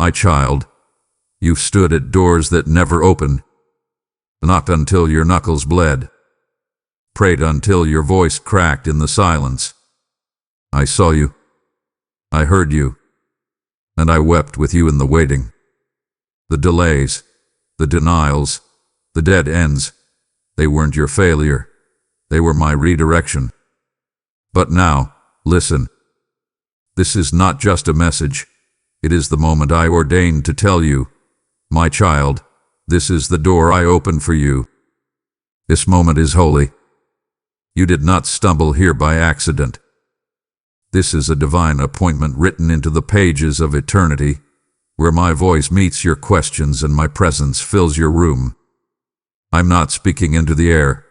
My child, you've stood at doors that never opened, knocked until your knuckles bled, prayed until your voice cracked in the silence. I saw you, I heard you, and I wept with you in the waiting. The delays, the denials, the dead ends, they weren't your failure, they were my redirection. But now, listen. This is not just a message, it is the moment I ordained to tell you, my child, this is the door I open for you. This moment is holy. You did not stumble here by accident. This is a divine appointment written into the pages of eternity, where my voice meets your questions and my presence fills your room. I'm not speaking into the air.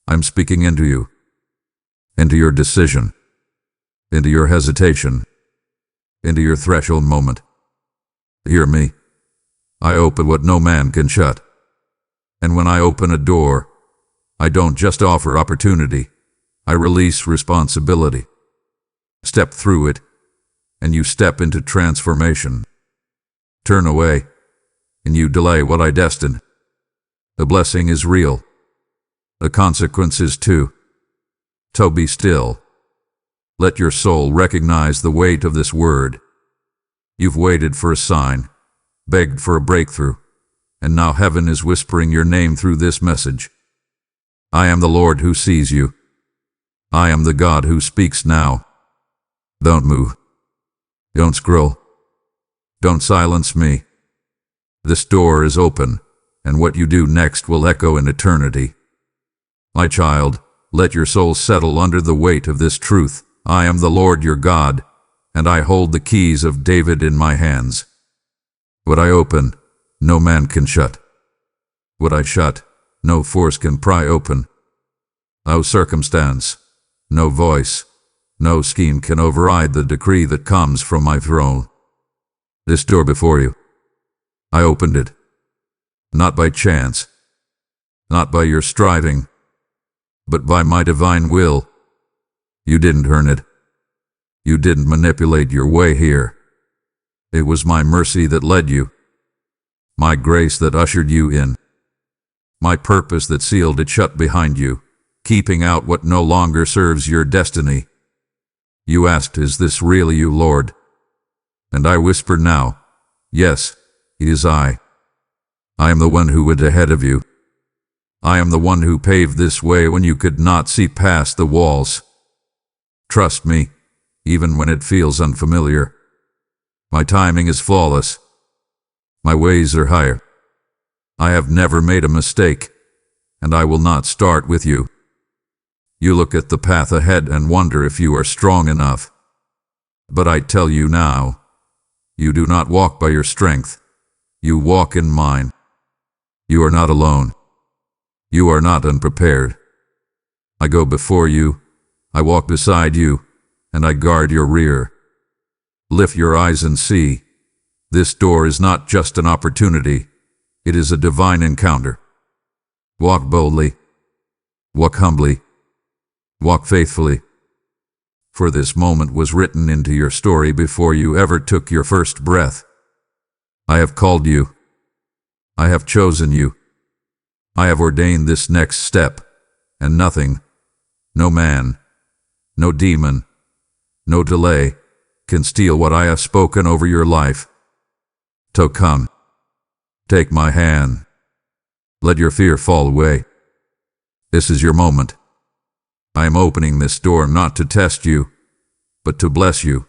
I'm speaking into you, into your decision, into your hesitation, into your threshold moment. Hear me. I open what no man can shut. And when I open a door, I don't just offer opportunity, I release responsibility. Step through it, and you step into transformation. Turn away, and you delay what I destined. The blessing is real. The consequence is too. So be still. Let your soul recognize the weight of this word. You've waited for a sign, begged for a breakthrough, and now heaven is whispering your name through this message. I am the Lord who sees you. I am the God who speaks now. Don't move. Don't scroll. Don't silence me. This door is open, and what you do next will echo in eternity. My child, let your soul settle under the weight of this truth. I am the Lord your God, and I hold the keys of David in my hands. What I open, no man can shut. What I shut, no force can pry open. No circumstance, no voice, no scheme can override the decree that comes from my throne. This door before you, I opened it. Not by chance, not by your striving, but by my divine will. You didn't earn it. You didn't manipulate your way here. It was my mercy that led you, my grace that ushered you in, my purpose that sealed it shut behind you, keeping out what no longer serves your destiny. You asked, "Is this really you, Lord?" And I whisper now, "Yes, it is I. I am the one who went ahead of you. I am the one who paved this way when you could not see past the walls. Trust me, even when it feels unfamiliar. My timing is flawless. My ways are higher. I have never made a mistake, and I will not start with you. You look at the path ahead and wonder if you are strong enough. But I tell you now, you do not walk by your strength. You walk in mine. You are not alone. You are not unprepared. I go before you, I walk beside you, and I guard your rear. Lift your eyes and see. This door is not just an opportunity, it is a divine encounter. Walk boldly. Walk humbly. Walk faithfully. For this moment was written into your story before you ever took your first breath. I have called you. I have chosen you. I have ordained this next step, and nothing, no man, no demon, no delay, can steal what I have spoken over your life. So come, take my hand. Let your fear fall away. This is your moment. I am opening this door not to test you, but to bless you.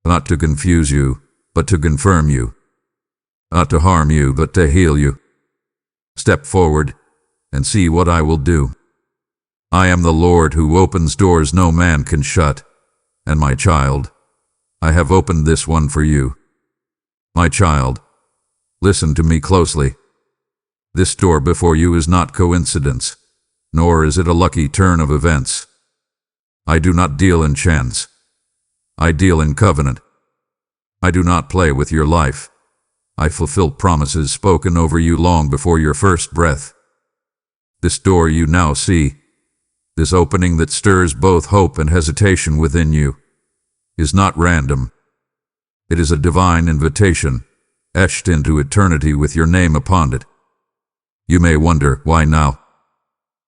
Not to confuse you, but to confirm you. Not to harm you, but to heal you. Step forward and see what I will do. I am the Lord who opens doors no man can shut, and my child, I have opened this one for you. My child, listen to me closely. This door before you is not coincidence, nor is it a lucky turn of events. I do not deal in chance. I deal in covenant. I do not play with your life. I fulfill promises spoken over you long before your first breath. This door you now see, this opening that stirs both hope and hesitation within you, is not random. It is a divine invitation, etched into eternity with your name upon it. You may wonder, why now?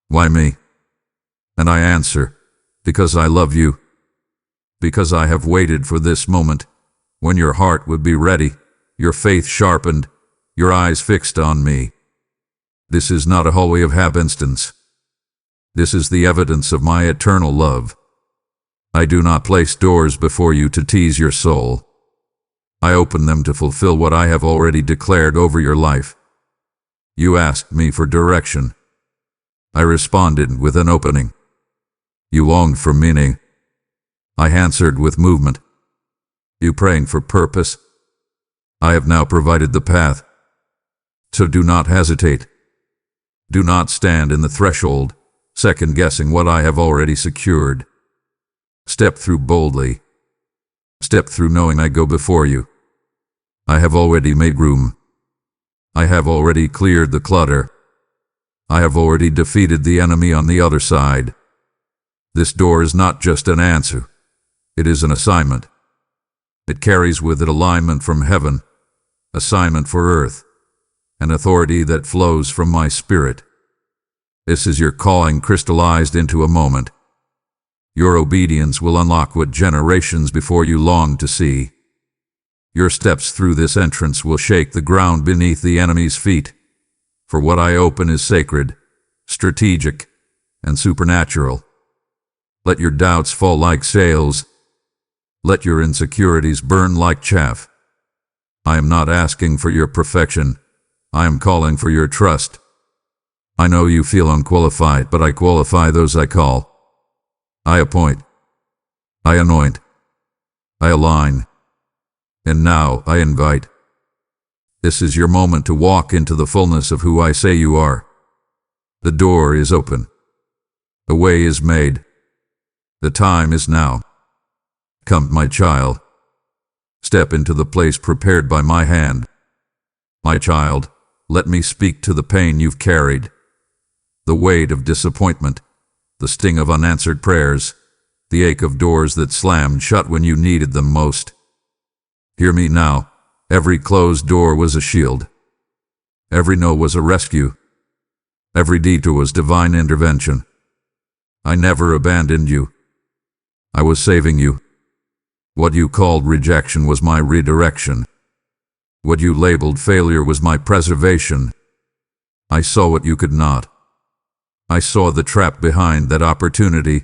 Why me? And I answer, because I love you. Because I have waited for this moment, when your heart would be ready, your faith sharpened, your eyes fixed on me. This is not a hallway of happenstance. This is the evidence of my eternal love. I do not place doors before you to tease your soul. I open them to fulfill what I have already declared over your life. You asked me for direction. I responded with an opening. You longed for meaning. I answered with movement. You praying for purpose. I have now provided the path. So do not hesitate. Do not stand in the threshold, second-guessing what I have already secured. Step through boldly. Step through knowing I go before you. I have already made room. I have already cleared the clutter. I have already defeated the enemy on the other side. This door is not just an answer. It is an assignment. It carries with it alignment from heaven, assignment for earth, an authority that flows from my spirit. This is your calling crystallized into a moment. Your obedience will unlock what generations before you longed to see. Your steps through this entrance will shake the ground beneath the enemy's feet. For what I open is sacred, strategic, and supernatural. Let your doubts fall like sails. Let your insecurities burn like chaff. I am not asking for your perfection. I am calling for your trust. I know you feel unqualified, but I qualify those I call. I appoint. I anoint. I align. And now I invite. This is your moment to walk into the fullness of who I say you are. The door is open. The way is made. The time is now. Come, my child. Step into the place prepared by my hand. My child, let me speak to the pain you've carried, the weight of disappointment, the sting of unanswered prayers, the ache of doors that slammed shut when you needed them most. Hear me now. Every closed door was a shield. Every no was a rescue. Every detour was divine intervention. I never abandoned you. I was saving you. What you called rejection was my redirection. What you labeled failure was my preservation. I saw what you could not. I saw the trap behind that opportunity,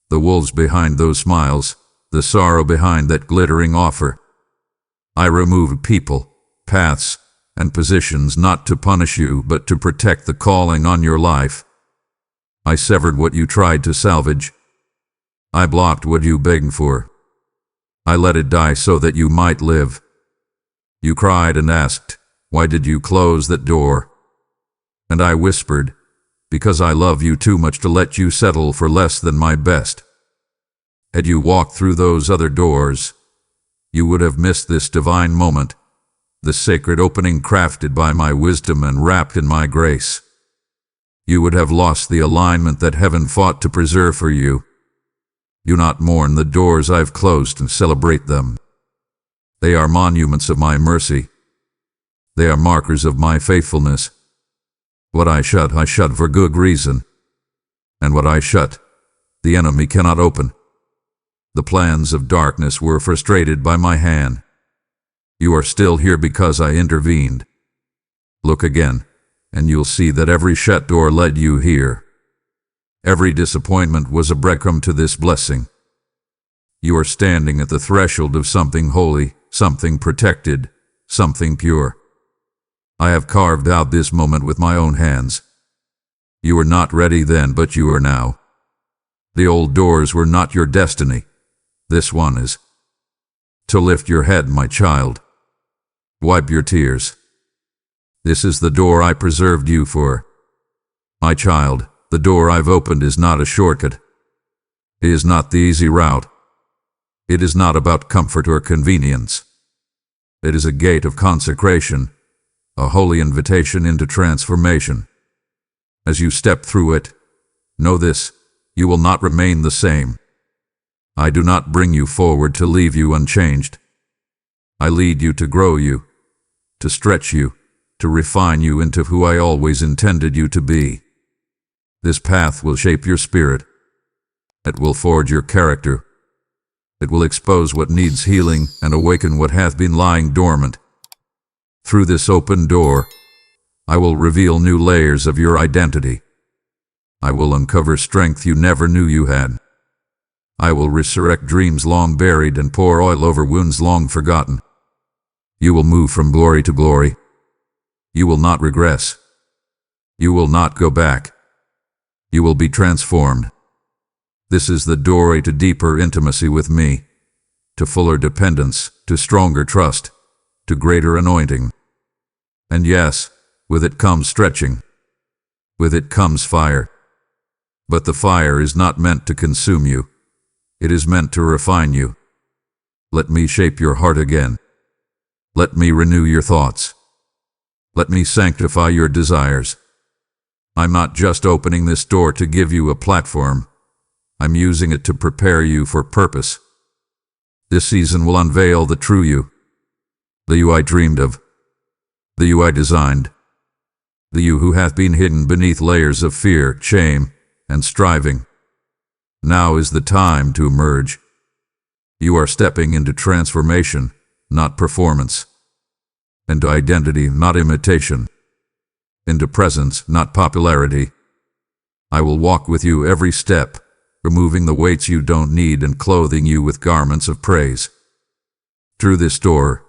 the wolves behind those smiles, the sorrow behind that glittering offer. I removed people, paths, and positions not to punish you, but to protect the calling on your life. I severed what you tried to salvage. I blocked what you begged for. I let it die so that you might live. You cried and asked, why did you close that door? And I whispered, because I love you too much to let you settle for less than my best. Had you walked through those other doors, you would have missed this divine moment, the sacred opening crafted by my wisdom and wrapped in my grace. You would have lost the alignment that heaven fought to preserve for you. Do not mourn the doors I've closed and celebrate them. They are monuments of my mercy. They are markers of my faithfulness. What I shut for good reason. And what I shut, the enemy cannot open. The plans of darkness were frustrated by my hand. You are still here because I intervened. Look again, and you'll see that every shut door led you here. Every disappointment was a breadcrumb to this blessing. You are standing at the threshold of something holy, something protected, something pure. I have carved out this moment with my own hands. You were not ready then, but you are now. The old doors were not your destiny. This one is. To lift your head, my child. Wipe your tears. This is the door I preserved you for. My child, the door I've opened is not a shortcut. It is not the easy route. It is not about comfort or convenience. It is a gate of consecration, a holy invitation into transformation. As you step through it, know this, you will not remain the same. I do not bring you forward to leave you unchanged. I lead you to grow you, to stretch you, to refine you into who I always intended you to be. This path will shape your spirit. It will forge your character. It will expose what needs healing and awaken what hath been lying dormant. Through this open door, I will reveal new layers of your identity. I will uncover strength you never knew you had. I will resurrect dreams long buried and pour oil over wounds long forgotten. You will move from glory to glory. You will not regress. You will not go back. You will be transformed. This is the doorway to deeper intimacy with me, to fuller dependence, to stronger trust, to greater anointing. And yes, with it comes stretching. With it comes fire. But the fire is not meant to consume you. It is meant to refine you. Let me shape your heart again. Let me renew your thoughts. Let me sanctify your desires. I'm not just opening this door to give you a platform. I'm using it to prepare you for purpose. This season will unveil the true you, the you I dreamed of, the you I designed, the you who hath been hidden beneath layers of fear, shame, and striving. Now is the time to emerge. You are stepping into transformation, not performance, into identity, not imitation, into presence, not popularity. I will walk with you every step, removing the weights you don't need and clothing you with garments of praise. Through this door,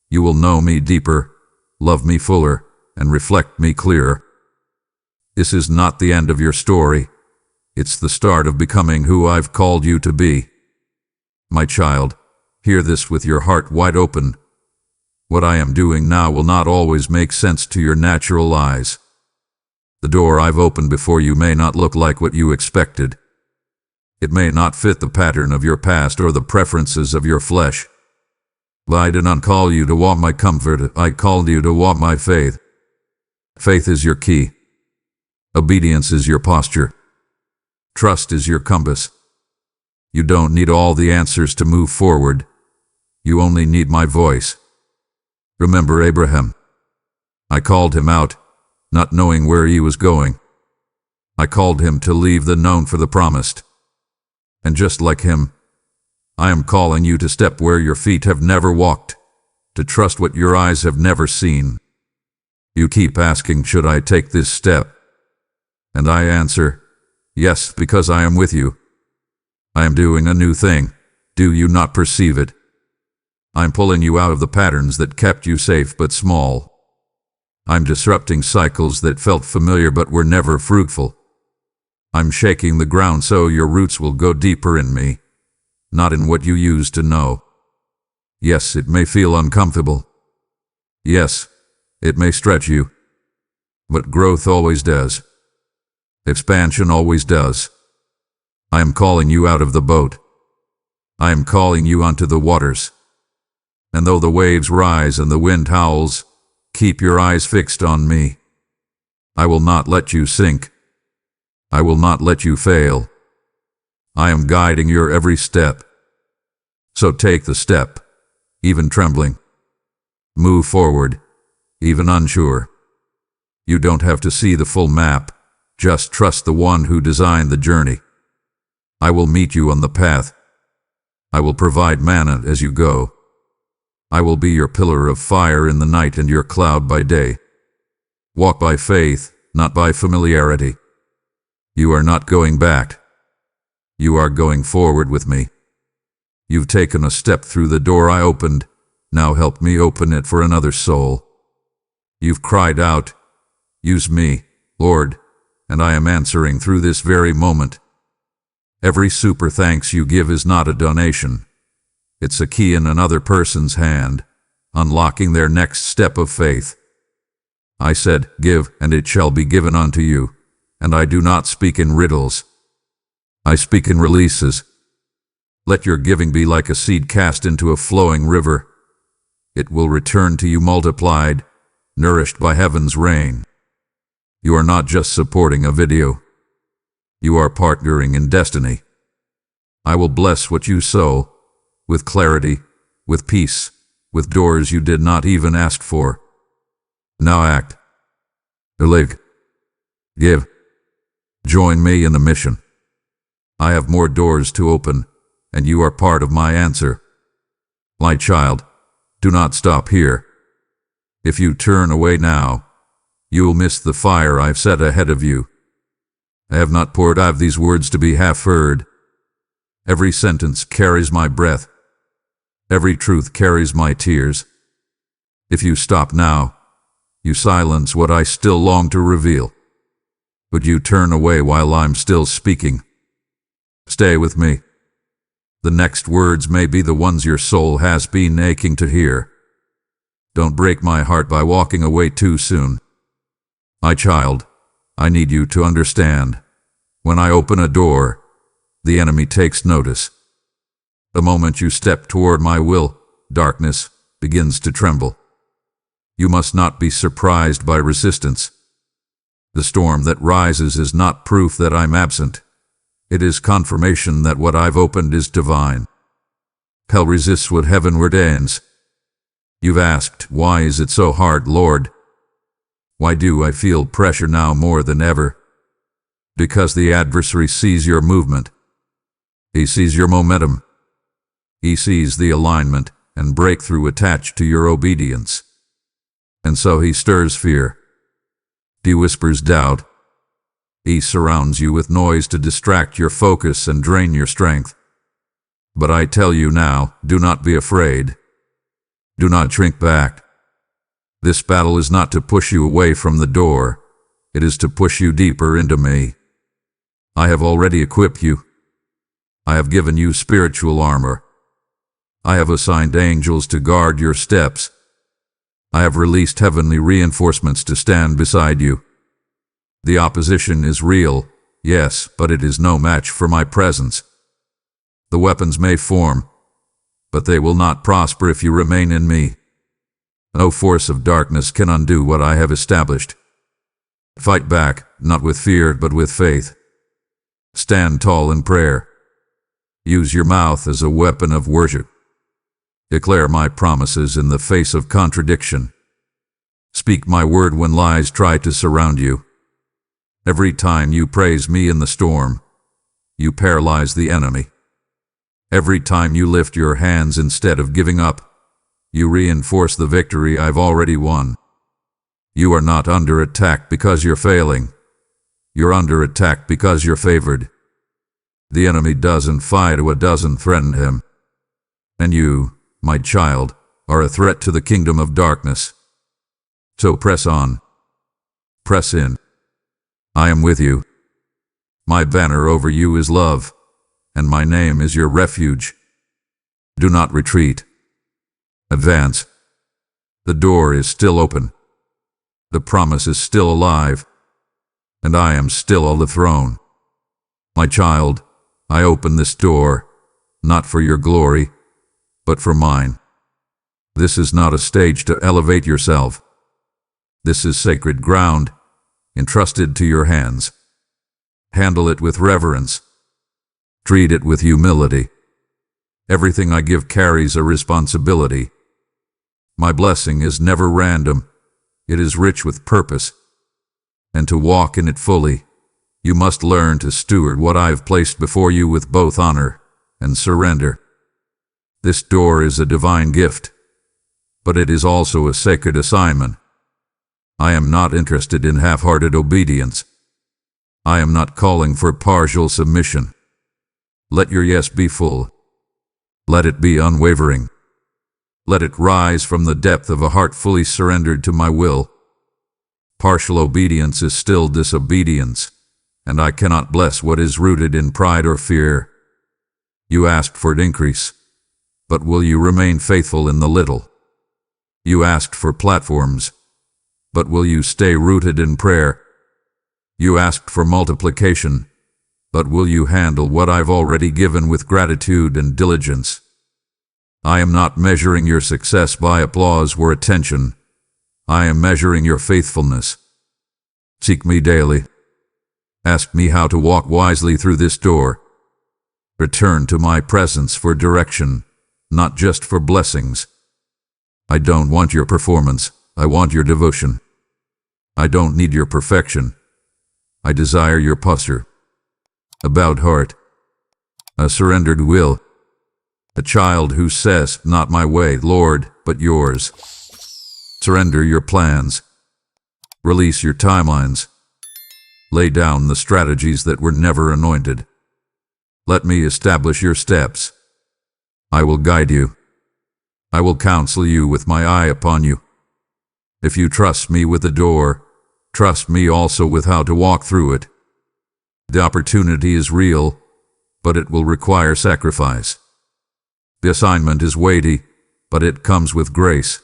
you will know me deeper, love me fuller, and reflect me clearer. This is not the end of your story. It's the start of becoming who I've called you to be. My child, hear this with your heart wide open. What I am doing now will not always make sense to your natural eyes. The door I've opened before you may not look like what you expected. It may not fit the pattern of your past or the preferences of your flesh. But I did not call you to walk my comfort. I called you to walk my faith. Faith is your key. Obedience is your posture. Trust is your compass. You don't need all the answers to move forward. You only need my voice. Remember Abraham. I called him out, not knowing where he was going. I called him to leave the known for the promised. And just like him, I am calling you to step where your feet have never walked, to trust what your eyes have never seen. You keep asking, should I take this step? And I answer, yes, because I am with you. I am doing a new thing. Do you not perceive it? I'm pulling you out of the patterns that kept you safe but small. I'm disrupting cycles that felt familiar but were never fruitful. I'm shaking the ground so your roots will go deeper in me, not in what you used to know. Yes, it may feel uncomfortable. Yes, it may stretch you. But growth always does. Expansion always does. I am calling you out of the boat. I am calling you onto the waters. And though the waves rise and the wind howls, keep your eyes fixed on me. I will not let you sink. I will not let you fail. I am guiding your every step. So take the step, even trembling. Move forward, even unsure. You don't have to see the full map. Just trust the one who designed the journey. I will meet you on the path. I will provide manna as you go. I will be your pillar of fire in the night and your cloud by day. Walk by faith, not by familiarity. You are not going back. You are going forward with me. You've taken a step through the door I opened. Now help me open it for another soul. You've cried out, use me, Lord, and I am answering through this very moment. Every super thanks you give is not a donation. It's a key in another person's hand, unlocking their next step of faith. I said, give, and it shall be given unto you, and I do not speak in riddles. I speak in releases. Let your giving be like a seed cast into a flowing river. It will return to you multiplied, nourished by heaven's rain. You are not just supporting a video. You are partnering in destiny. I will bless what you sow, with clarity, with peace, with doors you did not even ask for. Now act. Live. Give. Join me in the mission. I have more doors to open, and you are part of my answer. My child, do not stop here. If you turn away now, you will miss the fire I've set ahead of you. I have not poured out these words to be half heard. Every sentence carries my breath. Every truth carries my tears. If you stop now, you silence what I still long to reveal. But you turn away while I'm still speaking. Stay with me. The next words may be the ones your soul has been aching to hear. Don't break my heart by walking away too soon. My child, I need you to understand. When I open a door, the enemy takes notice. The moment you step toward my will, darkness begins to tremble. You must not be surprised by resistance. The storm that rises is not proof that I'm absent. It is confirmation that what I've opened is divine. Hell resists what heavenward ends. You've asked, why is it so hard, Lord? Why do I feel pressure now more than ever? Because the adversary sees your movement. He sees your momentum. He sees the alignment and breakthrough attached to your obedience. And so he stirs fear. He whispers doubt. He surrounds you with noise to distract your focus and drain your strength. But I tell you now, do not be afraid. Do not shrink back. This battle is not to push you away from the door. It is to push you deeper into me. I have already equipped you. I have given you spiritual armor. I have assigned angels to guard your steps. I have released heavenly reinforcements to stand beside you. The opposition is real, yes, but it is no match for my presence. The weapons may form, but they will not prosper if you remain in me. No force of darkness can undo what I have established. Fight back, not with fear, but with faith. Stand tall in prayer. Use your mouth as a weapon of worship. Declare my promises in the face of contradiction. Speak my word when lies try to surround you. Every time you praise me in the storm, you paralyze the enemy. Every time you lift your hands instead of giving up, you reinforce the victory I've already won. You are not under attack because you're failing. You're under attack because you're favored. The enemy doesn't fight what doesn't threaten him. And you, my child, are a threat to the kingdom of darkness. So press on. Press in. I am with you. My banner over you is love, and my name is your refuge. Do not retreat. Advance. The door is still open. The promise is still alive, and I am still on the throne. My child, I open this door, not for your glory, but for mine. This is not a stage to elevate yourself. This is sacred ground, entrusted to your hands. Handle it with reverence. Treat it with humility. Everything I give carries a responsibility. My blessing is never random. It is rich with purpose. And to walk in it fully, you must learn to steward what I have placed before you with both honor and surrender. This door is a divine gift, but it is also a sacred assignment. I am not interested in half-hearted obedience. I am not calling for partial submission. Let your yes be full. Let it be unwavering. Let it rise from the depth of a heart fully surrendered to my will. Partial obedience is still disobedience, and I cannot bless what is rooted in pride or fear. You asked for an increase, but will you remain faithful in the little? You asked for platforms, but will you stay rooted in prayer? You asked for multiplication, but will you handle what I've already given with gratitude and diligence? I am not measuring your success by applause or attention. I am measuring your faithfulness. Seek me daily. Ask me how to walk wisely through this door. Return to my presence for direction, not just for blessings. I don't want your performance, I want your devotion. I don't need your perfection, I desire your posture. A bowed heart, a surrendered will, a child who says, not my way, Lord, but yours. Surrender your plans, release your timelines, lay down the strategies that were never anointed. Let me establish your steps. I will guide you. I will counsel you with my eye upon you. If you trust me with the door, trust me also with how to walk through it. The opportunity is real, but it will require sacrifice. The assignment is weighty, but it comes with grace.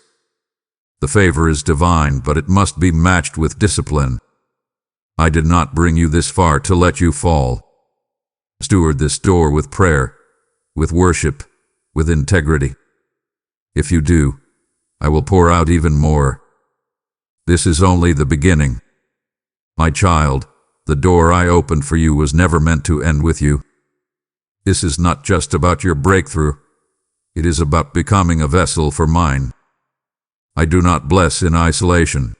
The favor is divine, but it must be matched with discipline. I did not bring you this far to let you fall. Steward this door with prayer, with worship, with integrity. If you do, I will pour out even more. This is only the beginning. My child, the door I opened for you was never meant to end with you. This is not just about your breakthrough. It is about becoming a vessel for mine. I do not bless in isolation.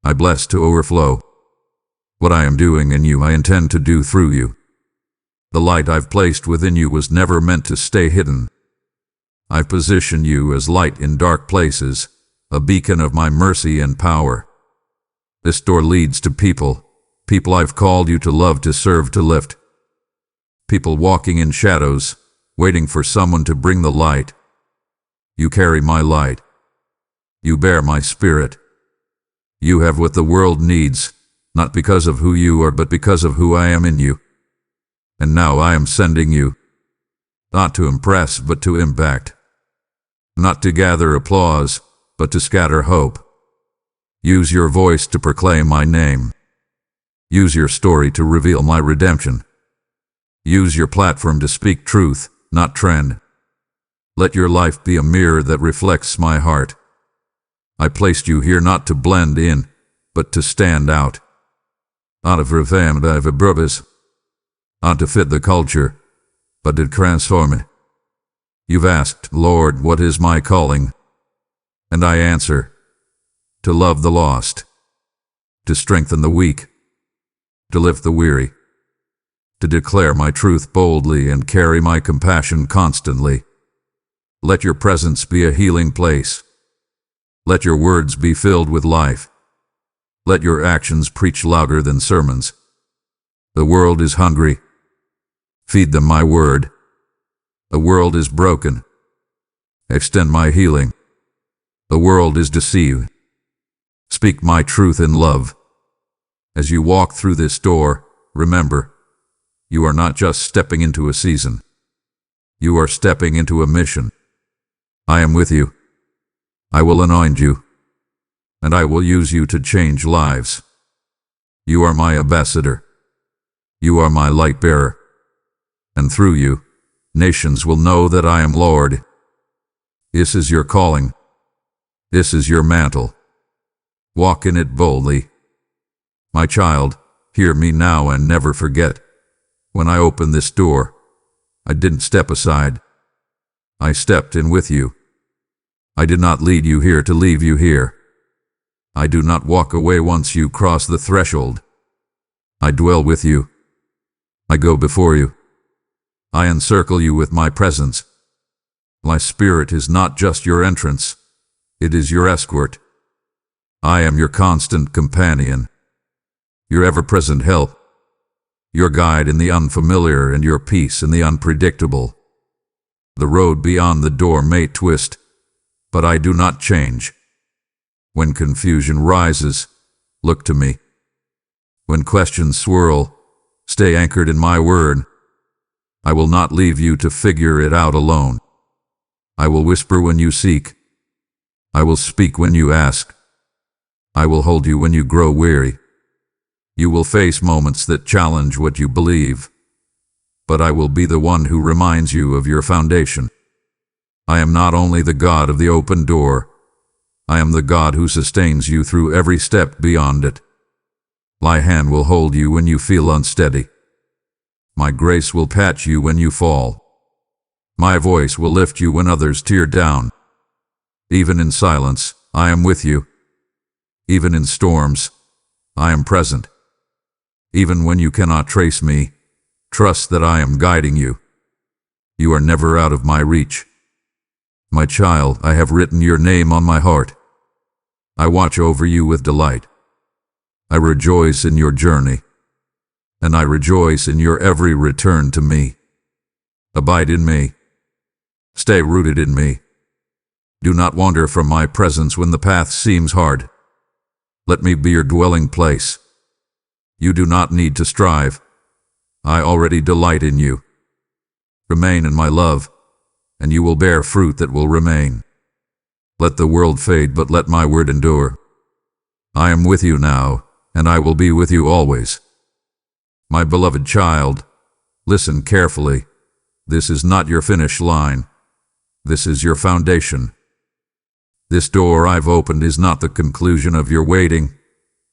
I bless to overflow. What I am doing in you, I intend to do through you. The light I've placed within you was never meant to stay hidden. I've positioned you as light in dark places, a beacon of my mercy and power. This door leads to people I've called you to love, to serve, to lift. People walking in shadows, waiting for someone to bring the light. You carry my light. You bear my spirit. You have what the world needs, not because of who you are, but because of who I am in you. And now I am sending you, not to impress, but to impact. Not to gather applause, but to scatter hope. Use your voice to proclaim my name. Use your story to reveal my redemption. Use your platform to speak truth, not trend. Let your life be a mirror that reflects my heart. I placed you here not to blend in, but to stand out. Not of revamp, of a purpose. Not to fit the culture, but to transform it. You've asked, Lord, what is my calling? And I answer, to love the lost, to strengthen the weak, to lift the weary, to declare my truth boldly and carry my compassion constantly. Let your presence be a healing place. Let your words be filled with life. Let your actions preach louder than sermons. The world is hungry. Feed them my word. The world is broken. Extend my healing. The world is deceived. Speak my truth in love. As you walk through this door, remember, you are not just stepping into a season. You are stepping into a mission. I am with you. I will anoint you, and I will use you to change lives. You are my ambassador. You are my light bearer. And through you, nations will know that I am Lord. This is your calling. This is your mantle. Walk in it boldly. My child, hear me now and never forget. When I opened this door, I didn't step aside. I stepped in with you. I did not lead you here to leave you here. I do not walk away once you cross the threshold. I dwell with you. I go before you. I encircle you with my presence. My spirit is not just your entrance, it is your escort. I am your constant companion, your ever-present help, your guide in the unfamiliar and your peace in the unpredictable. The road beyond the door may twist, but I do not change. When confusion rises, look to me. When questions swirl, stay anchored in my word. I will not leave you to figure it out alone. I will whisper when you seek. I will speak when you ask. I will hold you when you grow weary. You will face moments that challenge what you believe, but I will be the one who reminds you of your foundation. I am not only the God of the open door, I am the God who sustains you through every step beyond it. My hand will hold you when you feel unsteady. My grace will patch you when you fall. My voice will lift you when others tear down. Even in silence, I am with you. Even in storms, I am present. Even when you cannot trace me, trust that I am guiding you. You are never out of my reach. My child, I have written your name on my heart. I watch over you with delight. I rejoice in your journey, and I rejoice in your every return to me. Abide in me. Stay rooted in me. Do not wander from my presence when the path seems hard. Let me be your dwelling place. You do not need to strive. I already delight in you. Remain in my love, and you will bear fruit that will remain. Let the world fade, but let my word endure. I am with you now, and I will be with you always. My beloved child, listen carefully. This is not your finish line. This is your foundation. This door I've opened is not the conclusion of your waiting,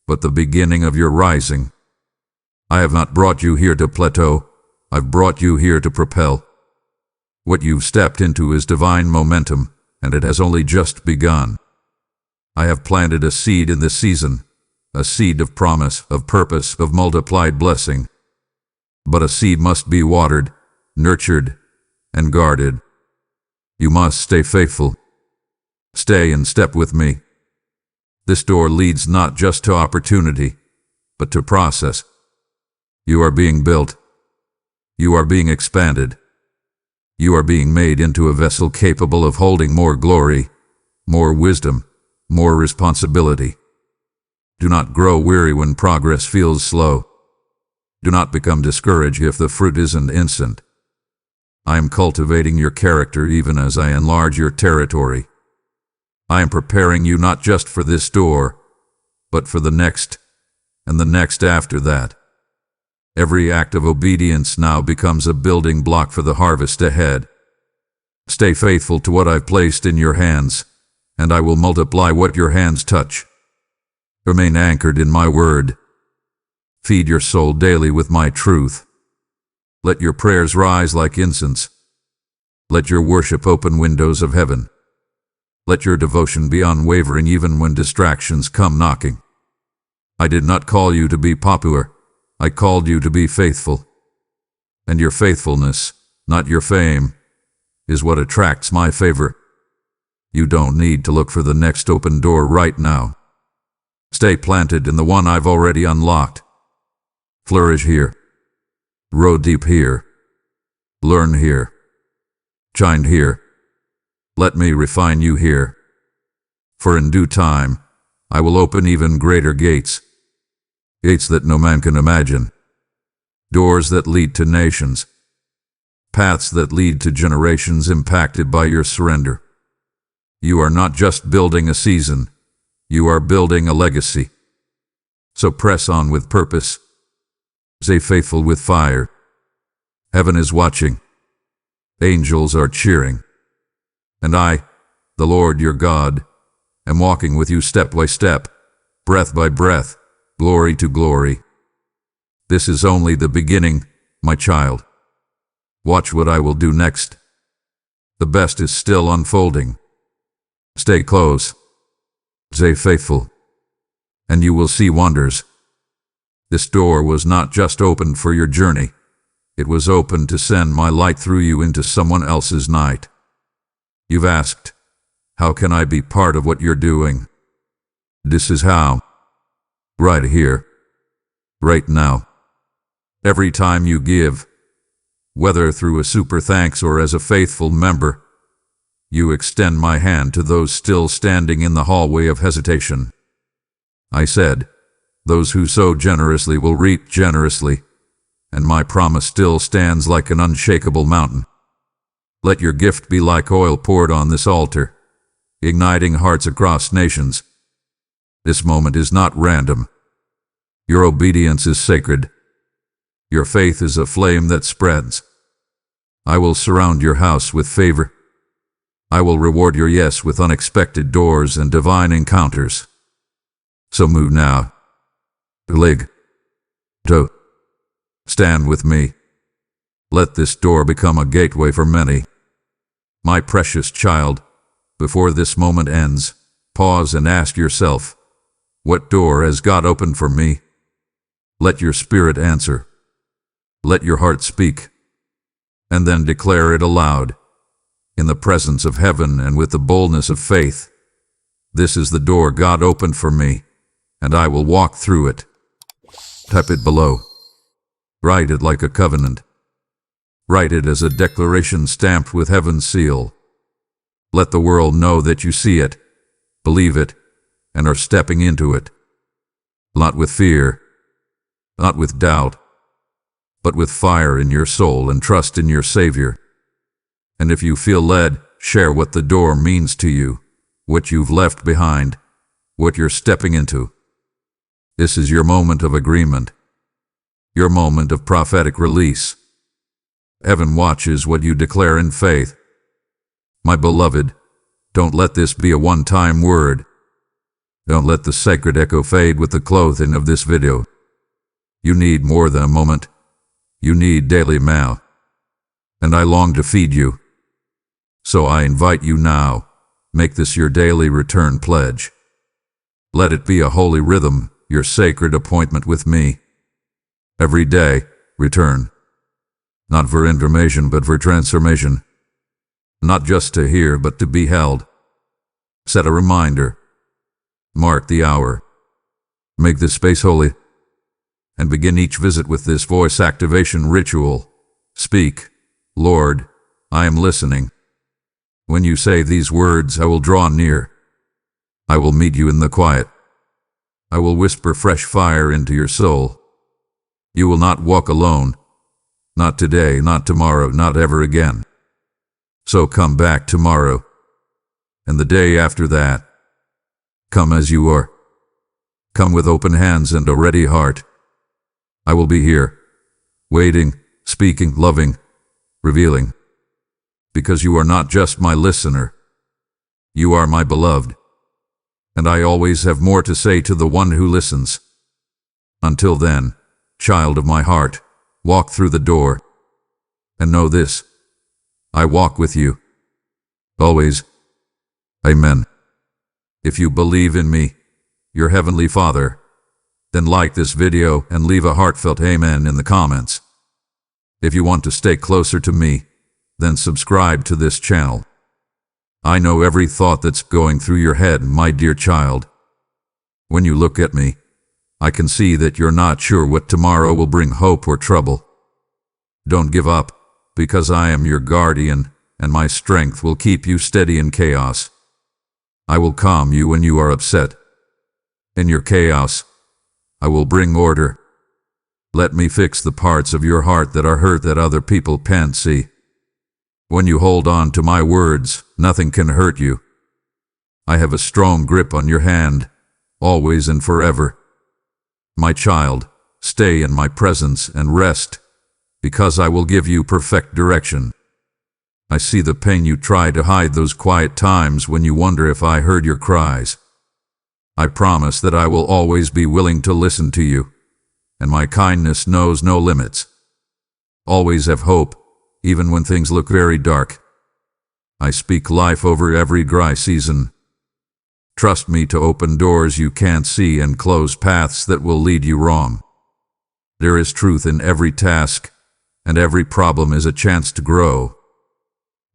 but the beginning of your rising. I have not brought you here to plateau. I've brought you here to propel. What you've stepped into is divine momentum, and it has only just begun. I have planted a seed in this season, a seed of promise, of purpose, of multiplied blessing. But a seed must be watered, nurtured, and guarded. You must stay faithful. Stay in step with me. This door leads not just to opportunity, but to process. You are being built. You are being expanded. You are being made into a vessel capable of holding more glory, more wisdom, more responsibility. Do not grow weary when progress feels slow. Do not become discouraged if the fruit isn't instant. I am cultivating your character even as I enlarge your territory. I am preparing you not just for this door, but for the next, and the next after that. Every act of obedience now becomes a building block for the harvest ahead. Stay faithful to what I've placed in your hands, and I will multiply what your hands touch. Remain anchored in my word. Feed your soul daily with my truth. Let your prayers rise like incense. Let your worship open windows of heaven. Let your devotion be unwavering even when distractions come knocking. I did not call you to be popular. I called you to be faithful. And your faithfulness, not your fame, is what attracts my favor. You don't need to look for the next open door right now. Stay planted in the one I've already unlocked. Flourish here. Grow deep here. Learn here. Shine here. Let me refine you here. For in due time, I will open even greater gates. Gates that no man can imagine. Doors that lead to nations. Paths that lead to generations impacted by your surrender. You are not just building a season. You are building a legacy. So press on with purpose. Stay faithful with fire. Heaven is watching. Angels are cheering. And I, the Lord your God, am walking with you step by step, breath by breath, glory to glory. This is only the beginning, my child. Watch what I will do next. The best is still unfolding. Stay close. Stay faithful. And you will see wonders. This door was not just opened for your journey. It was opened to send my light through you into someone else's night. You've asked, how can I be part of what you're doing? This is how. Right here. Right now. Every time you give, whether through a super thanks or as a faithful member, you extend my hand to those still standing in the hallway of hesitation. I said, those who sow generously will reap generously, and my promise still stands like an unshakable mountain. Let your gift be like oil poured on this altar, igniting hearts across nations. This moment is not random. Your obedience is sacred. Your faith is a flame that spreads. I will surround your house with favor. I will reward your yes with unexpected doors and divine encounters. So move now. Lig. To. Stand with me. Let this door become a gateway for many. My precious child, Before this moment ends, pause and ask yourself, what door has God opened for me? Let your spirit answer. Let your heart speak. And then declare it aloud, in the presence of heaven and with the boldness of faith. This is the door God opened for me, and I will walk through it. Type it below. Write it like a covenant. Write it as a declaration stamped with heaven's seal. Let the world know that you see it, believe it, and are stepping into it. Not with fear, not with doubt, but with fire in your soul and trust in your Savior. And if you feel led, share what the door means to you, what you've left behind, what you're stepping into. This is your moment of agreement, your moment of prophetic release. Heaven watches what you declare in faith. My beloved, don't let this be a one-time word. Don't let the sacred echo fade with the clothing of this video. You need more than a moment. You need daily manna. And I long to feed you. So I invite you now, make this your daily return pledge. Let it be a holy rhythm, your sacred appointment with me. Every day, return. Not for information, but for transformation. Not just to hear, but to be held. Set a reminder. Mark the hour. Make this space holy. And begin each visit with this voice activation ritual. Speak, Lord, I am listening. When you say these words, I will draw near. I will meet you in the quiet. I will whisper fresh fire into your soul. You will not walk alone. Not today, not tomorrow, not ever again. So come back tomorrow, and the day after that. Come as you are. Come with open hands and a ready heart. I will be here, waiting, speaking, loving, revealing. Because you are not just my listener. You are my beloved. And I always have more to say to the one who listens. Until then, child of my heart, walk through the door. And know this, I walk with you. Always. Amen. If you believe in me, your Heavenly Father, then like this video and leave a heartfelt amen in the comments. If you want to stay closer to me, then subscribe to this channel. I know every thought that's going through your head, my dear child. When you look at me, I can see that you're not sure what tomorrow will bring, hope or trouble. Don't give up, because I am your guardian, and my strength will keep you steady in chaos. I will calm you when you are upset. In your chaos, I will bring order. Let me fix the parts of your heart that are hurt that other people can't see. When you hold on to my words, nothing can hurt you. I have a strong grip on your hand, always and forever. My child, stay in my presence and rest, because I will give you perfect direction. I see the pain you try to hide, those quiet times when you wonder if I heard your cries. I promise that I will always be willing to listen to you, and my kindness knows no limits. Always have hope, even when things look very dark. I speak life over every dry season. Trust me to open doors you can't see and close paths that will lead you wrong. There is truth in every task, and every problem is a chance to grow.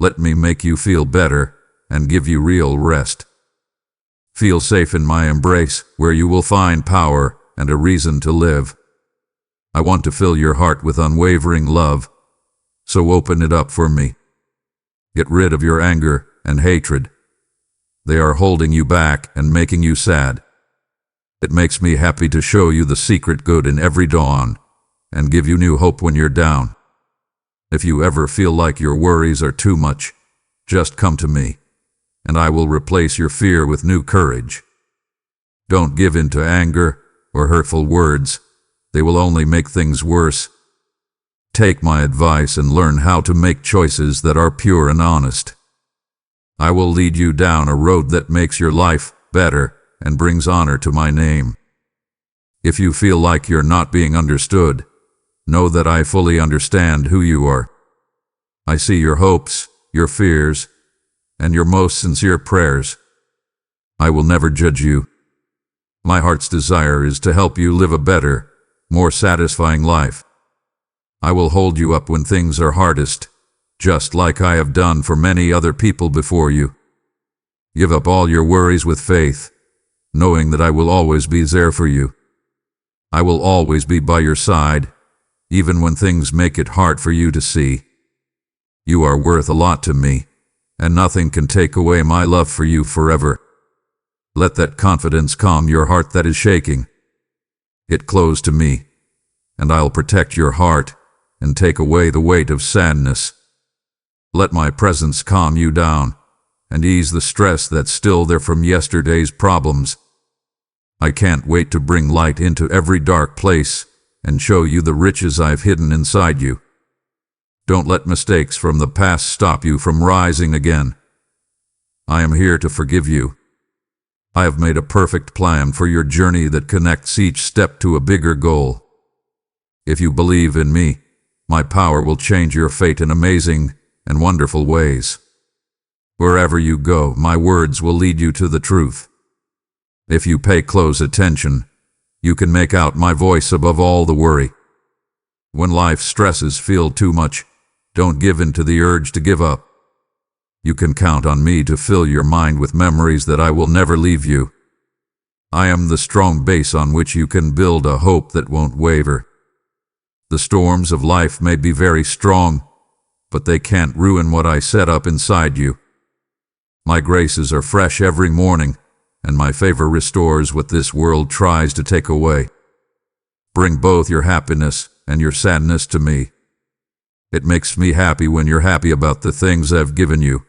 Let me make you feel better and give you real rest. Feel safe in my embrace, where you will find power and a reason to live. I want to fill your heart with unwavering love, so open it up for me. Get rid of your anger and hatred. They are holding you back and making you sad. It makes me happy to show you the secret good in every dawn and give you new hope when you're down. If you ever feel like your worries are too much, just come to me, and I will replace your fear with new courage. Don't give in to anger or hurtful words. They will only make things worse. Take my advice and learn how to make choices that are pure and honest. I will lead you down a road that makes your life better and brings honor to my name. If you feel like you're not being understood, know that I fully understand who you are. I see your hopes, your fears, and your most sincere prayers. I will never judge you. My heart's desire is to help you live a better, more satisfying life. I will hold you up when things are hardest, just like I have done for many other people before you. Give up all your worries with faith, knowing that I will always be there for you. I will always be by your side, even when things make it hard for you to see. You are worth a lot to me, and nothing can take away my love for you forever. Let that confidence calm your heart that is shaking. Get close to me, and I'll protect your heart and take away the weight of sadness. Let my presence calm you down and ease the stress that's still there from yesterday's problems. I can't wait to bring light into every dark place and show you the riches I've hidden inside you. Don't let mistakes from the past stop you from rising again. I am here to forgive you. I have made a perfect plan for your journey that connects each step to a bigger goal. If you believe in me, my power will change your fate in amazing and wonderful ways. Wherever you go, my words will lead you to the truth. If you pay close attention, you can make out my voice above all the worry. When life stresses feel too much, don't give in to the urge to give up. You can count on me to fill your mind with memories that I will never leave you. I am the strong base on which you can build a hope that won't waver. The storms of life may be very strong, but they can't ruin what I set up inside you. My graces are fresh every morning, and my favor restores what this world tries to take away. Bring both your happiness and your sadness to me. It makes me happy when you're happy about the things I've given you,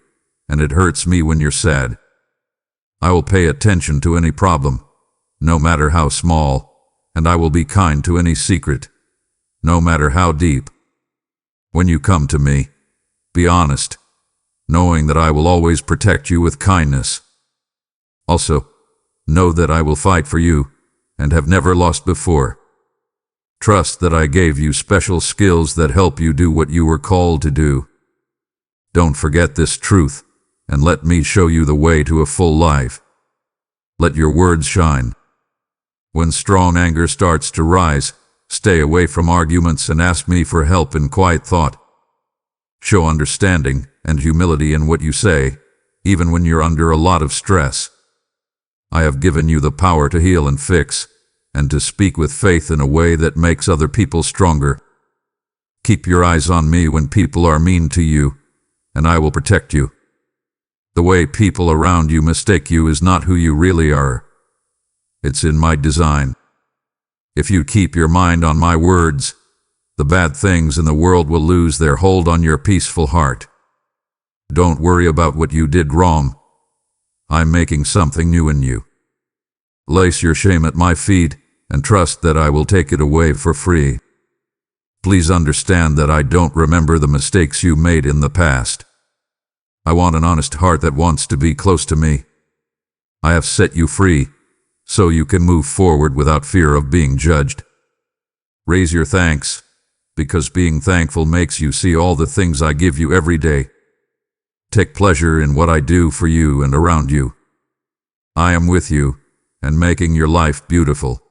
and it hurts me when you're sad. I will pay attention to any problem, no matter how small, and I will be kind to any secret, no matter how deep. When you come to me, be honest, knowing that I will always protect you with kindness. Also, know that I will fight for you and have never lost before. Trust that I gave you special skills that help you do what you were called to do. Don't forget this truth, and let me show you the way to a full life. Let your words shine. When strong anger starts to rise, stay away from arguments and ask me for help in quiet thought. Show understanding and humility in what you say, even when you're under a lot of stress. I have given you the power to heal and fix, and to speak with faith in a way that makes other people stronger. Keep your eyes on me when people are mean to you, and I will protect you. The way people around you mistake you is not who you really are. It's in my design. If you keep your mind on my words, the bad things in the world will lose their hold on your peaceful heart. Don't worry about what you did wrong. I'm making something new in you. Lace your shame at my feet and trust that I will take it away for free. Please understand that I don't remember the mistakes you made in the past. I want an honest heart that wants to be close to me. I have set you free, so you can move forward without fear of being judged. Raise your thanks, because being thankful makes you see all the things I give you every day. Take pleasure in what I do for you and around you. I am with you and making your life beautiful.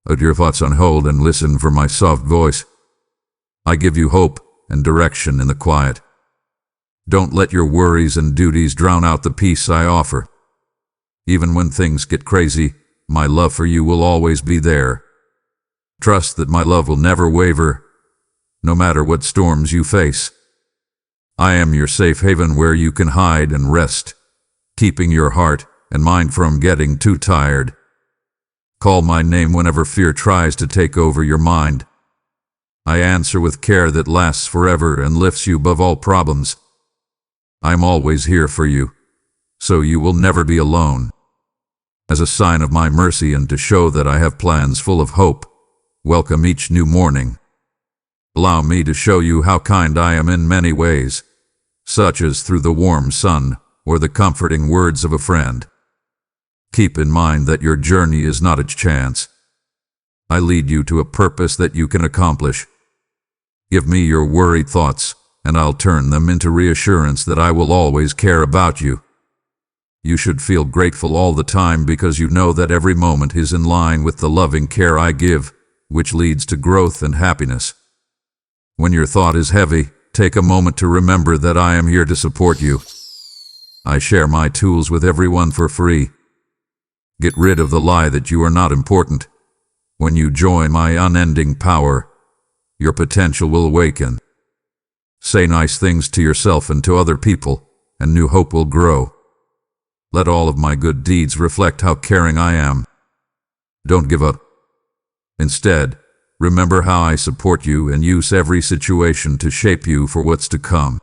Put your thoughts on hold and listen for my soft voice. I give you hope and direction in the quiet. Don't let your worries and duties drown out the peace I offer. Even when things get crazy, my love for you will always be there. Trust that my love will never waver, no matter what storms you face. I am your safe haven where you can hide and rest, keeping your heart and mind from getting too tired. Call my name whenever fear tries to take over your mind. I answer with care that lasts forever and lifts you above all problems. I'm always here for you, so you will never be alone. As a sign of my mercy and to show that I have plans full of hope, welcome each new morning. Allow me to show you how kind I am in many ways, such as through the warm sun or the comforting words of a friend. Keep in mind that your journey is not a chance. I lead you to a purpose that you can accomplish. Give me your worried thoughts, and I'll turn them into reassurance that I will always care about you. You should feel grateful all the time because you know that every moment is in line with the loving care I give, which leads to growth and happiness. When your thought is heavy, take a moment to remember that I am here to support you. I share my tools with everyone for free. Get rid of the lie that you are not important. When you join my unending power, your potential will awaken. Say nice things to yourself and to other people, and new hope will grow. Let all of my good deeds reflect how caring I am. Don't give up. Instead, remember how I support you and use every situation to shape you for what's to come.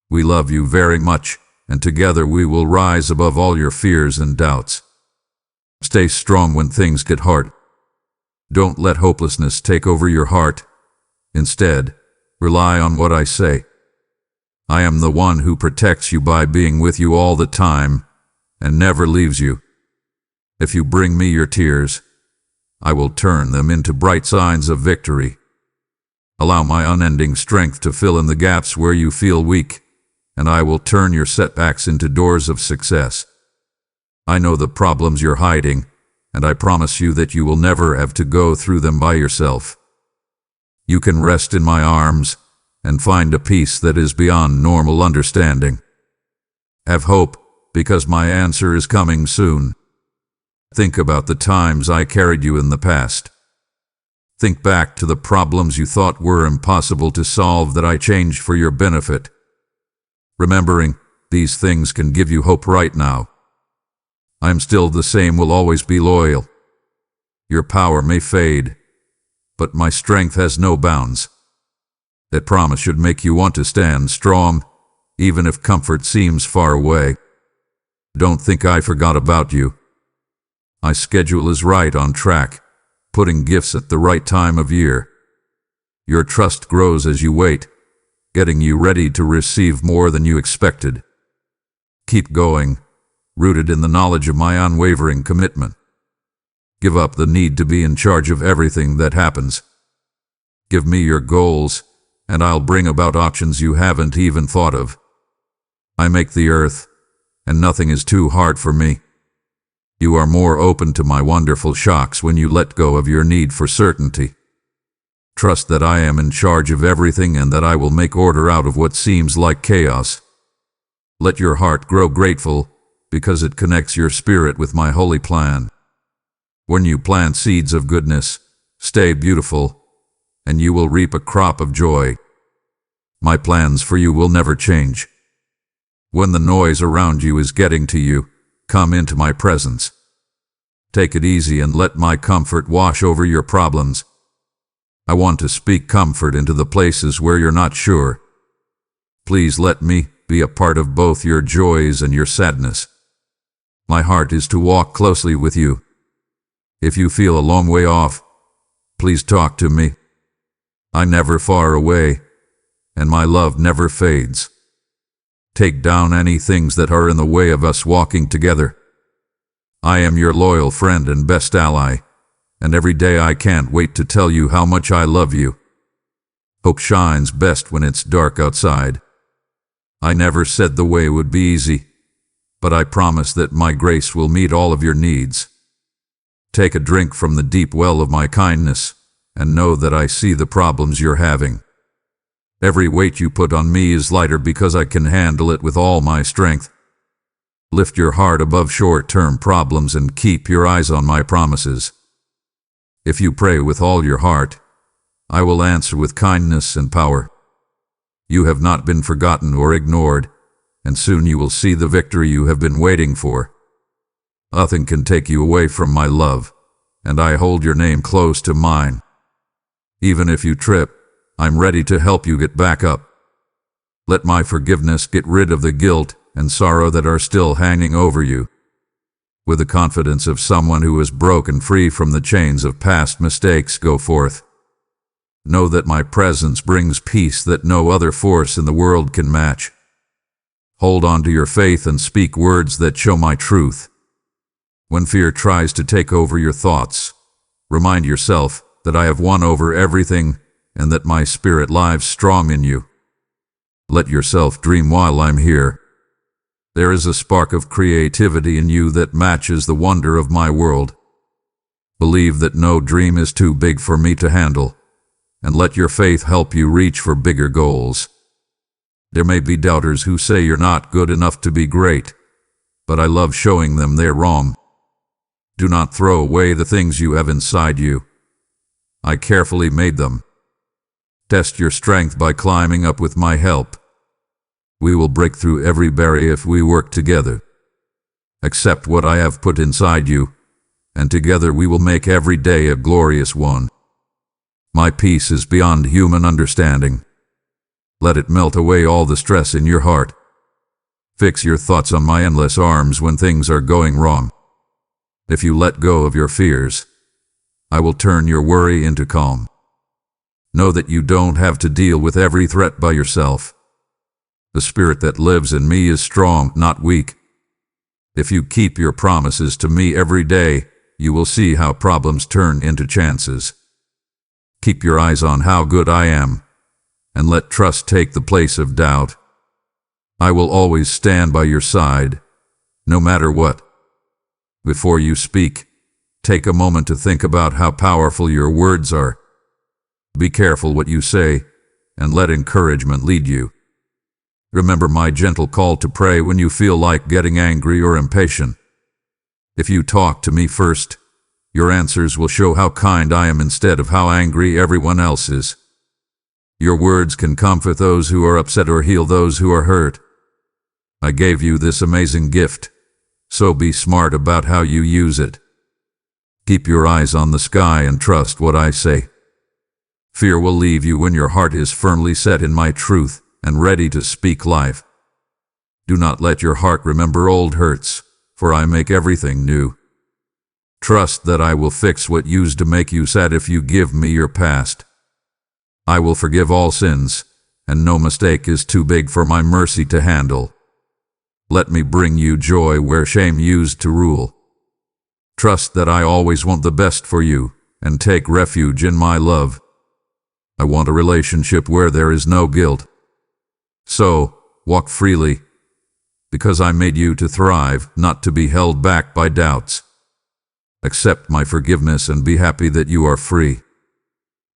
We love you very much, and together we will rise above all your fears and doubts. Stay strong when things get hard. Don't let hopelessness take over your heart. Instead, rely on what I say. I am the one who protects you by being with you all the time and never leaves you. If you bring me your tears, I will turn them into bright signs of victory. Allow my unending strength to fill in the gaps where you feel weak, and I will turn your setbacks into doors of success. I know the problems you're hiding, and I promise you that you will never have to go through them by yourself. You can rest in my arms and find a peace that is beyond normal understanding. Have hope, because my answer is coming soon. Think about the times I carried you in the past. Think back to the problems you thought were impossible to solve that I changed for your benefit. Remembering these things can give you hope right now. I am still the same, will always be loyal. Your power may fade, but my strength has no bounds. That promise should make you want to stand strong, even if comfort seems far away. Don't think I forgot about you. My schedule is right on track, putting gifts at the right time of year. Your trust grows as you wait, getting you ready to receive more than you expected. Keep going, rooted in the knowledge of my unwavering commitment. Give up the need to be in charge of everything that happens. Give me your goals, and I'll bring about options you haven't even thought of. I make the earth, and nothing is too hard for me. You are more open to my wonderful shocks when you let go of your need for certainty. Trust that I am in charge of everything and that I will make order out of what seems like chaos. Let your heart grow grateful, because it connects your spirit with my holy plan. When you plant seeds of goodness, stay beautiful, and you will reap a crop of joy. My plans for you will never change. When the noise around you is getting to you, come into my presence. Take it easy and let my comfort wash over your problems. I want to speak comfort into the places where you're not sure. Please let me be a part of both your joys and your sadness. My heart is to walk closely with you. If you feel a long way off, please talk to me. I'm never far away, and my love never fades. Take down any things that are in the way of us walking together. I am your loyal friend and best ally, and every day I can't wait to tell you how much I love you. Hope shines best when it's dark outside. I never said the way would be easy, but I promise that my grace will meet all of your needs. Take a drink from the deep well of my kindness, and know that I see the problems you're having. Every weight you put on me is lighter because I can handle it with all my strength. Lift your heart above short-term problems and keep your eyes on my promises. If you pray with all your heart, I will answer with kindness and power. You have not been forgotten or ignored, and soon you will see the victory you have been waiting for. Nothing can take you away from my love, and I hold your name close to mine. Even if you trip, I'm ready to help you get back up. Let my forgiveness get rid of the guilt and sorrow that are still hanging over you. With the confidence of someone who is broken free from the chains of past mistakes, go forth. Know that my presence brings peace that no other force in the world can match. Hold on to your faith and speak words that show my truth. When fear tries to take over your thoughts, remind yourself that I have won over everything and that my spirit lives strong in you. Let yourself dream while I'm here. There is a spark of creativity in you that matches the wonder of my world. Believe that no dream is too big for me to handle, and let your faith help you reach for bigger goals. There may be doubters who say you're not good enough to be great, but I love showing them they're wrong. Do not throw away the things you have inside you. I carefully made them. Test your strength by climbing up with my help. We will break through every barrier if we work together. Accept what I have put inside you, and together we will make every day a glorious one. My peace is beyond human understanding. Let it melt away all the stress in your heart. Fix your thoughts on my endless arms when things are going wrong. If you let go of your fears, I will turn your worry into calm. Know that you don't have to deal with every threat by yourself. The spirit that lives in me is strong, not weak. If you keep your promises to me every day, you will see how problems turn into chances. Keep your eyes on how good I am, and let trust take the place of doubt. I will always stand by your side, no matter what. Before you speak, take a moment to think about how powerful your words are. Be careful what you say, and let encouragement lead you. Remember my gentle call to pray when you feel like getting angry or impatient. If you talk to me first, your answers will show how kind I am instead of how angry everyone else is. Your words can comfort those who are upset or heal those who are hurt. I gave you this amazing gift, so be smart about how you use it. Keep your eyes on the sky and trust what I say. Fear will leave you when your heart is firmly set in my truth and ready to speak life. Do not let your heart remember old hurts, for I make everything new. Trust that I will fix what used to make you sad if you give me your past. I will forgive all sins, and no mistake is too big for my mercy to handle. Let me bring you joy where shame used to rule. Trust that I always want the best for you, and take refuge in my love. I want a relationship where there is no guilt. So, walk freely, because I made you to thrive, not to be held back by doubts. Accept my forgiveness and be happy that you are free.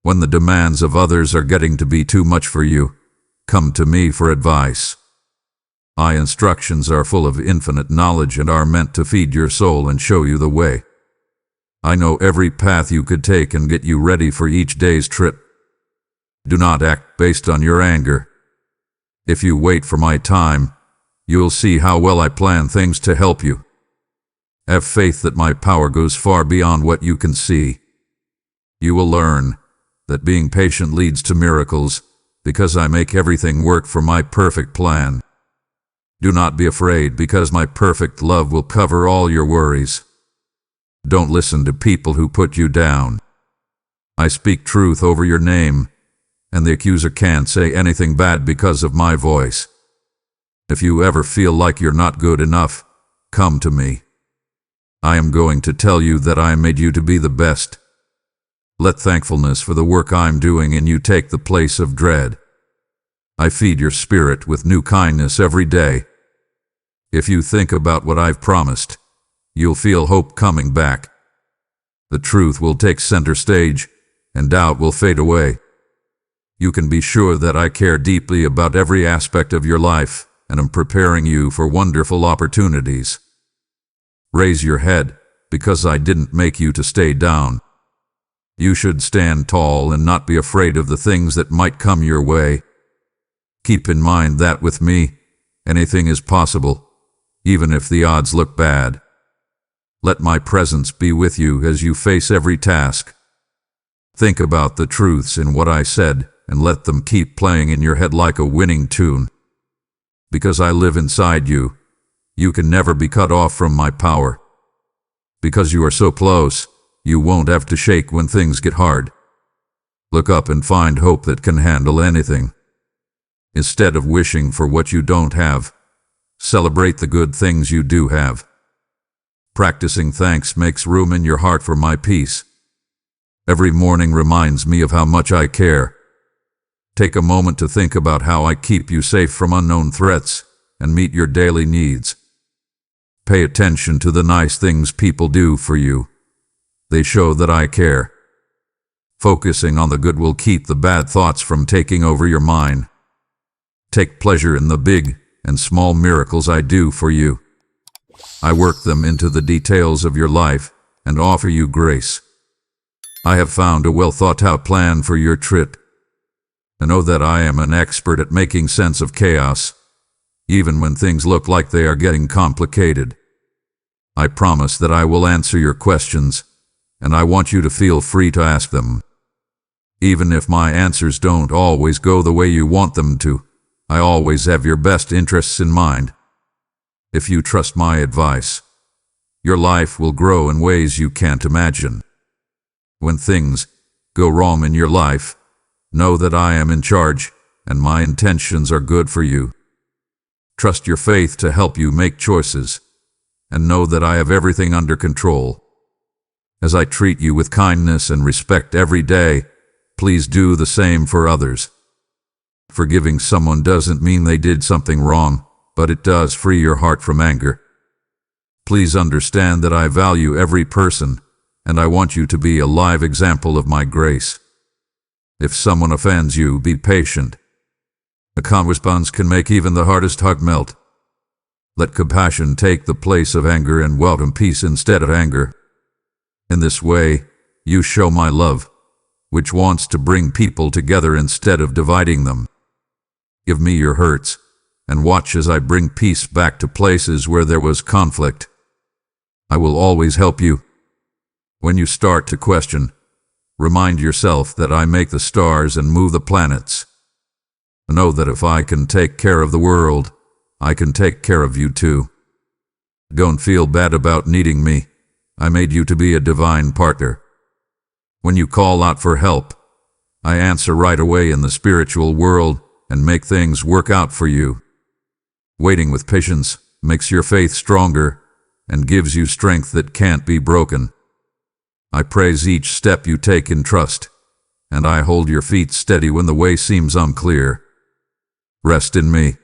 When the demands of others are getting to be too much for you, come to me for advice. My instructions are full of infinite knowledge and are meant to feed your soul and show you the way. I know every path you could take and get you ready for each day's trip. Do not act based on your anger. If you wait for my time, you'll see how well I plan things to help you. Have faith that my power goes far beyond what you can see. You will learn that being patient leads to miracles, because I make everything work for my perfect plan. Do not be afraid, because my perfect love will cover all your worries. Don't listen to people who put you down. I speak truth over your name, and the accuser can't say anything bad because of my voice. If you ever feel like you're not good enough, come to me. I am going to tell you that I made you to be the best. Let thankfulness for the work I'm doing in you take the place of dread. I feed your spirit with new kindness every day. If you think about what I've promised, you'll feel hope coming back. The truth will take center stage, and doubt will fade away. You can be sure that I care deeply about every aspect of your life, and am preparing you for wonderful opportunities. Raise your head, because I didn't make you to stay down. You should stand tall and not be afraid of the things that might come your way. Keep in mind that with me, anything is possible, even if the odds look bad. Let my presence be with you as you face every task. Think about the truths in what I said, and let them keep playing in your head like a winning tune. Because I live inside you, you can never be cut off from my power. Because you are so close, you won't have to shake when things get hard. Look up and find hope that can handle anything. Instead of wishing for what you don't have, celebrate the good things you do have. Practicing thanks makes room in your heart for my peace. Every morning reminds me of how much I care. Take a moment to think about how I keep you safe from unknown threats and meet your daily needs. Pay attention to the nice things people do for you. They show that I care. Focusing on the good will keep the bad thoughts from taking over your mind. Take pleasure in the big and small miracles I do for you. I work them into the details of your life and offer you grace. I have found a well-thought-out plan for your trip. I know that I am an expert at making sense of chaos, even when things look like they are getting complicated. I promise that I will answer your questions, and I want you to feel free to ask them. Even if my answers don't always go the way you want them to, I always have your best interests in mind. If you trust my advice, your life will grow in ways you can't imagine. When things go wrong in your life, know that I am in charge and my intentions are good for you. Trust your faith to help you make choices, and know that I have everything under control. As I treat you with kindness and respect every day, please do the same for others. Forgiving someone doesn't mean they did something wrong, but it does free your heart from anger. Please understand that I value every person, and I want you to be a live example of my grace. If someone offends you, be patient. A calm response can make even the hardest heart melt. Let compassion take the place of anger and welcome peace instead of anger. In this way, you show my love, which wants to bring people together instead of dividing them. Give me your hurts, and watch as I bring peace back to places where there was conflict. I will always help you. When you start to question, remind yourself that I make the stars and move the planets. Know that if I can take care of the world, I can take care of you too. Don't feel bad about needing me. I made you to be a divine partner. When you call out for help, I answer right away in the spiritual world and make things work out for you. Waiting with patience makes your faith stronger and gives you strength that can't be broken. I praise each step you take in trust, and I hold your feet steady when the way seems unclear. Rest in me.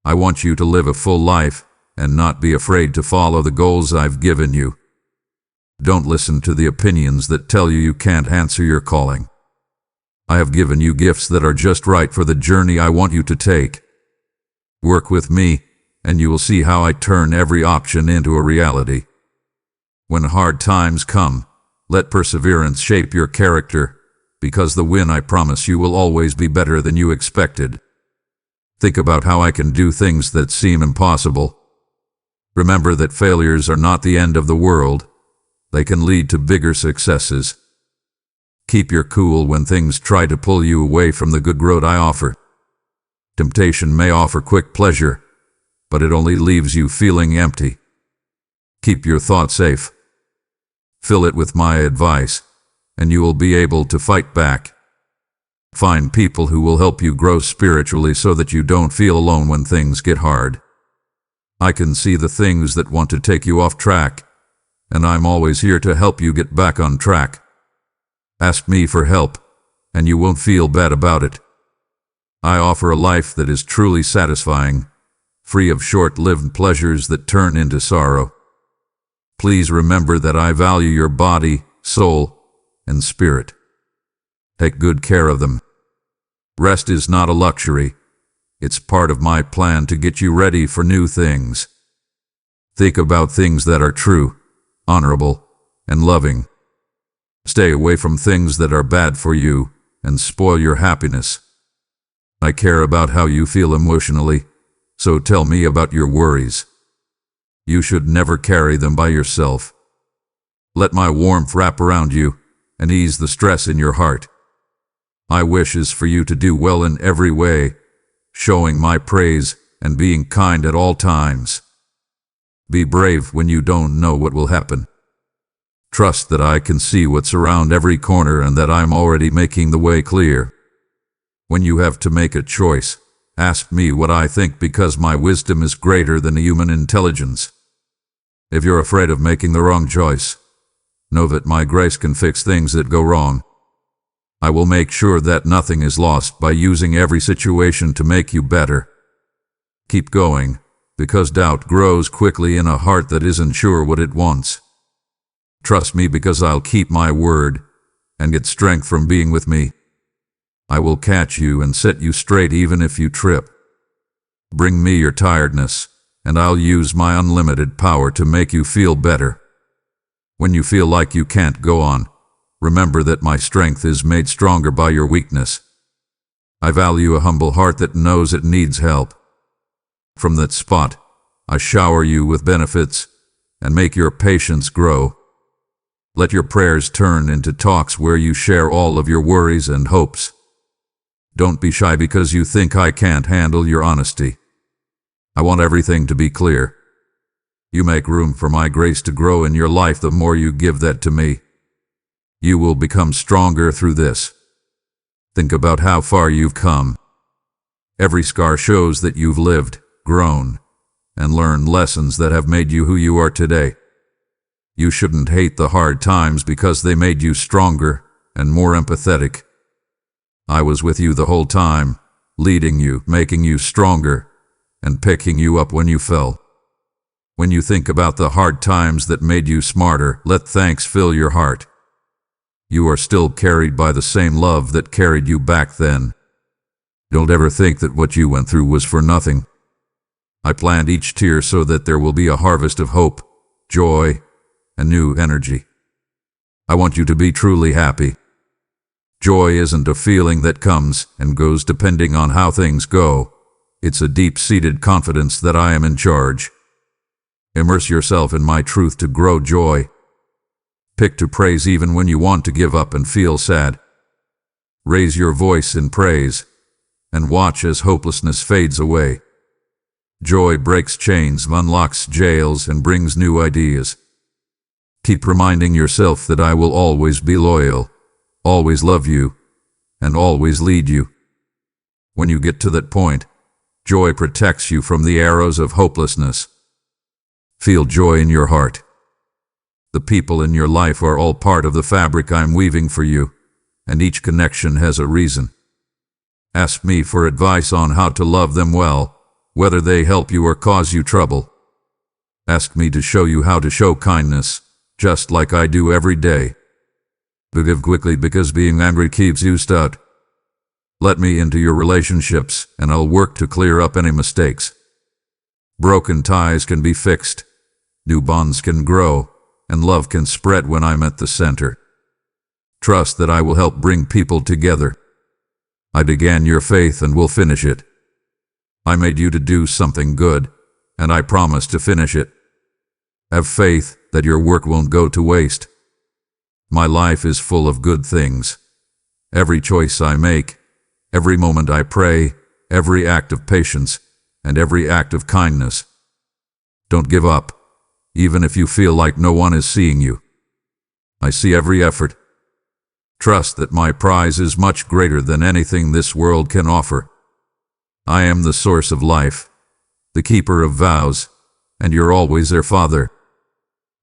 I want you to live a full life and not be afraid to follow the goals I've given you. Don't listen to the opinions that tell you can't answer your calling. I have given you gifts that are just right for the journey I want you to take. Work with me, and you will see how I turn every option into a reality. When hard times come, let perseverance shape your character, because the win I promise you will always be better than you expected. Think about how I can do things that seem impossible. Remember that failures are not the end of the world. They can lead to bigger successes. Keep your cool when things try to pull you away from the good road I offer. Temptation may offer quick pleasure, but it only leaves you feeling empty. Keep your thoughts safe. Fill it with my advice, and you will be able to fight back. Find people who will help you grow spiritually so that you don't feel alone when things get hard. I can see the things that want to take you off track, and I'm always here to help you get back on track. Ask me for help, and you won't feel bad about it. I offer a life that is truly satisfying, free of short-lived pleasures that turn into sorrow. Please remember that I value your body, soul, and spirit. Take good care of them. Rest is not a luxury. It's part of my plan to get you ready for new things. Think about things that are true, honorable, and loving. Stay away from things that are bad for you and spoil your happiness. I care about how you feel emotionally, so tell me about your worries. You should never carry them by yourself. Let my warmth wrap around you and ease the stress in your heart. My wish is for you to do well in every way, showing my praise and being kind at all times. Be brave when you don't know what will happen. Trust that I can see what's around every corner and that I'm already making the way clear. When you have to make a choice, ask me what I think because my wisdom is greater than human intelligence. If you're afraid of making the wrong choice, know that my grace can fix things that go wrong. I will make sure that nothing is lost by using every situation to make you better. Keep going, because doubt grows quickly in a heart that isn't sure what it wants. Trust me, because I'll keep my word and get strength from being with me. I will catch you and set you straight even if you trip. Bring me your tiredness, and I'll use my unlimited power to make you feel better. When you feel like you can't go on, remember that my strength is made stronger by your weakness. I value a humble heart that knows it needs help. From that spot, I shower you with benefits and make your patience grow. Let your prayers turn into talks where you share all of your worries and hopes. Don't be shy because you think I can't handle your honesty. I want everything to be clear. You make room for my grace to grow in your life the more you give that to me. You will become stronger through this. Think about how far you've come. Every scar shows that you've lived, grown, and learned lessons that have made you who you are today. You shouldn't hate the hard times because they made you stronger and more empathetic. I was with you the whole time, leading you, making you stronger, and picking you up when you fell. When you think about the hard times that made you smarter, let thanks fill your heart. You are still carried by the same love that carried you back then. Don't ever think that what you went through was for nothing. I planned each tear so that there will be a harvest of hope, joy, and new energy. I want you to be truly happy. Joy isn't a feeling that comes and goes depending on how things go. It's a deep-seated confidence that I am in charge. Immerse yourself in my truth to grow joy. Pick to praise even when you want to give up and feel sad. Raise your voice in praise and watch as hopelessness fades away. Joy breaks chains, unlocks jails, and brings new ideas. Keep reminding yourself that I will always be loyal, always love you, and always lead you. When you get to that point, joy protects you from the arrows of hopelessness. Feel joy in your heart. The people in your life are all part of the fabric I'm weaving for you, and each connection has a reason. Ask me for advice on how to love them well, whether they help you or cause you trouble. Ask me to show you how to show kindness, just like I do every day. Forgive quickly because being angry keeps you stuck. Let me into your relationships and I'll work to clear up any mistakes. Broken ties can be fixed, new bonds can grow, and love can spread when I'm at the center. Trust that I will help bring people together. I began your faith and will finish it. I made you to do something good, and I promise to finish it. Have faith that your work won't go to waste. My life is full of good things. Every choice I make, every moment I pray, every act of patience, and every act of kindness. Don't give up, even if you feel like no one is seeing you. I see every effort. Trust that my prize is much greater than anything this world can offer. I am the source of life, the keeper of vows, and you're always their father.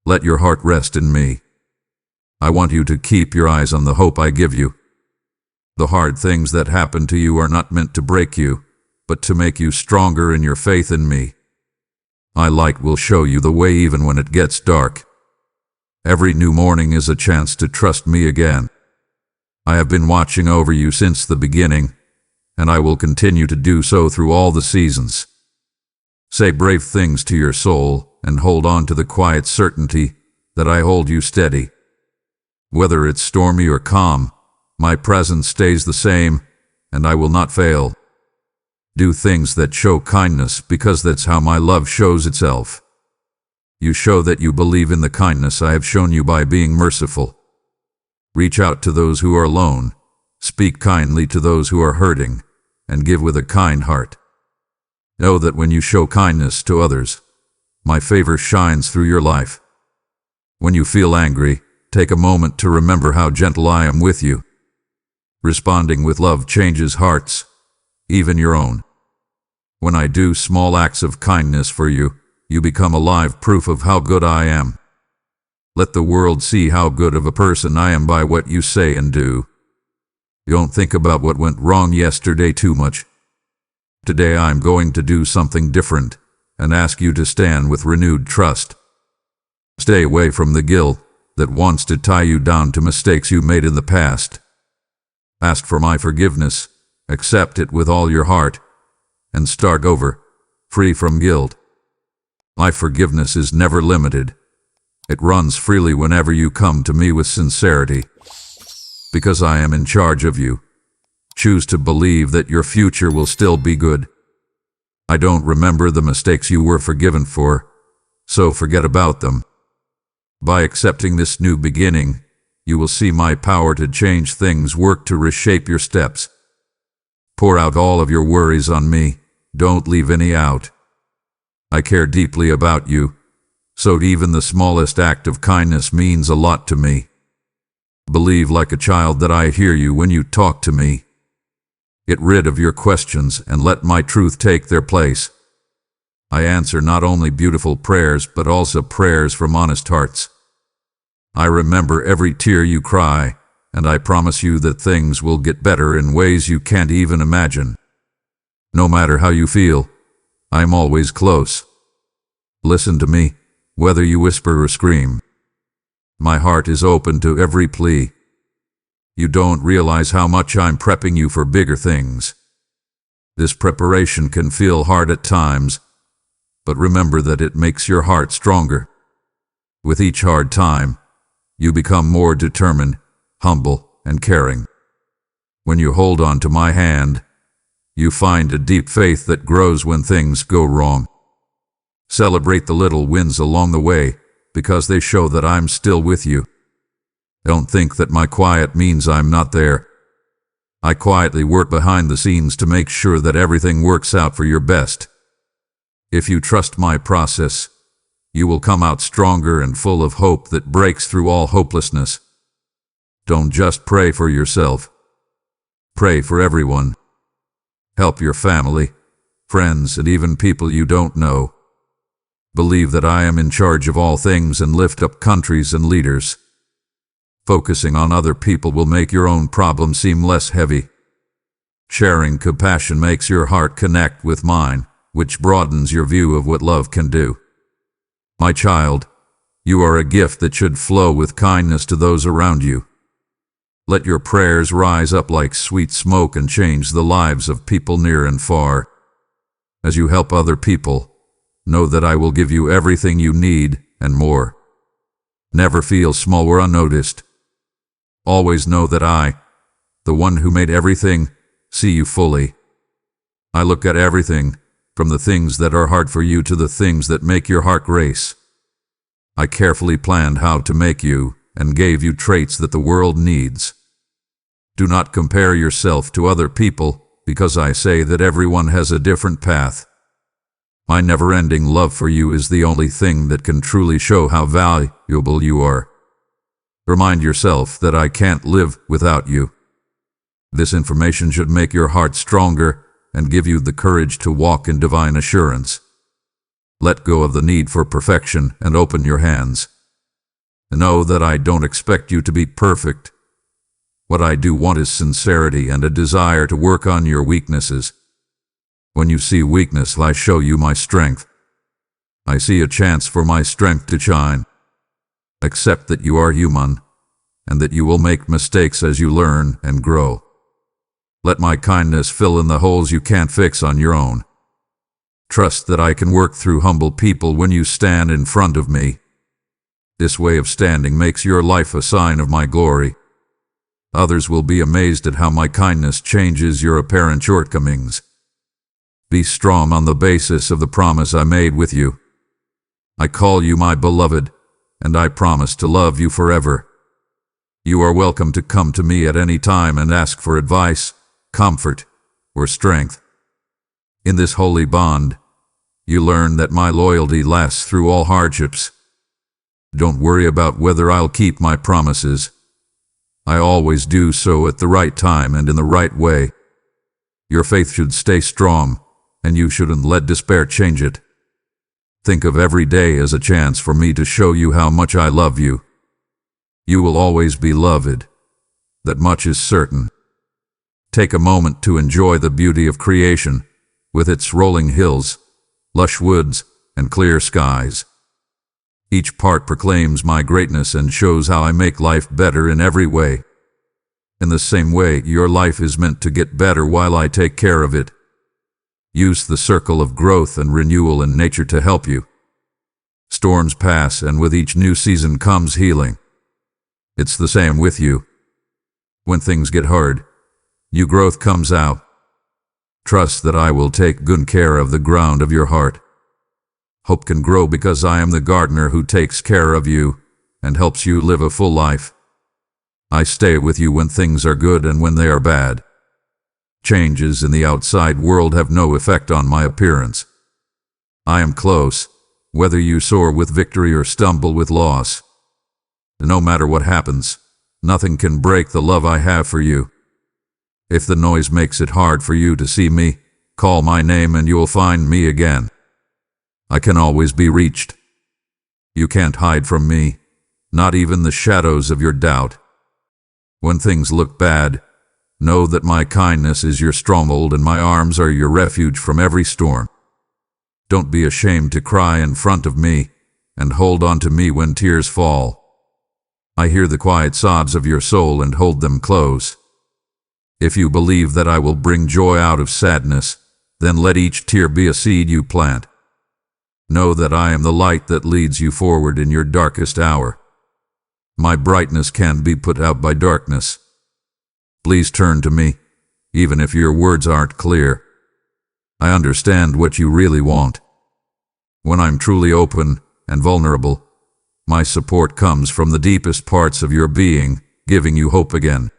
Let your heart rest in me. I want you to keep your eyes on the hope I give you. The hard things that happen to you are not meant to break you, but to make you stronger in your faith in me. My light will show you the way even when it gets dark. Every new morning is a chance to trust me again. I have been watching over you since the beginning, and I will continue to do so through all the seasons. Say brave things to your soul and hold on to the quiet certainty that I hold you steady. Whether it's stormy or calm, my presence stays the same, and I will not fail. Do things that show kindness because that's how my love shows itself. You show that you believe in the kindness I have shown you by being merciful. Reach out to those who are alone, speak kindly to those who are hurting, and give with a kind heart. Know that when you show kindness to others, my favor shines through your life. When you feel angry, take a moment to remember how gentle I am with you. Responding with love changes hearts, even your own. When I do small acts of kindness for you, you become alive proof of how good I am. Let the world see how good of a person I am by what you say and do. Don't think about what went wrong yesterday too much. Today I'm going to do something different and ask you to stand with renewed trust. Stay away from the guilt that wants to tie you down to mistakes you made in the past. Ask for my forgiveness, accept it with all your heart, and start over, free from guilt. My forgiveness is never limited. It runs freely whenever you come to me with sincerity. Because I am in charge of you, choose to believe that your future will still be good. I don't remember the mistakes you were forgiven for, so forget about them. By accepting this new beginning, you will see my power to change things work to reshape your steps. Pour out all of your worries on me. Don't leave any out. I care deeply about you, so even the smallest act of kindness means a lot to me. Believe like a child that I hear you when you talk to me. Get rid of your questions and let my truth take their place. I answer not only beautiful prayers but also prayers from honest hearts. I remember every tear you cry, and I promise you that things will get better in ways you can't even imagine. No matter how you feel, I'm always close. Listen to me, whether you whisper or scream. My heart is open to every plea. You don't realize how much I'm prepping you for bigger things. This preparation can feel hard at times, but remember that it makes your heart stronger. With each hard time, you become more determined, humble, and caring. When you hold on to my hand, you find a deep faith that grows when things go wrong. Celebrate the little wins along the way, because they show that I'm still with you. Don't think that my quiet means I'm not there. I quietly work behind the scenes to make sure that everything works out for your best. If you trust my process, you will come out stronger and full of hope that breaks through all hopelessness. Don't just pray for yourself. Pray for everyone. Help your family, friends, and even people you don't know. Believe that I am in charge of all things and lift up countries and leaders. Focusing on other people will make your own problems seem less heavy. Sharing compassion makes your heart connect with mine, which broadens your view of what love can do. My child, you are a gift that should flow with kindness to those around you. Let your prayers rise up like sweet smoke and change the lives of people near and far. As you help other people, know that I will give you everything you need and more. Never feel small or unnoticed. Always know that I, the one who made everything, see you fully. I look at everything, from the things that are hard for you to the things that make your heart race. I carefully planned how to make you and gave you traits that the world needs. Do not compare yourself to other people, because I say that everyone has a different path. My never-ending love for you is the only thing that can truly show how valuable you are. Remind yourself that I can't live without you. This information should make your heart stronger and give you the courage to walk in divine assurance. Let go of the need for perfection and open your hands. Know that I don't expect you to be perfect. What I do want is sincerity and a desire to work on your weaknesses. When you see weakness, I show you my strength. I see a chance for my strength to shine. Accept that you are human, and that you will make mistakes as you learn and grow. Let my kindness fill in the holes you can't fix on your own. Trust that I can work through humble people when you stand in front of me. This way of standing makes your life a sign of my glory. Others will be amazed at how my kindness changes your apparent shortcomings. Be strong on the basis of the promise I made with you. I call you my beloved, and I promise to love you forever. You are welcome to come to me at any time and ask for advice, comfort, or strength. In this holy bond, you learn that my loyalty lasts through all hardships. Don't worry about whether I'll keep my promises. I always do so at the right time and in the right way. Your faith should stay strong, and you shouldn't let despair change it. Think of every day as a chance for me to show you how much I love you. You will always be loved. That much is certain. Take a moment to enjoy the beauty of creation, with its rolling hills, lush woods, and clear skies. Each part proclaims my greatness and shows how I make life better in every way. In the same way, your life is meant to get better while I take care of it. Use the circle of growth and renewal in nature to help you. Storms pass, and with each new season comes healing. It's the same with you. When things get hard, new growth comes out. Trust that I will take good care of the ground of your heart. Hope can grow because I am the gardener who takes care of you and helps you live a full life. I stay with you when things are good and when they are bad. Changes in the outside world have no effect on my appearance. I am close, whether you soar with victory or stumble with loss. No matter what happens, nothing can break the love I have for you. If the noise makes it hard for you to see me, call my name and you'll find me again. I can always be reached. You can't hide from me, not even the shadows of your doubt. When things look bad, know that my kindness is your stronghold and my arms are your refuge from every storm. Don't be ashamed to cry in front of me, and hold on to me when tears fall. I hear the quiet sobs of your soul and hold them close. If you believe that I will bring joy out of sadness, then let each tear be a seed you plant. Know that I am the light that leads you forward in your darkest hour. My brightness can be put out by darkness. Please turn to me, even if your words aren't clear. I understand what you really want. When I'm truly open and vulnerable, my support comes from the deepest parts of your being, giving you hope again.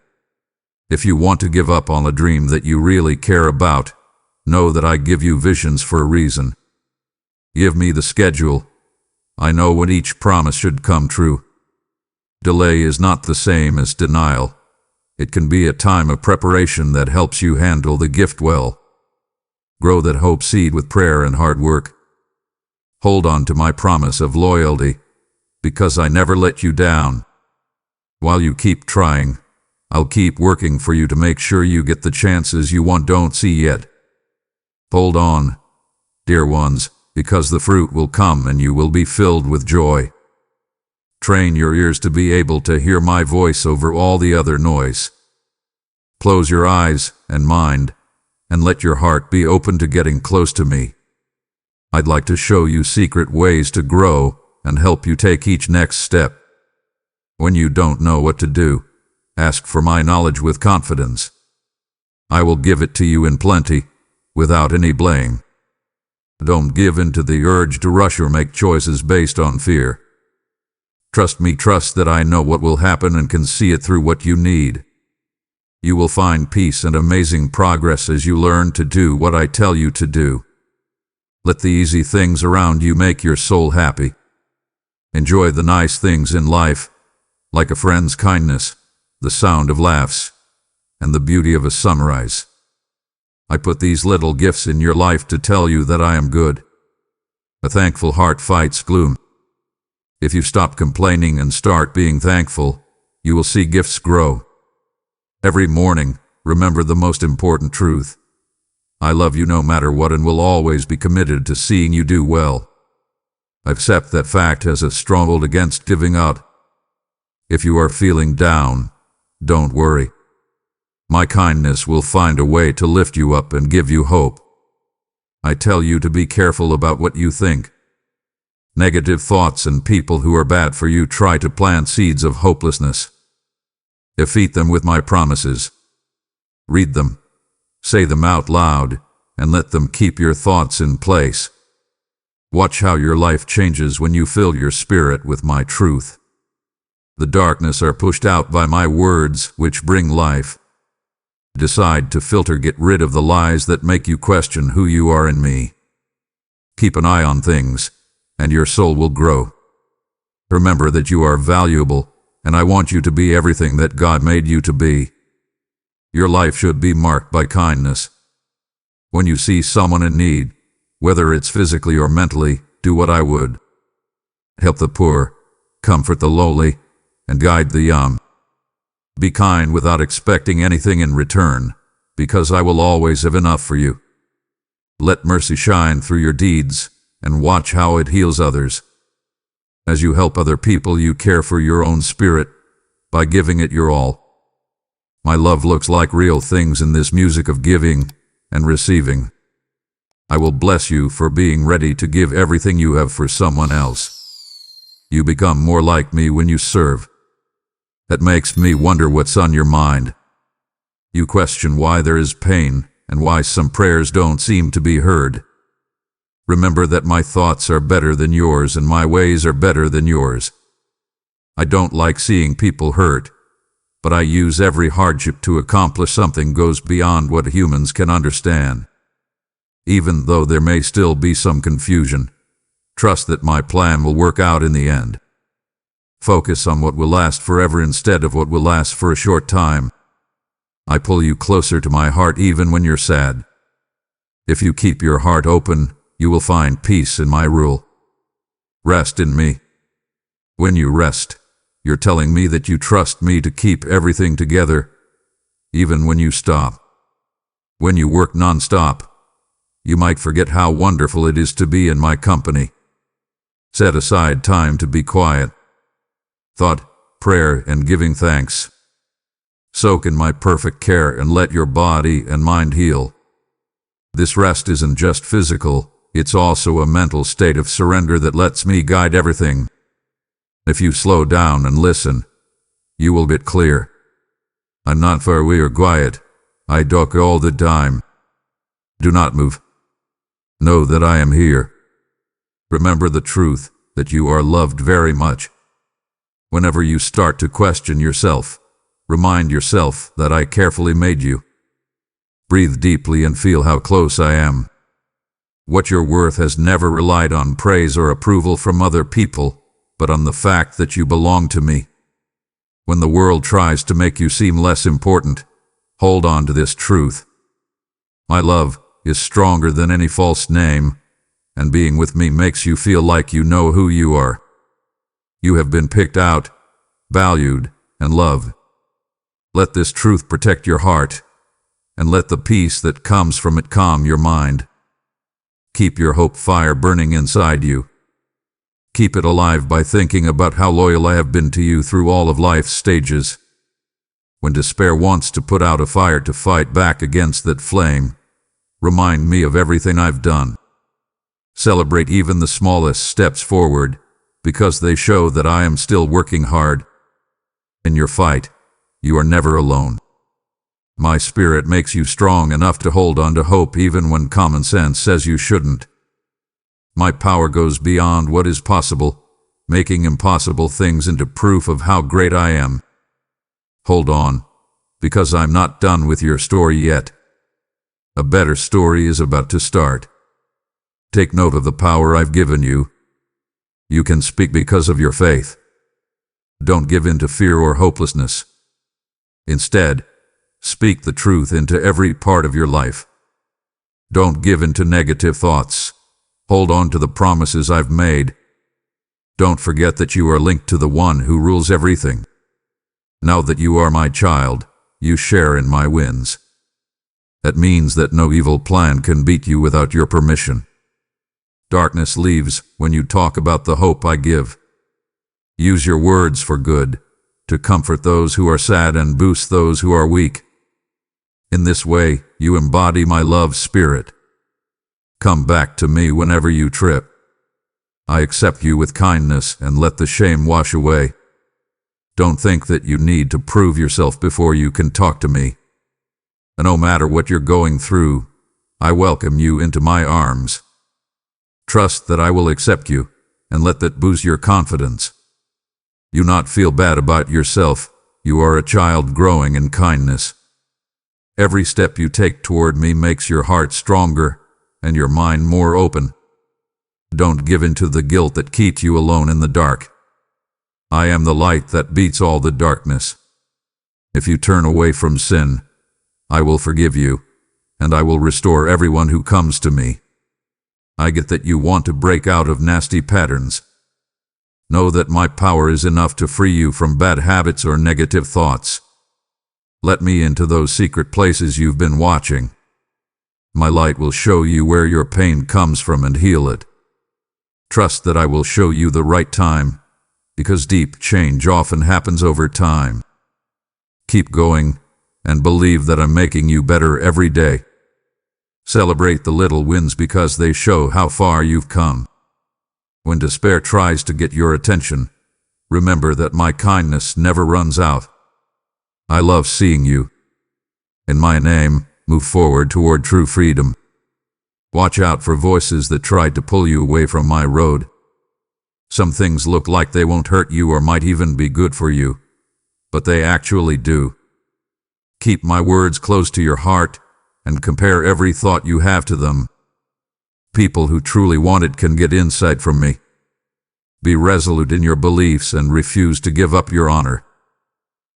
If you want to give up on a dream that you really care about, know that I give you visions for a reason. Give me the schedule. I know when each promise should come true. Delay is not the same as denial. It can be a time of preparation that helps you handle the gift well. Grow that hope seed with prayer and hard work. Hold on to my promise of loyalty, because I never let you down. While you keep trying, I'll keep working for you to make sure you get the chances you don't see yet. Hold on, dear ones, because the fruit will come and you will be filled with joy. Train your ears to be able to hear my voice over all the other noise. Close your eyes and mind, and let your heart be open to getting close to me. I'd like to show you secret ways to grow and help you take each next step. When you don't know what to do, ask for my knowledge with confidence. I will give it to you in plenty, without any blame. Don't give in to the urge to rush or make choices based on fear. Trust me, trust that I know what will happen and can see it through what you need. You will find peace and amazing progress as you learn to do what I tell you to do. Let the easy things around you make your soul happy. Enjoy the nice things in life, like a friend's kindness, the sound of laughs, and the beauty of a sunrise. I put these little gifts in your life to tell you that I am good. A thankful heart fights gloom. If you stop complaining and start being thankful, you will see gifts grow. Every morning, remember the most important truth. I love you no matter what and will always be committed to seeing you do well. Accept that fact as a stronghold against giving up. If you are feeling down, don't worry. My kindness will find a way to lift you up and give you hope. I tell you to be careful about what you think. Negative thoughts and people who are bad for you try to plant seeds of hopelessness. Defeat them with my promises. Read them, say them out loud, and let them keep your thoughts in place. Watch how your life changes when you fill your spirit with my truth. The darkness are pushed out by my words, which bring life. Decide to get rid of the lies that make you question who you are in me. Keep an eye on things, and your soul will grow. Remember that you are valuable, and I want you to be everything that God made you to be. Your life should be marked by kindness. When you see someone in need, whether it's physically or mentally, do what I would. Help the poor, comfort the lowly, and guide the young. Be kind without expecting anything in return, because I will always have enough for you. Let mercy shine through your deeds, and watch how it heals others. As you help other people, you care for your own spirit by giving it your all. My love looks like real things in this music of giving and receiving. I will bless you for being ready to give everything you have for someone else. You become more like me when you serve. That makes me wonder what's on your mind. You question why there is pain and why some prayers don't seem to be heard. Remember that my thoughts are better than yours and my ways are better than yours. I don't like seeing people hurt, but I use every hardship to accomplish something goes beyond what humans can understand. Even though there may still be some confusion, trust that my plan will work out in the end. Focus on what will last forever instead of what will last for a short time. I pull you closer to my heart even when you're sad. If you keep your heart open, you will find peace in my rule. Rest in me. When you rest, you're telling me that you trust me to keep everything together, even when you stop. When you work non-stop, you might forget how wonderful it is to be in my company. Set aside time to be quiet. Thought, prayer, and giving thanks. Soak in my perfect care and let your body and mind heal. This rest isn't just physical, it's also a mental state of surrender that lets me guide everything. If you slow down and listen, you will get clear. I'm not far away or quiet. I talk all the time. Do not move. Know that I am here. Remember the truth, that you are loved very much. Whenever you start to question yourself, remind yourself that I carefully made you. Breathe deeply and feel how close I am. What you're worth has never relied on praise or approval from other people, but on the fact that you belong to me. When the world tries to make you seem less important, hold on to this truth. My love is stronger than any false name, and being with me makes you feel like you know who you are. You have been picked out, valued, and loved. Let this truth protect your heart, and let the peace that comes from it calm your mind. Keep your hope fire burning inside you. Keep it alive by thinking about how loyal I have been to you through all of life's stages. When despair wants to put out a fire to fight back against that flame, remind me of everything I've done. Celebrate even the smallest steps forward, because they show that I am still working hard. In your fight, you are never alone. My spirit makes you strong enough to hold on to hope even when common sense says you shouldn't. My power goes beyond what is possible, making impossible things into proof of how great I am. Hold on, because I'm not done with your story yet. A better story is about to start. Take note of the power I've given you. You can speak because of your faith. Don't give in to fear or hopelessness. Instead, speak the truth into every part of your life. Don't give in to negative thoughts. Hold on to the promises I've made. Don't forget that you are linked to the one who rules everything. Now that you are my child, you share in my wins. That means that no evil plan can beat you without your permission. Darkness leaves when you talk about the hope I give. Use your words for good, to comfort those who are sad and boost those who are weak. In this way, you embody my love spirit. Come back to me whenever you trip. I accept you with kindness and let the shame wash away. Don't think that you need to prove yourself before you can talk to me. And no matter what you're going through, I welcome you into my arms. Trust that I will accept you, and let that boost your confidence. You not feel bad about yourself. You are a child growing in kindness. Every step you take toward me makes your heart stronger and your mind more open. Don't give in to the guilt that keeps you alone in the dark. I am the light that beats all the darkness. If you turn away from sin, I will forgive you, and I will restore everyone who comes to me. I get that you want to break out of nasty patterns. Know that my power is enough to free you from bad habits or negative thoughts. Let me into those secret places you've been watching. My light will show you where your pain comes from and heal it. Trust that I will show you the right time, because deep change often happens over time. Keep going, and believe that I'm making you better every day. Celebrate the little wins because they show how far you've come. When despair tries to get your attention, remember that my kindness never runs out. I love seeing you. In my name, move forward toward true freedom. Watch out for voices that try to pull you away from my road. Some things look like they won't hurt you or might even be good for you, but they actually do. Keep my words close to your heart and compare every thought you have to them. People who truly want it can get insight from me. Be resolute in your beliefs and refuse to give up your honor.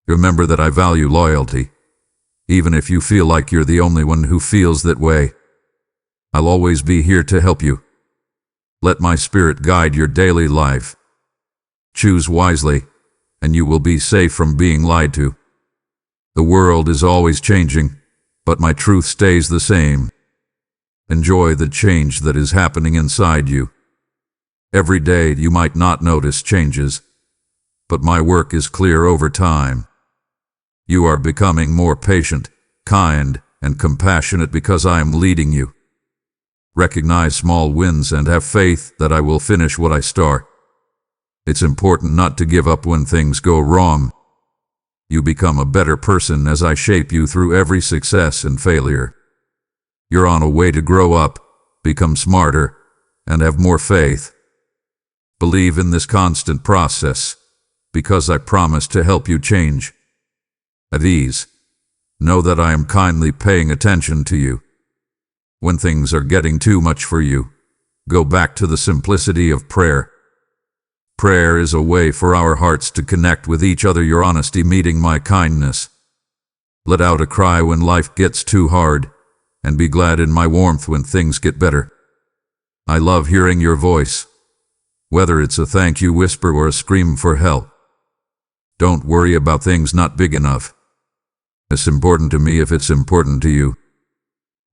Remember that I value loyalty, even if you feel like you're the only one who feels that way. I'll always be here to help you. Let my spirit guide your daily life. Choose wisely, and you will be safe from being lied to. The world is always changing, but my truth stays the same. Enjoy the change that is happening inside you. Every day you might not notice changes, but my work is clear over time. You are becoming more patient, kind, and compassionate because I am leading you. Recognize small wins and have faith that I will finish what I start. It's important not to give up when things go wrong. You become a better person as I shape you through every success and failure. You're on a way to grow up, become smarter, and have more faith. Believe in this constant process, because I promise to help you change. At ease, know that I am kindly paying attention to you. When things are getting too much for you, go back to the simplicity of prayer. Prayer is a way for our hearts to connect with each other. Your honesty meeting my kindness. Let out a cry when life gets too hard, and be glad in my warmth when things get better. I love hearing your voice, whether it's a thank you whisper or a scream for help. Don't worry about things not big enough. It's important to me if it's important to you.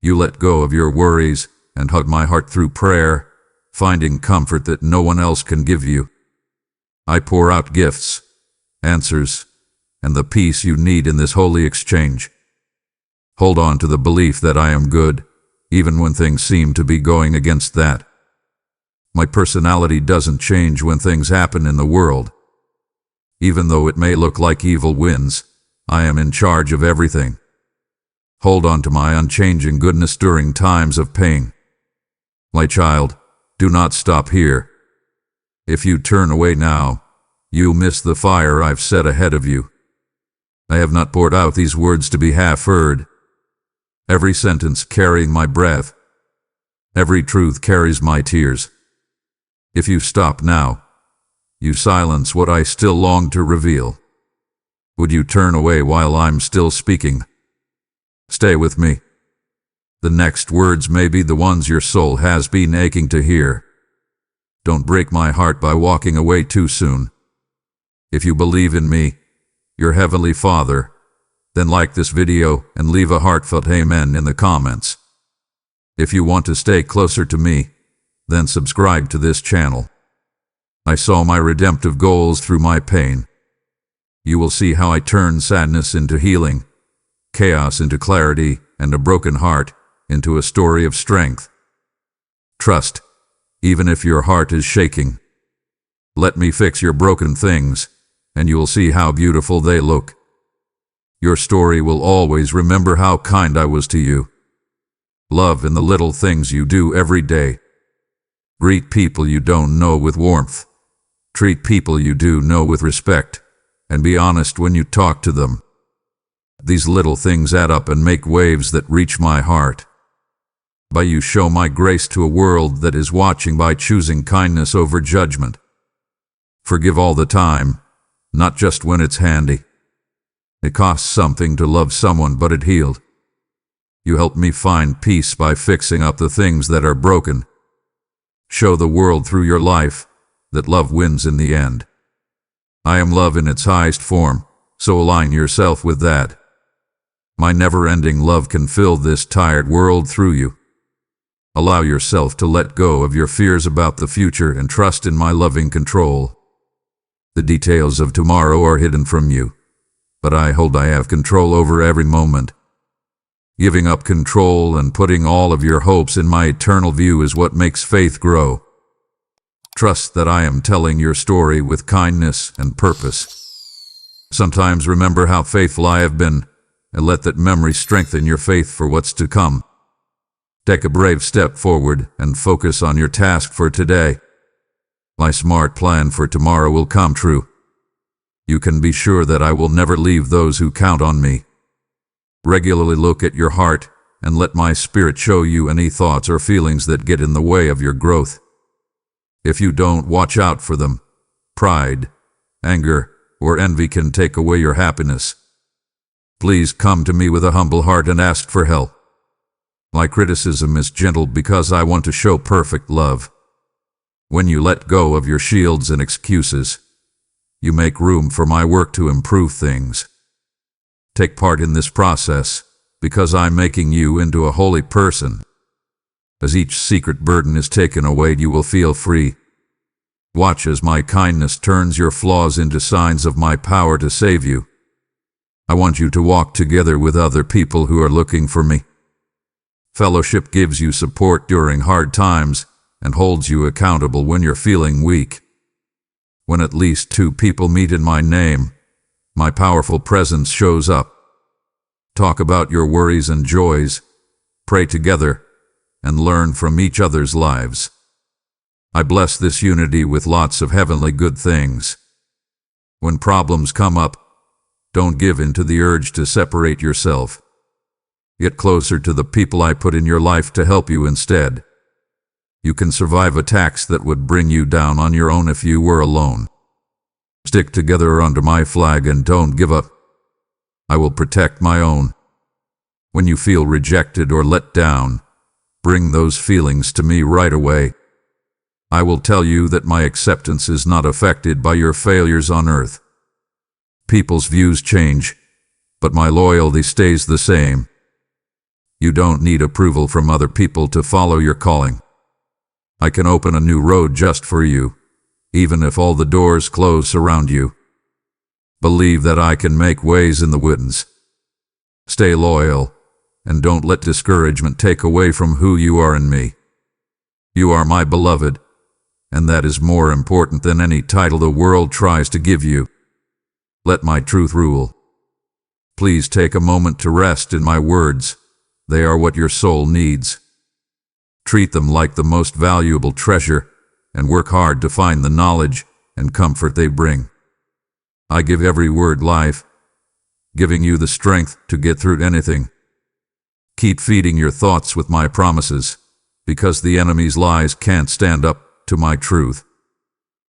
You let go of your worries and hug my heart through prayer, finding comfort that no one else can give you. I pour out gifts, answers, and the peace you need in this holy exchange. Hold on to the belief that I am good, even when things seem to be going against that. My personality doesn't change when things happen in the world. Even though it may look like evil wins, I am in charge of everything. Hold on to my unchanging goodness during times of pain. My child, do not stop here. If you turn away now, you'll miss the fire I've set ahead of you. I have not poured out these words to be half-heard. Every sentence carrying my breath. Every truth carries my tears. If you stop now, you silence what I still long to reveal. Would you turn away while I'm still speaking? Stay with me. The next words may be the ones your soul has been aching to hear. Don't break my heart by walking away too soon. If you believe in me, your Heavenly Father, then like this video and leave a heartfelt amen in the comments. If you want to stay closer to me, then subscribe to this channel. I saw my redemptive goals through my pain. You will see how I turn sadness into healing, chaos into clarity, and a broken heart into a story of strength. Trust, even if your heart is shaking. Let me fix your broken things, and you will see how beautiful they look. Your story will always remember how kind I was to you. Love in the little things you do every day. Greet people you don't know with warmth. Treat people you do know with respect, and be honest when you talk to them. These little things add up and make waves that reach my heart. By you show my grace to a world that is watching by choosing kindness over judgment. Forgive all the time, not just when it's handy. It costs something to love someone, but it healed. You help me find peace by fixing up the things that are broken. Show the world through your life that love wins in the end. I am love in its highest form, so align yourself with that. My never-ending love can fill this tired world through you. Allow yourself to let go of your fears about the future and trust in my loving control. The details of tomorrow are hidden from you, but I hold I have control over every moment. Giving up control and putting all of your hopes in my eternal view is what makes faith grow. Trust that I am telling your story with kindness and purpose. Sometimes remember how faithful I have been, and let that memory strengthen your faith for what's to come. Take a brave step forward and focus on your task for today. My smart plan for tomorrow will come true. You can be sure that I will never leave those who count on me. Regularly look at your heart and let my spirit show you any thoughts or feelings that get in the way of your growth. If you don't watch out for them, pride, anger, or envy can take away your happiness. Please come to me with a humble heart and ask for help. My criticism is gentle because I want to show perfect love. When you let go of your shields and excuses, you make room for my work to improve things. Take part in this process, because I'm making you into a holy person. As each secret burden is taken away, you will feel free. Watch as my kindness turns your flaws into signs of my power to save you. I want you to walk together with other people who are looking for me. Fellowship gives you support during hard times and holds you accountable when you're feeling weak. When at least 2 people meet in my name, my powerful presence shows up. Talk about your worries and joys, pray together, and learn from each other's lives. I bless this unity with lots of heavenly good things. When problems come up, don't give in to the urge to separate yourself. Get closer to the people I put in your life to help you instead. You can survive attacks that would bring you down on your own if you were alone. Stick together under my flag and don't give up. I will protect my own. When you feel rejected or let down, bring those feelings to me right away. I will tell you that my acceptance is not affected by your failures on earth. People's views change, but my loyalty stays the same. You don't need approval from other people to follow your calling. I can open a new road just for you, even if all the doors close around you. Believe that I can make ways in the woods. Stay loyal, and don't let discouragement take away from who you are in me. You are my beloved, and that is more important than any title the world tries to give you. Let my truth rule. Please take a moment to rest in my words. They are what your soul needs. Treat them like the most valuable treasure and work hard to find the knowledge and comfort they bring. I give every word life, giving you the strength to get through anything. Keep feeding your thoughts with my promises, because the enemy's lies can't stand up to my truth.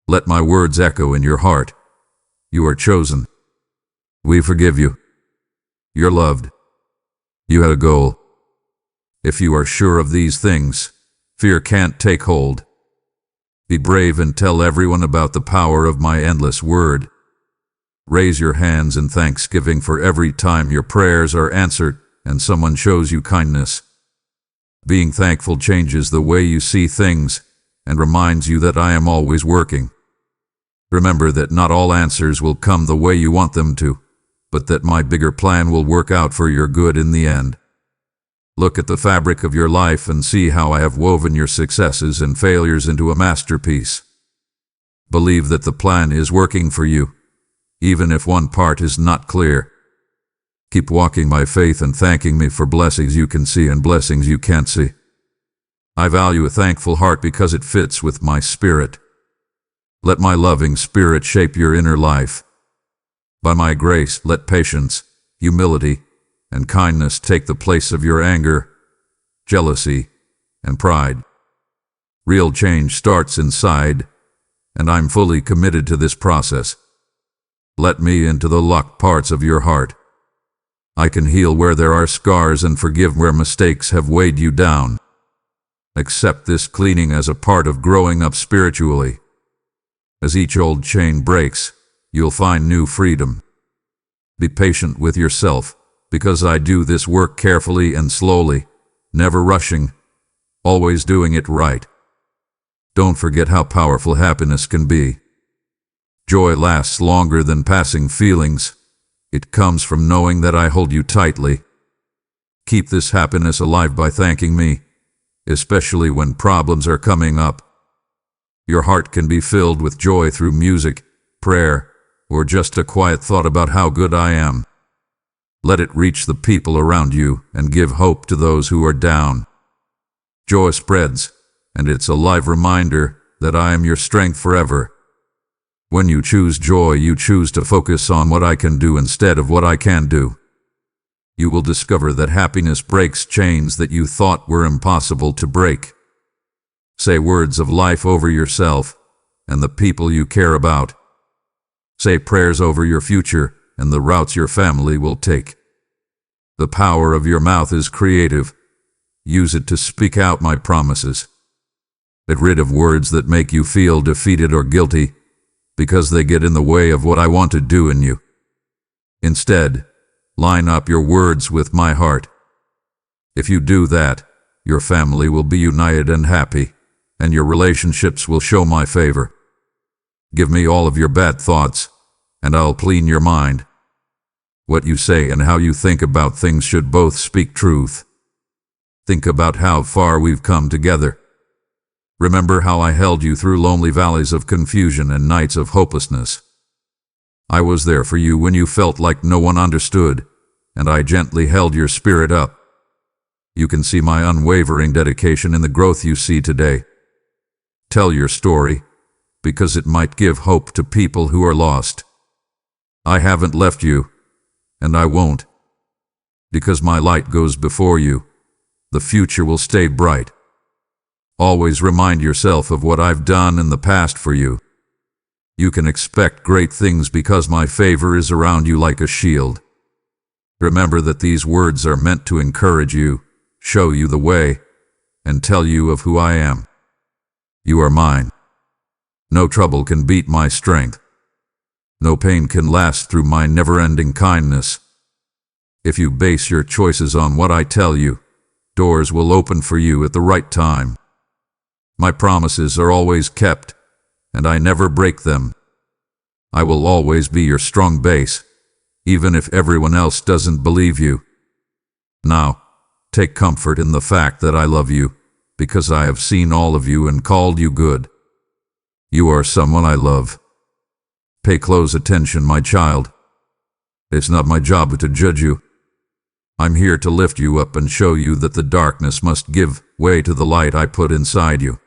Let my words echo in your heart. You are chosen. We forgive you. You're loved. You had a goal. If you are sure of these things, fear can't take hold. Be brave and tell everyone about the power of my endless word. Raise your hands in thanksgiving for every time your prayers are answered and someone shows you kindness. Being thankful changes the way you see things and reminds you that I am always working. Remember that not all answers will come the way you want them to, but that my bigger plan will work out for your good in the end. Look at the fabric of your life and see how I have woven your successes and failures into a masterpiece. Believe that the plan is working for you, even if one part is not clear. Keep walking by faith and thanking me for blessings you can see and blessings you can't see. I value a thankful heart because it fits with my spirit. Let my loving spirit shape your inner life. By my grace, let patience, humility, and kindness take the place of your anger, jealousy, and pride. Real change starts inside, and I'm fully committed to this process. Let me into the locked parts of your heart. I can heal where there are scars and forgive where mistakes have weighed you down. Accept this cleaning as a part of growing up spiritually. As each old chain breaks, you'll find new freedom. Be patient with yourself, because I do this work carefully and slowly, never rushing, always doing it right. Don't forget how powerful happiness can be. Joy lasts longer than passing feelings. It comes from knowing that I hold you tightly. Keep this happiness alive by thanking me, especially when problems are coming up. Your heart can be filled with joy through music, prayer, or just a quiet thought about how good I am. Let it reach the people around you and give hope to those who are down. Joy spreads, and it's a live reminder that I am your strength forever. When you choose joy, you choose to focus on what I can do instead of what I can do. You will discover that happiness breaks chains that you thought were impossible to break. Say words of life over yourself and the people you care about. Say prayers over your future and the routes your family will take. The power of your mouth is creative. Use it to speak out my promises. Get rid of words that make you feel defeated or guilty, because they get in the way of what I want to do in you. Instead, line up your words with my heart. If you do that, your family will be united and happy, and your relationships will show my favor. Give me all of your bad thoughts, and I'll clean your mind. What you say and how you think about things should both speak truth. Think about how far we've come together. Remember how I held you through lonely valleys of confusion and nights of hopelessness. I was there for you when you felt like no one understood, and I gently held your spirit up. You can see my unwavering dedication in the growth you see today. Tell your story, because it might give hope to people who are lost. I haven't left you, and I won't. Because my light goes before you, the future will stay bright. Always remind yourself of what I've done in the past for you. You can expect great things because my favor is around you like a shield. Remember that these words are meant to encourage you, show you the way, and tell you of who I am. You are mine. No trouble can beat my strength. No pain can last through my never-ending kindness. If you base your choices on what I tell you, doors will open for you at the right time. My promises are always kept, and I never break them. I will always be your strong base, even if everyone else doesn't believe you. Now, take comfort in the fact that I love you, because I have seen all of you and called you good. You are someone I love. Pay close attention, my child. It's not my job to judge you. I'm here to lift you up and show you that the darkness must give way to the light I put inside you.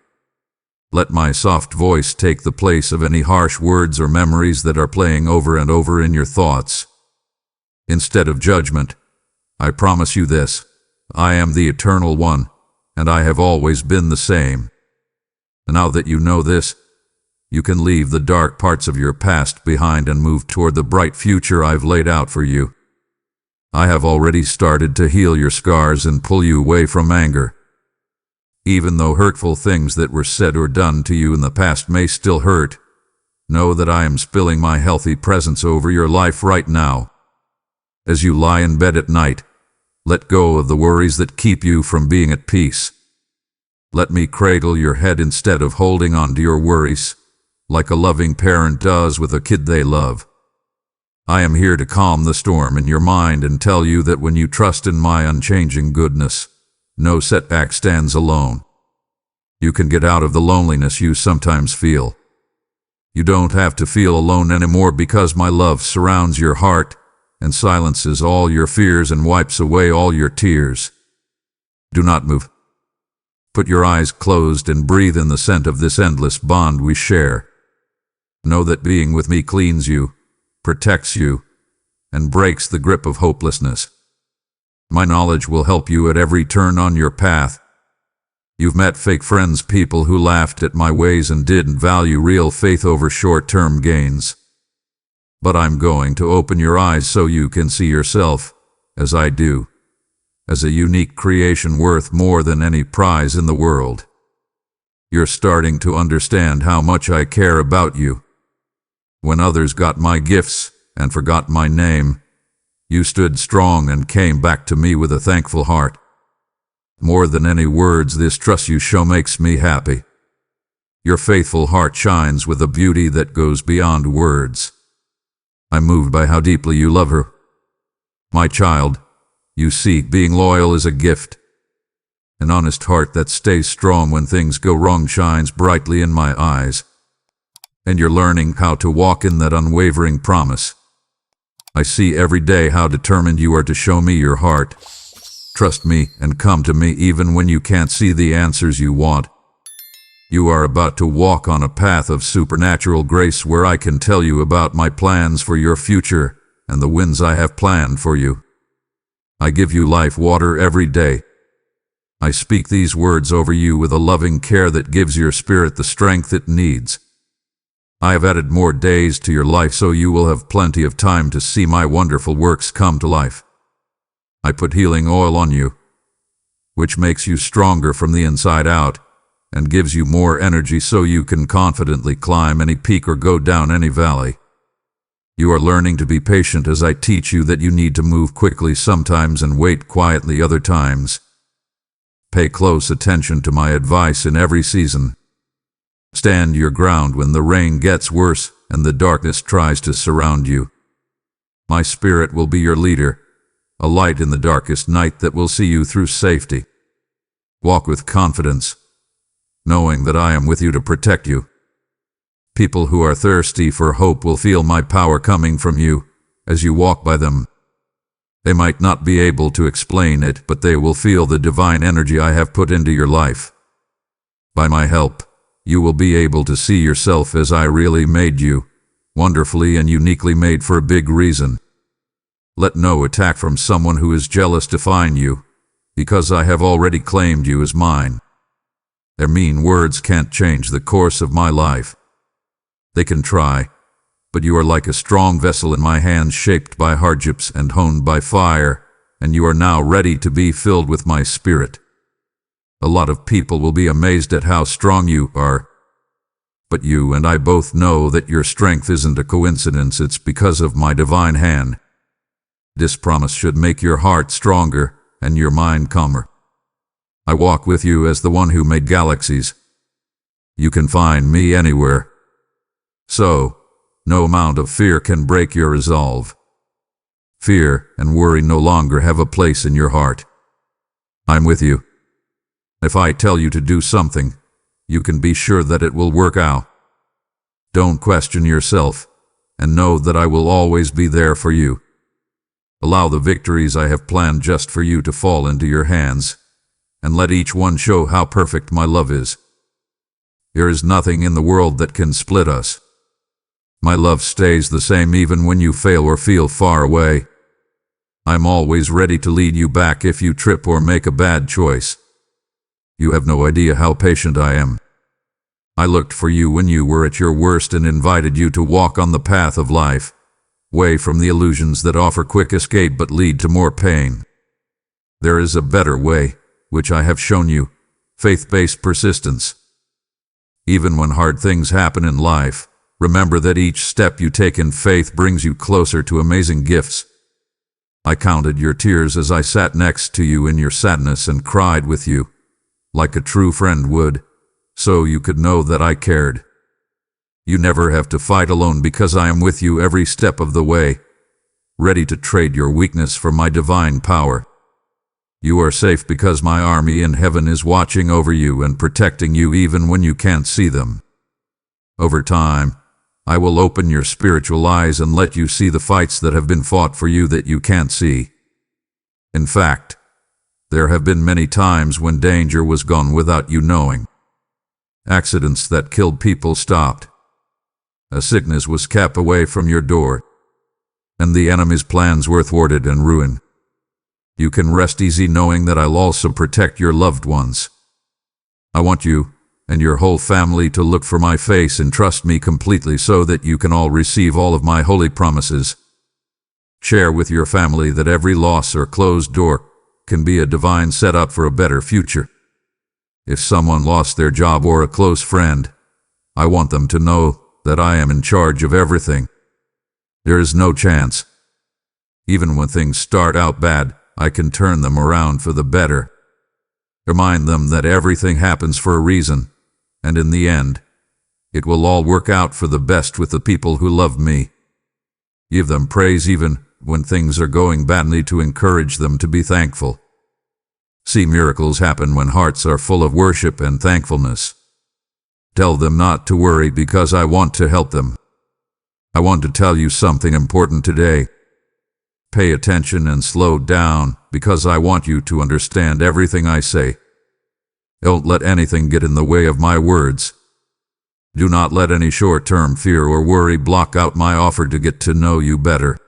Let my soft voice take the place of any harsh words or memories that are playing over and over in your thoughts. Instead of judgment, I promise you this: I am the Eternal One, and I have always been the same. Now that you know this, you can leave the dark parts of your past behind and move toward the bright future I've laid out for you. I have already started to heal your scars and pull you away from anger. Even though hurtful things that were said or done to you in the past may still hurt, know that I am spilling my healthy presence over your life right now. As you lie in bed at night, let go of the worries that keep you from being at peace. Let me cradle your head instead of holding on to your worries, like a loving parent does with a kid they love. I am here to calm the storm in your mind and tell you that when you trust in my unchanging goodness, no setback stands alone. You can get out of the loneliness you sometimes feel. You don't have to feel alone anymore because my love surrounds your heart and silences all your fears and wipes away all your tears. Do not move. Put your eyes closed and breathe in the scent of this endless bond we share. Know that being with me cleans you, protects you, and breaks the grip of hopelessness. My knowledge will help you at every turn on your path. You've met fake friends, people who laughed at my ways and didn't value real faith over short-term gains. But I'm going to open your eyes so you can see yourself, as I do, as a unique creation worth more than any prize in the world. You're starting to understand how much I care about you. When others got my gifts and forgot my name, You stood strong and came back to me with a thankful heart. More than any words, this trust you show makes me happy. Your faithful heart shines with a beauty that goes beyond words. I'm moved by how deeply you love her. My child, you see, being loyal is a gift. An honest heart that stays strong when things go wrong shines brightly in my eyes. And you're learning how to walk in that unwavering promise. I see every day how determined you are to show me your heart. Trust me and come to me even when you can't see the answers you want. You are about to walk on a path of supernatural grace where I can tell you about my plans for your future and the wins I have planned for you. I give you life water every day. I speak these words over you with a loving care that gives your spirit the strength it needs. I have added more days to your life so you will have plenty of time to see my wonderful works come to life. I put healing oil on you, which makes you stronger from the inside out and gives you more energy so you can confidently climb any peak or go down any valley. You are learning to be patient as I teach you that you need to move quickly sometimes and wait quietly other times. Pay close attention to my advice in every season. Stand your ground when the rain gets worse and the darkness tries to surround you. My spirit will be your leader, a light in the darkest night that will see you through safety. Walk with confidence, knowing that I am with you to protect you. People who are thirsty for hope will feel my power coming from you as you walk by them. They might not be able to explain it, but they will feel the divine energy I have put into your life. By my help, you will be able to see yourself as I really made you, wonderfully and uniquely made for a big reason. Let no attack from someone who is jealous define you, because I have already claimed you as mine. Their mean words can't change the course of my life. They can try, but you are like a strong vessel in my hands shaped by hardships and honed by fire, and you are now ready to be filled with my spirit. A lot of people will be amazed at how strong you are, but you and I both know that your strength isn't a coincidence, it's because of my divine hand. This promise should make your heart stronger and your mind calmer. I walk with you as the one who made galaxies. You can find me anywhere. So, no amount of fear can break your resolve. Fear and worry no longer have a place in your heart. I'm with you. If I tell you to do something, you can be sure that it will work out. Don't question yourself, and know that I will always be there for you. Allow the victories I have planned just for you to fall into your hands, and let each one show how perfect my love is. There is nothing in the world that can split us. My love stays the same even when you fail or feel far away. I'm always ready to lead you back if you trip or make a bad choice. You have no idea how patient I am. I looked for you when you were at your worst and invited you to walk on the path of life, away from the illusions that offer quick escape but lead to more pain. There is a better way, which I have shown you, faith-based persistence. Even when hard things happen in life, remember that each step you take in faith brings you closer to amazing gifts. I counted your tears as I sat next to you in your sadness and cried with you, like a true friend would, so you could know that I cared. You never have to fight alone because I am with you every step of the way, ready to trade your weakness for my divine power. You are safe because my army in heaven is watching over you and protecting you even when you can't see them. Over time, I will open your spiritual eyes and let you see the fights that have been fought for you that you can't see. In fact, there have been many times when danger was gone without you knowing. Accidents that killed people stopped. A sickness was kept away from your door, and the enemy's plans were thwarted and ruined. You can rest easy knowing that I'll also protect your loved ones. I want you and your whole family to look for my face and trust me completely so that you can all receive all of my holy promises. Share with your family that every loss or closed door can be a divine setup for a better future. If someone lost their job or a close friend, I want them to know that I am in charge of everything. There is no chance Even when things start out bad, I can turn them around for the better. Remind them that everything happens for a reason, and in the end, it will all work out for the best with the people who love me. Give them praise even when things are going badly to encourage them to be thankful. See miracles happen when hearts are full of worship and thankfulness. Tell them not to worry because I want to help them. I want to tell you something important today. Pay attention and slow down because I want you to understand everything I say. Don't let anything get in the way of my words. Do not let any short-term fear or worry block out my offer to get to know you better.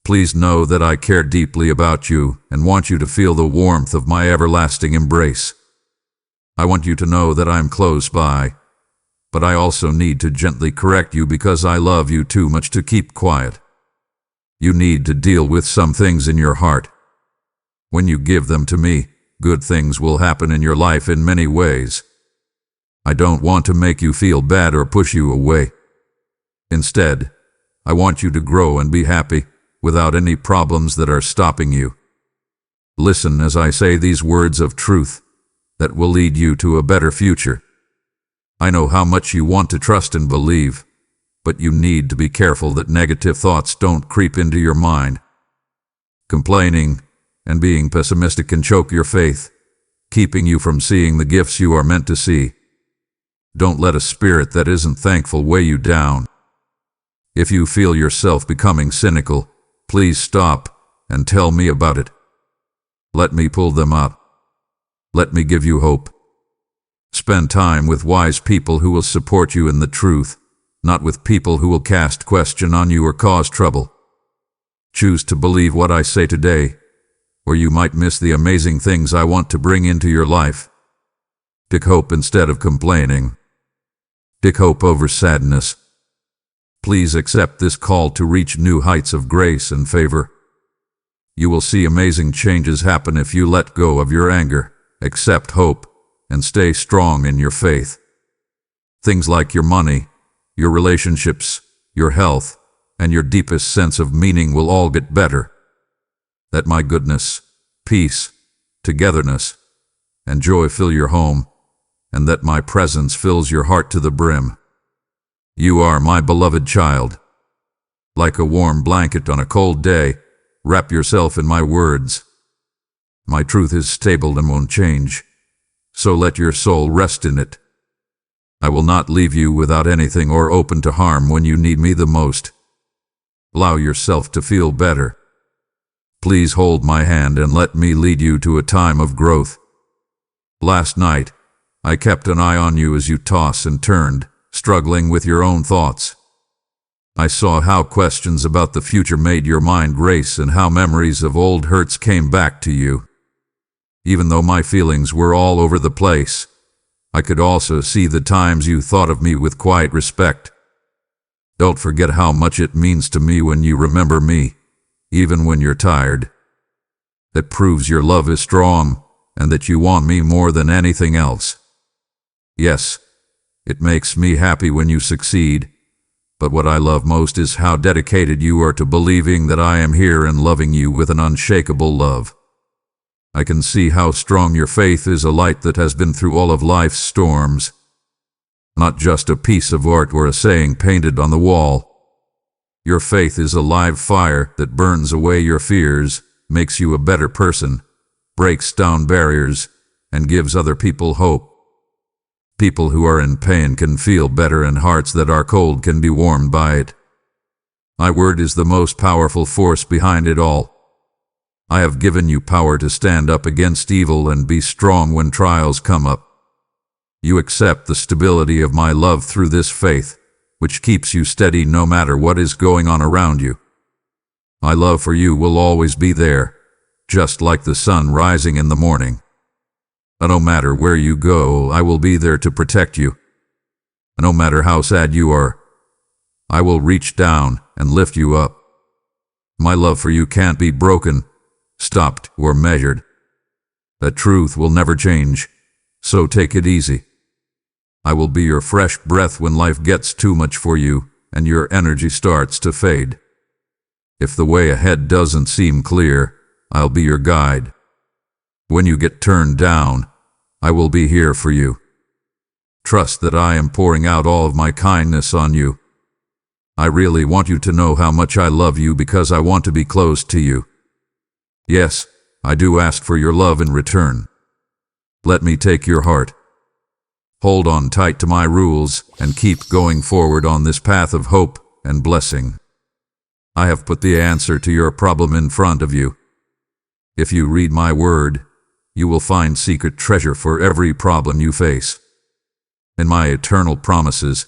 Please know that I care deeply about you and want you to feel the warmth of my everlasting embrace. I want you to know that I am close by, but I also need to gently correct you because I love you too much to keep quiet. You need to deal with some things in your heart. When you give them to me, good things will happen in your life in many ways. I don't want to make you feel bad or push you away. Instead, I want you to grow and be happy without any problems that are stopping you. Listen as I say these words of truth that will lead you to a better future. I know how much you want to trust and believe, but you need to be careful that negative thoughts don't creep into your mind. Complaining and being pessimistic can choke your faith, keeping you from seeing the gifts you are meant to see. Don't let a spirit that isn't thankful weigh you down. If you feel yourself becoming cynical, please stop and tell me about it. Let me pull them out. Let me give you hope. Spend time with wise people who will support you in the truth, not with people who will cast question on you or cause trouble. Choose to believe what I say today, or you might miss the amazing things I want to bring into your life. Pick hope instead of complaining. Pick hope over sadness. Please accept this call to reach new heights of grace and favor. You will see amazing changes happen if you let go of your anger, accept hope, and stay strong in your faith. Things like your money, your relationships, your health, and your deepest sense of meaning will all get better. Let my goodness, peace, togetherness, and joy fill your home, and that my presence fills your heart to the brim. You are my beloved child. Like a warm blanket on a cold day, wrap yourself in my words. My truth is stable and won't change, so let your soul rest in it. I will not leave you without anything or open to harm when you need me the most. Allow yourself to feel better. Please hold my hand and let me lead you to a time of growth. Last night, I kept an eye on you as you tossed and turned, struggling with your own thoughts. I saw how questions about the future made your mind race and how memories of old hurts came back to you. Even though my feelings were all over the place, I could also see the times you thought of me with quiet respect. Don't forget how much it means to me when you remember me, even when you're tired. That proves your love is strong and that you want me more than anything else. Yes, it makes me happy when you succeed, but what I love most is how dedicated you are to believing that I am here and loving you with an unshakable love. I can see how strong your faith is, a light that has been through all of life's storms. Not just a piece of art or a saying painted on the wall. Your faith is a live fire that burns away your fears, makes you a better person, breaks down barriers, and gives other people hope. People who are in pain can feel better, and hearts that are cold can be warmed by it. My word is the most powerful force behind it all. I have given you power to stand up against evil and be strong when trials come up. You accept the stability of my love through this faith, which keeps you steady no matter what is going on around you. My love for you will always be there, just like the sun rising in the morning. No matter where you go, I will be there to protect you. No matter how sad you are, I will reach down and lift you up. My love for you can't be broken, stopped, or measured. That truth will never change, so take it easy. I will be your fresh breath when life gets too much for you and your energy starts to fade. If the way ahead doesn't seem clear, I'll be your guide. When you get turned down, I will be here for you. Trust that I am pouring out all of my kindness on you. I really want you to know how much I love you because I want to be close to you. Yes, I do ask for your love in return. Let me take your heart. Hold on tight to my rules and keep going forward on this path of hope and blessing. I have put the answer to your problem in front of you. If you read my word, you will find secret treasure for every problem you face. In my eternal promises,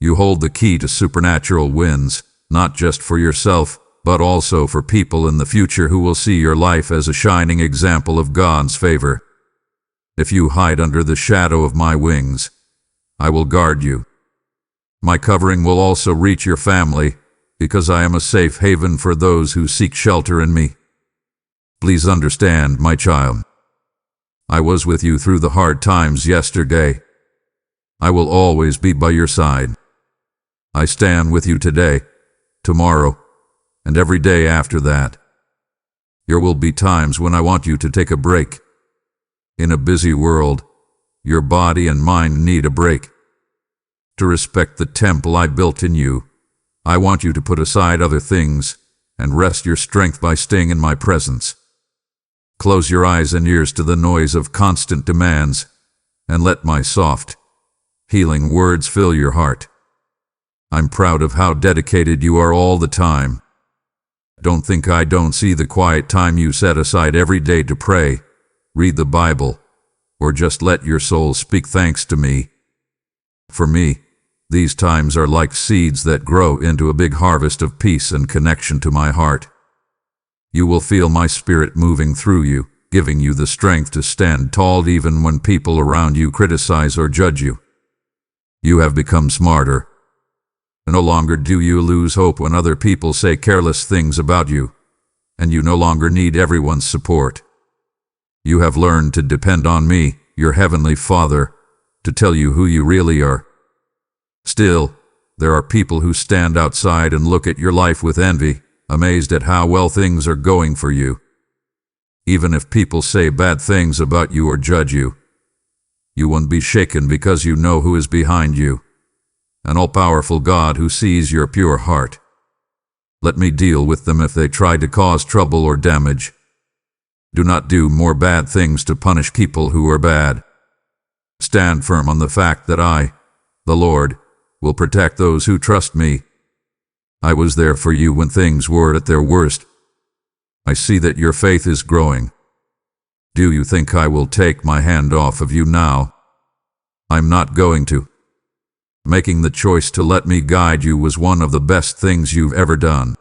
you hold the key to supernatural wins, not just for yourself, but also for people in the future who will see your life as a shining example of God's favor. If you hide under the shadow of my wings, I will guard you. My covering will also reach your family, because I am a safe haven for those who seek shelter in me. Please understand, my child. I was with you through the hard times yesterday. I will always be by your side. I stand with you today, tomorrow, and every day after that. There will be times when I want you to take a break. In a busy world, your body and mind need a break. To respect the temple I built in you, I want you to put aside other things and rest your strength by staying in my presence. Close your eyes and ears to the noise of constant demands, and let my soft, healing words fill your heart. I'm proud of how dedicated you are all the time. Don't think I don't see the quiet time you set aside every day to pray, read the Bible, or just let your soul speak thanks to me. For me, these times are like seeds that grow into a big harvest of peace and connection to my heart. You will feel my spirit moving through you, giving you the strength to stand tall even when people around you criticize or judge you. You have become smarter. No longer do you lose hope when other people say careless things about you, and you no longer need everyone's support. You have learned to depend on me, your heavenly Father, to tell you who you really are. Still, there are people who stand outside and look at your life with envy, amazed at how well things are going for you. Even if people say bad things about you or judge you, you won't be shaken because you know who is behind you, an all-powerful God who sees your pure heart. Let me deal with them if they try to cause trouble or damage. Do not do more bad things to punish people who are bad. Stand firm on the fact that I, the Lord, will protect those who trust me. I was there for you when things were at their worst. I see that your faith is growing. Do you think I will take my hand off of you now? I'm not going to. Making the choice to let me guide you was one of the best things you've ever done.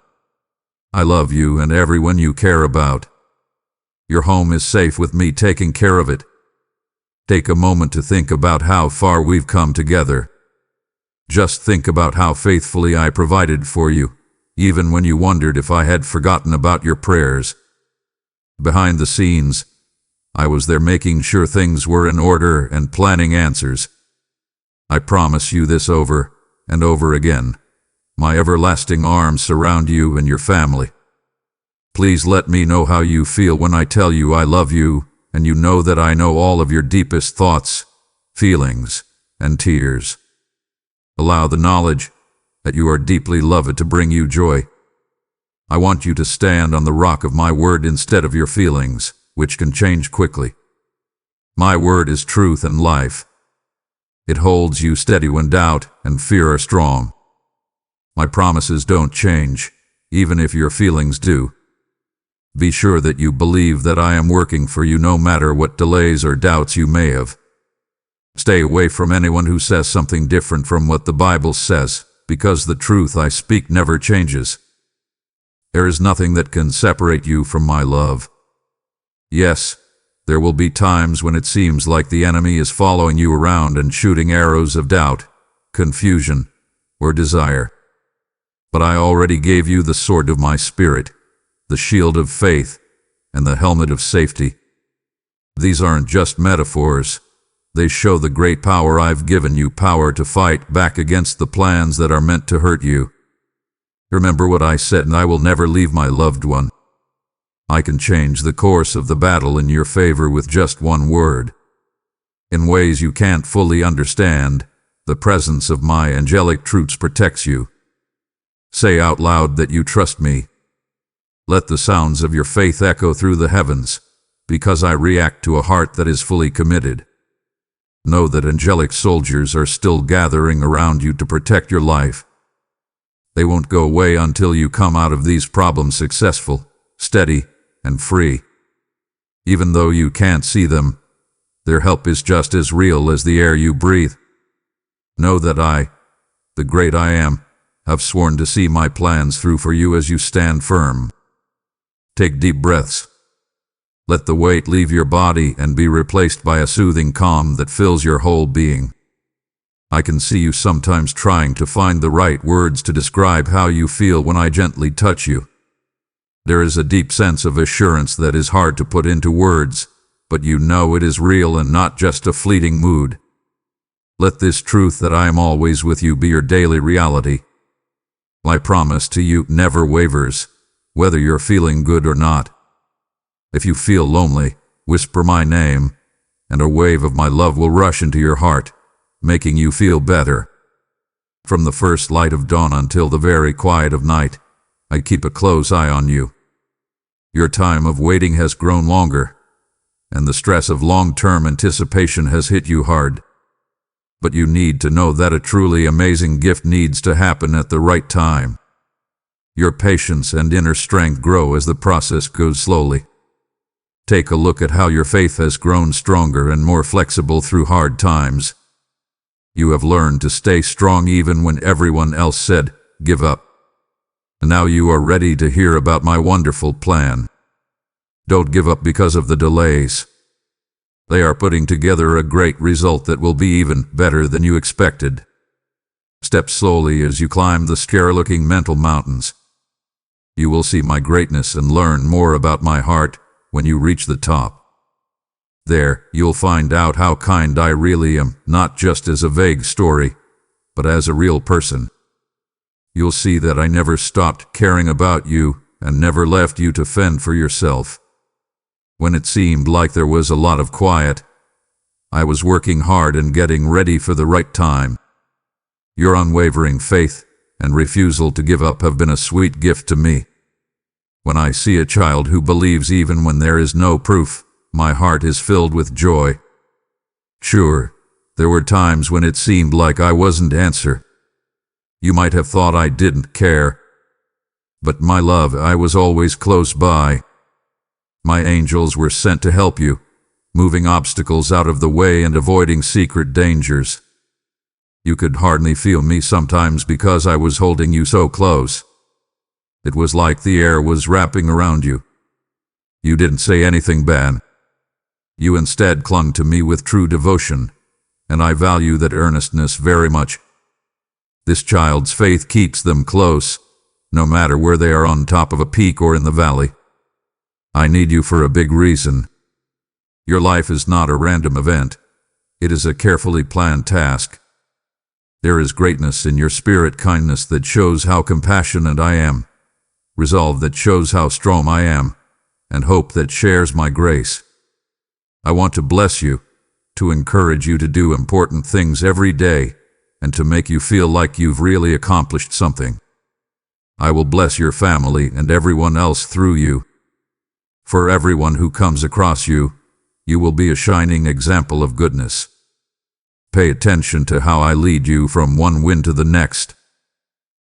I love you and everyone you care about. Your home is safe with me taking care of it. Take a moment to think about how far we've come together. Just think about how faithfully I provided for you, even when you wondered if I had forgotten about your prayers. Behind the scenes, I was there making sure things were in order and planning answers. I promise you this over and over again. My everlasting arms surround you and your family. Please let me know how you feel when I tell you I love you, and you know that I know all of your deepest thoughts, feelings, and tears. Allow the knowledge that you are deeply loved to bring you joy. I want you to stand on the rock of my word instead of your feelings, which can change quickly. My word is truth and life. It holds you steady when doubt and fear are strong. My promises don't change, even if your feelings do. Be sure that you believe that I am working for you no matter what delays or doubts you may have. Stay away from anyone who says something different from what the Bible says, because the truth I speak never changes. There is nothing that can separate you from my love. Yes, there will be times when it seems like the enemy is following you around and shooting arrows of doubt, confusion, or desire. But I already gave you the sword of my spirit, the shield of faith, and the helmet of safety. These aren't just metaphors. They show the great power I've given you, power to fight back against the plans that are meant to hurt you. Remember what I said, and I will never leave my loved one. I can change the course of the battle in your favor with just one word. In ways you can't fully understand, the presence of my angelic troops protects you. Say out loud that you trust me. Let the sounds of your faith echo through the heavens, because I react to a heart that is fully committed. Know that angelic soldiers are still gathering around you to protect your life. They won't go away until you come out of these problems successful, steady, and free. Even though you can't see them, their help is just as real as the air you breathe. Know that I, the great I am, have sworn to see my plans through for you as you stand firm. Take deep breaths. Let the weight leave your body and be replaced by a soothing calm that fills your whole being. I can see you sometimes trying to find the right words to describe how you feel when I gently touch you. There is a deep sense of assurance that is hard to put into words, but you know it is real and not just a fleeting mood. Let this truth that I am always with you be your daily reality. My promise to you never wavers, whether you're feeling good or not. If you feel lonely, whisper my name, and a wave of my love will rush into your heart, making you feel better. From the first light of dawn until the very quiet of night, I keep a close eye on you. Your time of waiting has grown longer, and the stress of long-term anticipation has hit you hard. But you need to know that a truly amazing gift needs to happen at the right time. Your patience and inner strength grow as the process goes slowly. Take a look at how your faith has grown stronger and more flexible through hard times. You have learned to stay strong even when everyone else said, "Give up." And now you are ready to hear about my wonderful plan. Don't give up because of the delays. They are putting together a great result that will be even better than you expected. Step slowly as you climb the scary-looking mental mountains. You will see my greatness and learn more about my heart when you reach the top. There, you'll find out how kind I really am, not just as a vague story, but as a real person. You'll see that I never stopped caring about you and never left you to fend for yourself. When it seemed like there was a lot of quiet, I was working hard and getting ready for the right time. Your unwavering faith and refusal to give up have been a sweet gift to me. When I see a child who believes even when there is no proof, my heart is filled with joy. Sure, there were times when it seemed like I wasn't answer. You might have thought I didn't care. But my love, I was always close by. My angels were sent to help you, moving obstacles out of the way and avoiding secret dangers. You could hardly feel me sometimes because I was holding you so close. It was like the air was wrapping around you. You didn't say anything bad. You instead clung to me with true devotion, and I value that earnestness very much. This child's faith keeps them close, no matter where they are, on top of a peak or in the valley. I need you for a big reason. Your life is not a random event. It is a carefully planned task. There is greatness in your spirit, kindness that shows how compassionate I am, resolve that shows how strong I am, and hope that shares my grace. I want to bless you, to encourage you to do important things every day, and to make you feel like you've really accomplished something. I will bless your family and everyone else through you. For everyone who comes across you, you will be a shining example of goodness. Pay attention to how I lead you from one win to the next.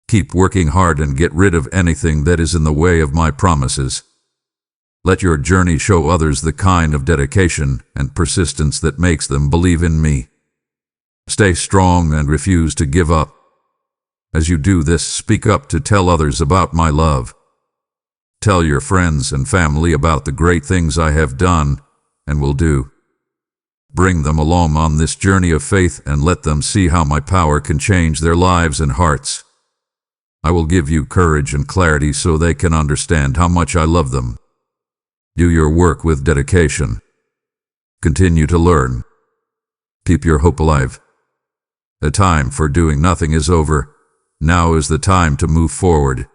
Keep working hard and get rid of anything that is in the way of my promises. Let your journey show others the kind of dedication and persistence that makes them believe in me. Stay strong and refuse to give up. As you do this, speak up to tell others about my love. Tell your friends and family about the great things I have done and will do. Bring them along on this journey of faith and let them see how my power can change their lives and hearts. I will give you courage and clarity so they can understand how much I love them. Do your work with dedication. Continue to learn. Keep your hope alive. The time for doing nothing is over, Now is the time to move forward.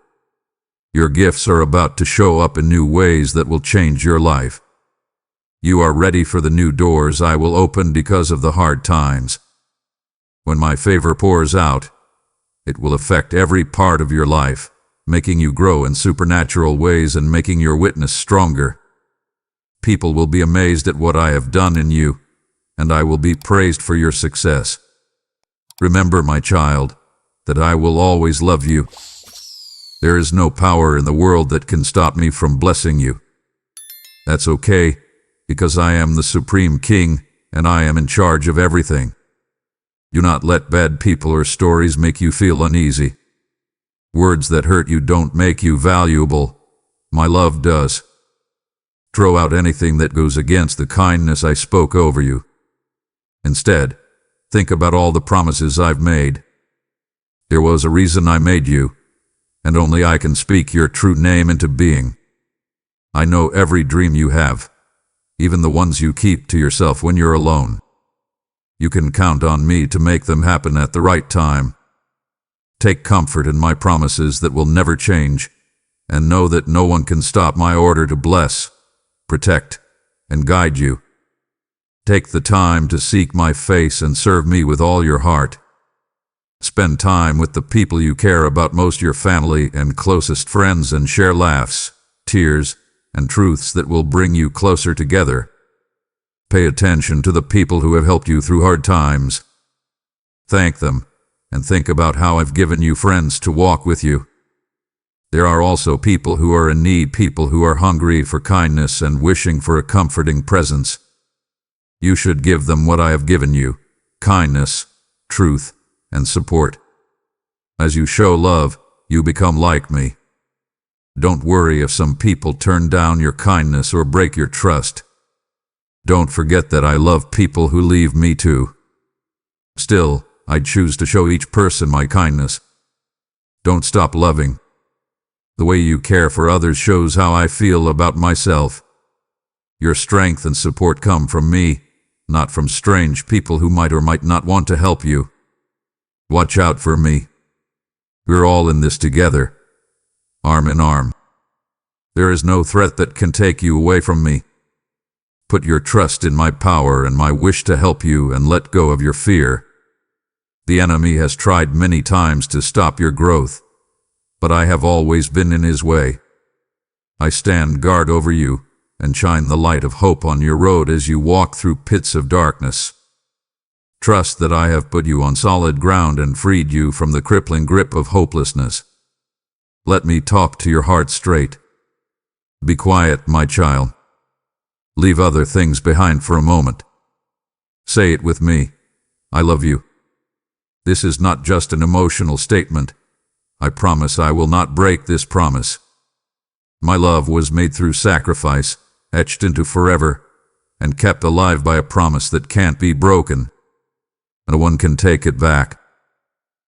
Your gifts are about to show up in new ways that will change your life. You are ready for the new doors I will open because of the hard times. When my favor pours out, it will affect every part of your life, making you grow in supernatural ways and making your witness stronger. People will be amazed at what I have done in you, and I will be praised for your success. Remember, my child, that I will always love you. There is no power in the world that can stop me from blessing you. That's okay, because I am the Supreme King, and I am in charge of everything. Do not let bad people or stories make you feel uneasy. Words that hurt you don't make you valuable. My love does. Throw out anything that goes against the kindness I spoke over you. Instead, think about all the promises I've made. There was a reason I made you, and only I can speak your true name into being. I know every dream you have, even the ones you keep to yourself when you're alone. You can count on me to make them happen at the right time. Take comfort in my promises that will never change, and know that no one can stop my order to bless, protect, and guide you. Take the time to seek my face and serve me with all your heart. Spend time with the people you care about most, your family and closest friends, and share laughs, tears, and truths that will bring you closer together. Pay attention to the people who have helped you through hard times. Thank them, and think about how I've given you friends to walk with you. There are also people who are in need, people who are hungry for kindness and wishing for a comforting presence. You should give them what I have given you: kindness, truth, and support. As you show love, you become like me. Don't worry if some people turn down your kindness or break your trust. Don't forget that I love people who leave me too. Still, I choose to show each person my kindness. Don't stop loving. The way you care for others shows how I feel about myself. Your strength and support come from me, not from strange people who might or might not want to help you. Watch out for me. We're all in this together, arm in arm. There is no threat that can take you away from me. Put your trust in my power and my wish to help you, and let go of your fear. The enemy has tried many times to stop your growth, but I have always been in his way. I stand guard over you and shine the light of hope on your road as you walk through pits of darkness. Trust that I have put you on solid ground and freed you from the crippling grip of hopelessness. Let me talk to your heart straight. Be quiet, my child. Leave other things behind for a moment. Say it with me: I love you. This is not just an emotional statement. I promise I will not break this promise. My love was made through sacrifice, etched into forever, and kept alive by a promise that can't be broken. No one can take it back.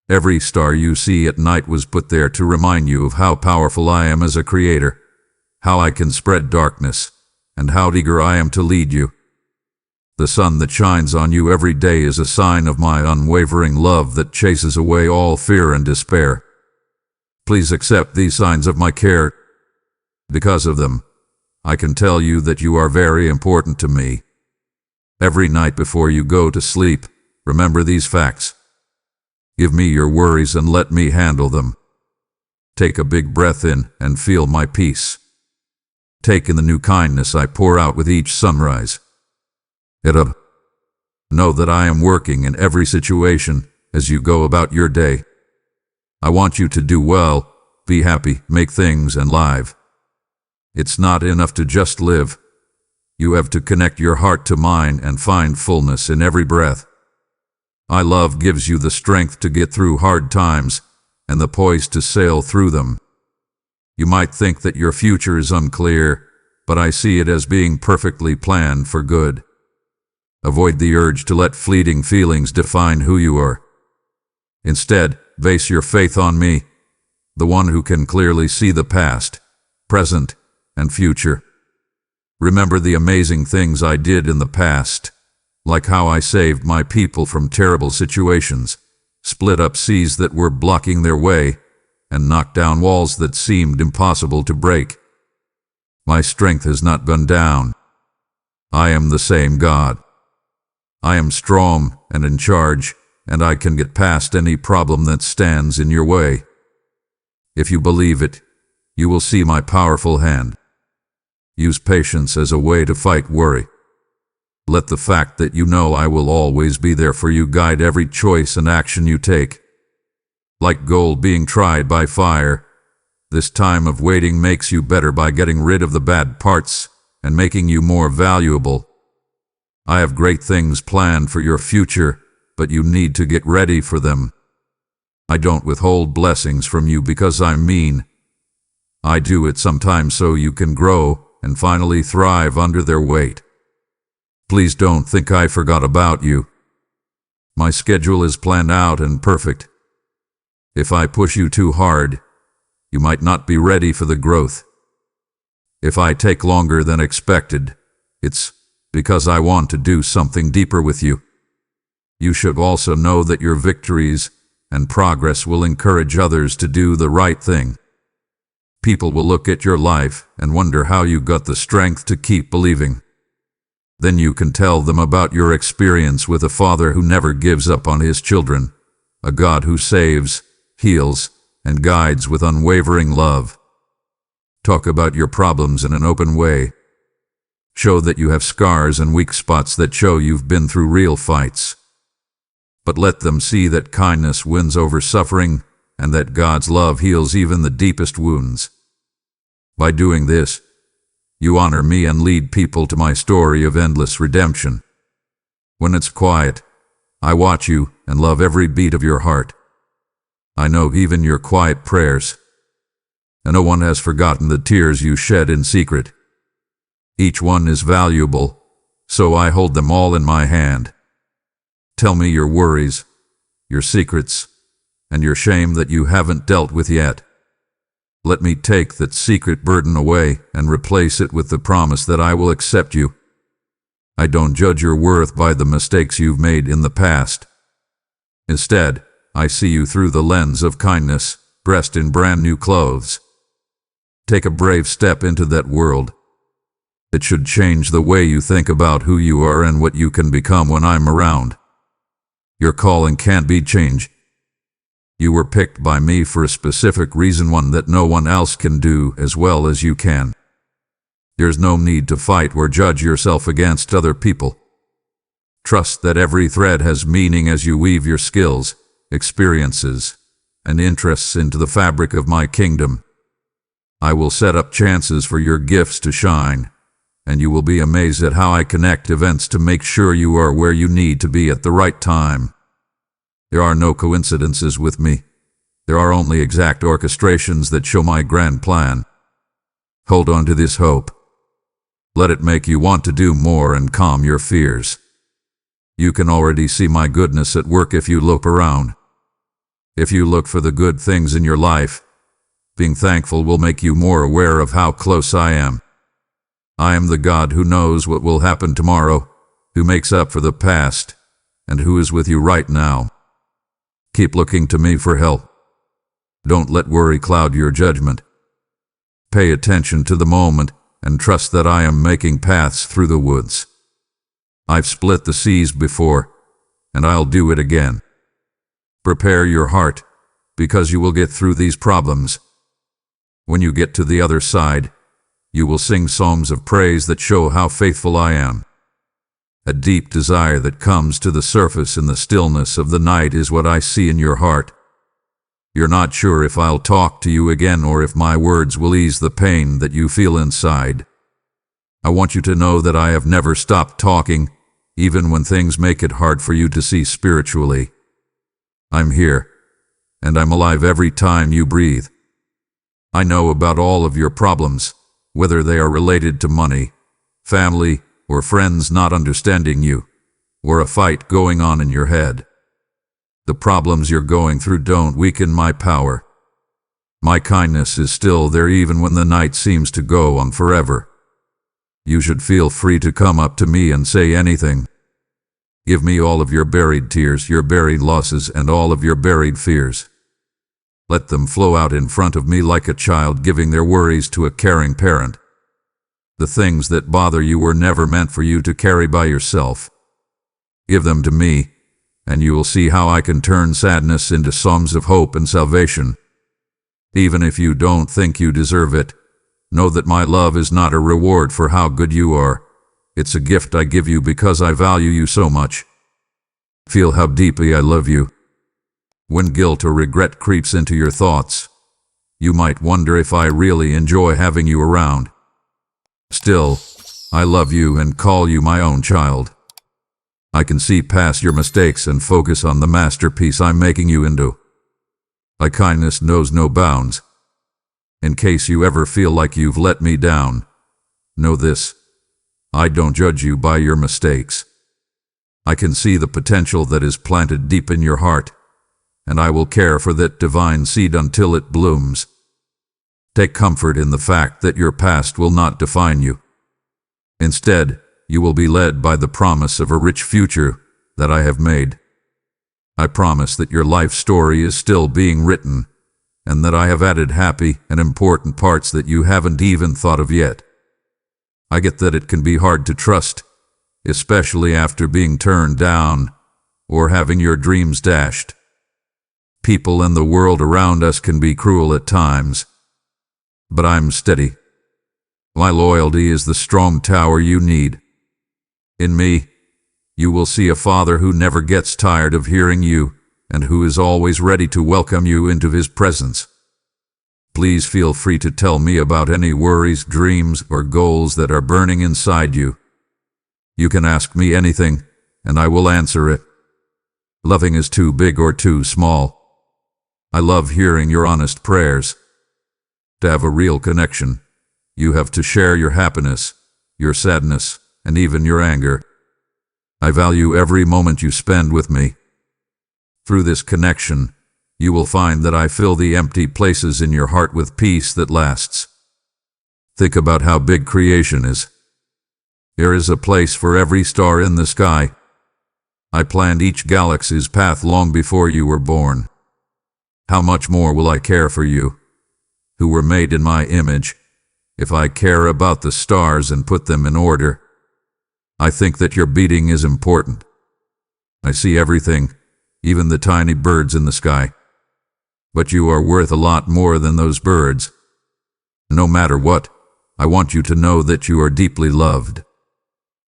Every star you see at night was put there to remind you of how powerful I am as a creator, how I can spread darkness, and how eager I am to lead you. The sun that shines on you every day is a sign of my unwavering love that chases away all fear and despair. Please accept these signs of my care. Because of them, I can tell you that you are very important to me. Every night before you go to sleep, remember these facts. Give me your worries and let me handle them. Take a big breath in and feel my peace. Take in the new kindness I pour out with each sunrise. Know that I am working in every situation as you go about your day. I want you to do well, be happy, make things and live. It's not enough to just live. You have to connect your heart to mine and find fullness in every breath. My love gives you the strength to get through hard times and the poise to sail through them. You might think that your future is unclear, but I see it as being perfectly planned for good. Avoid the urge to let fleeting feelings define who you are. Instead, base your faith on me, the one who can clearly see the past, present, and future. Remember the amazing things I did in the past, like how I saved my people from terrible situations, split up seas that were blocking their way, and knocked down walls that seemed impossible to break. My strength has not gone down. I am the same God. I am strong and in charge, and I can get past any problem that stands in your way. If you believe it, you will see my powerful hand. Use patience as a way to fight worry. Let the fact that you know I will always be there for you guide every choice and action you take. Like gold being tried by fire, this time of waiting makes you better by getting rid of the bad parts and making you more valuable. I have great things planned for your future, but you need to get ready for them. I don't withhold blessings from you because I'm mean. I do it sometimes so you can grow and finally thrive under their weight. Please don't think I forgot about you. My schedule is planned out and perfect. If I push you too hard, you might not be ready for the growth. If I take longer than expected, it's because I want to do something deeper with you. You should also know that your victories and progress will encourage others to do the right thing. People will look at your life and wonder how you got the strength to keep believing. Then you can tell them about your experience with a Father who never gives up on His children, a God who saves, heals, and guides with unwavering love. Talk about your problems in an open way. Show that you have scars and weak spots that show you've been through real fights. But let them see that kindness wins over suffering and that God's love heals even the deepest wounds. By doing this, you honor me and lead people to my story of endless redemption. When it's quiet, I watch you and love every beat of your heart. I know even your quiet prayers. And no one has forgotten the tears you shed in secret. Each one is valuable, so I hold them all in my hand. Tell me your worries, your secrets, and your shame that you haven't dealt with yet. Let me take that secret burden away and replace it with the promise that I will accept you. I don't judge your worth by the mistakes you've made in the past. Instead, I see you through the lens of kindness, dressed in brand new clothes. Take a brave step into that world. It should change the way you think about who you are and what you can become when I'm around. Your calling can't be changed. You were picked by me for a specific reason, one that no one else can do as well as you can. There's no need to fight or judge yourself against other people. Trust that every thread has meaning as you weave your skills, experiences, and interests into the fabric of my kingdom. I will set up chances for your gifts to shine, and you will be amazed at how I connect events to make sure you are where you need to be at the right time. There are no coincidences with me. There are only exact orchestrations that show my grand plan. Hold on to this hope. Let it make you want to do more and calm your fears. You can already see my goodness at work if you look around. If you look for the good things in your life, being thankful will make you more aware of how close I am. I am the God who knows what will happen tomorrow, who makes up for the past, and who is with you right now. Keep looking to me for help. Don't let worry cloud your judgment. Pay attention to the moment and trust that I am making paths through the woods. I've split the seas before, and I'll do it again. Prepare your heart, because you will get through these problems. When you get to the other side, you will sing songs of praise that show how faithful I am. A deep desire that comes to the surface in the stillness of the night is what I see in your heart. You're not sure if I'll talk to you again or if my words will ease the pain that you feel inside. I want you to know that I have never stopped talking, even when things make it hard for you to see spiritually. I'm here, and I'm alive every time you breathe. I know about all of your problems, whether they are related to money, family, or friends not understanding you, or a fight going on in your head. The problems you're going through don't weaken my power. My kindness is still there even when the night seems to go on forever. You should feel free to come up to me and say anything. Give me all of your buried tears, your buried losses, and all of your buried fears. Let them flow out in front of me like a child giving their worries to a caring parent. The things that bother you were never meant for you to carry by yourself. Give them to me, and you will see how I can turn sadness into songs of hope and salvation. Even if you don't think you deserve it, know that my love is not a reward for how good you are. It's a gift I give you because I value you so much. Feel how deeply I love you. When guilt or regret creeps into your thoughts, you might wonder if I really enjoy having you around. Still, I love you and call you my own child. I can see past your mistakes and focus on the masterpiece I'm making you into. My kindness knows no bounds. In case you ever feel like you've let me down, know this: I don't judge you by your mistakes. I can see the potential that is planted deep in your heart, and I will care for that divine seed until it blooms. Take comfort in the fact that your past will not define you. Instead, you will be led by the promise of a rich future that I have made. I promise that your life story is still being written, and that I have added happy and important parts that you haven't even thought of yet. I get that it can be hard to trust, especially after being turned down or having your dreams dashed. People and the world around us can be cruel at times, but I'm steady. My loyalty is the strong tower you need. In me, you will see a father who never gets tired of hearing you and who is always ready to welcome you into his presence. Please feel free to tell me about any worries, dreams, or goals that are burning inside you. You can ask me anything, and I will answer it. Nothing is too big or too small. I love hearing your honest prayers. To have a real connection, you have to share your happiness, your sadness, and even your anger. I value every moment you spend with me. Through this connection, you will find that I fill the empty places in your heart with peace that lasts. Think about how big creation is. There is a place for every star in the sky. I planned each galaxy's path long before you were born. How much more will I care for you, who were made in my image, if I care about the stars and put them in order? I think that your beating is important. I see everything, even the tiny birds in the sky. But you are worth a lot more than those birds. No matter what, I want you to know that you are deeply loved.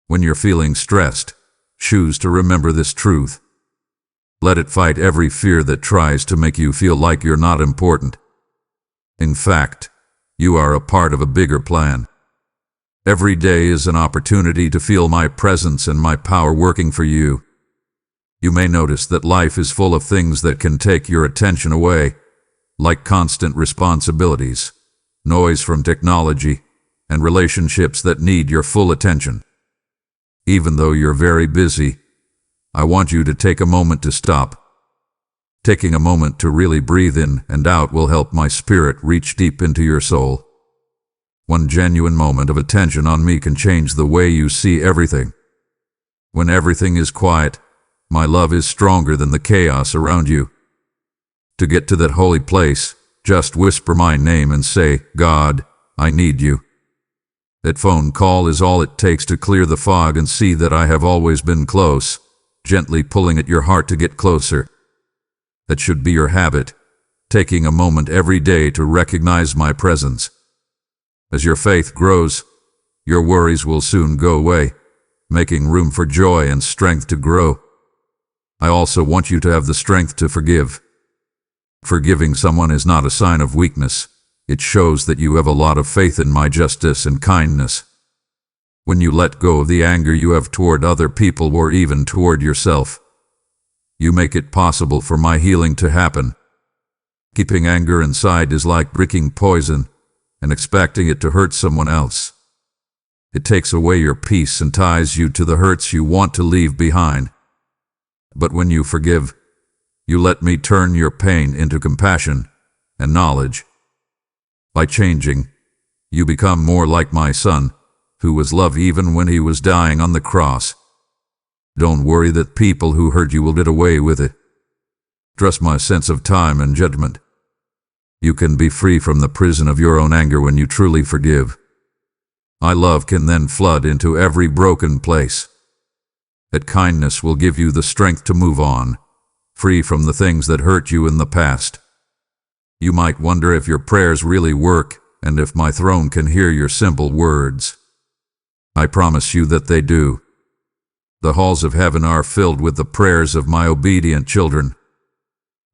When you're feeling stressed, choose to remember this truth. Let it fight every fear that tries to make you feel like you're not important. In fact, you are a part of a bigger plan. Every day is an opportunity to feel my presence and my power working for you. You may notice that life is full of things that can take your attention away, like constant responsibilities, noise from technology, and relationships that need your full attention. Even though you're very busy, I want you to take a moment to stop. Taking a moment to really breathe in and out will help my spirit reach deep into your soul. One genuine moment of attention on me can change the way you see everything. When everything is quiet, my love is stronger than the chaos around you. To get to that holy place, just whisper my name and say, "God, I need you." That phone call is all it takes to clear the fog and see that I have always been close, gently pulling at your heart to get closer. That should be your habit, taking a moment every day to recognize my presence. As your faith grows, your worries will soon go away, making room for joy and strength to grow. I also want you to have the strength to forgive. Forgiving someone is not a sign of weakness. It shows that you have a lot of faith in my justice and kindness. When you let go of the anger you have toward other people or even toward yourself, you make it possible for my healing to happen. Keeping anger inside is like drinking poison and expecting it to hurt someone else. It takes away your peace and ties you to the hurts you want to leave behind. But when you forgive, you let me turn your pain into compassion and knowledge. By changing, you become more like my son, who was love even when he was dying on the cross. Don't worry that people who hurt you will get away with it. Trust my sense of time and judgment. You can be free from the prison of your own anger when you truly forgive. My love can then flood into every broken place. That kindness will give you the strength to move on, free from the things that hurt you in the past. You might wonder if your prayers really work and if my throne can hear your simple words. I promise you that they do. The halls of heaven are filled with the prayers of my obedient children.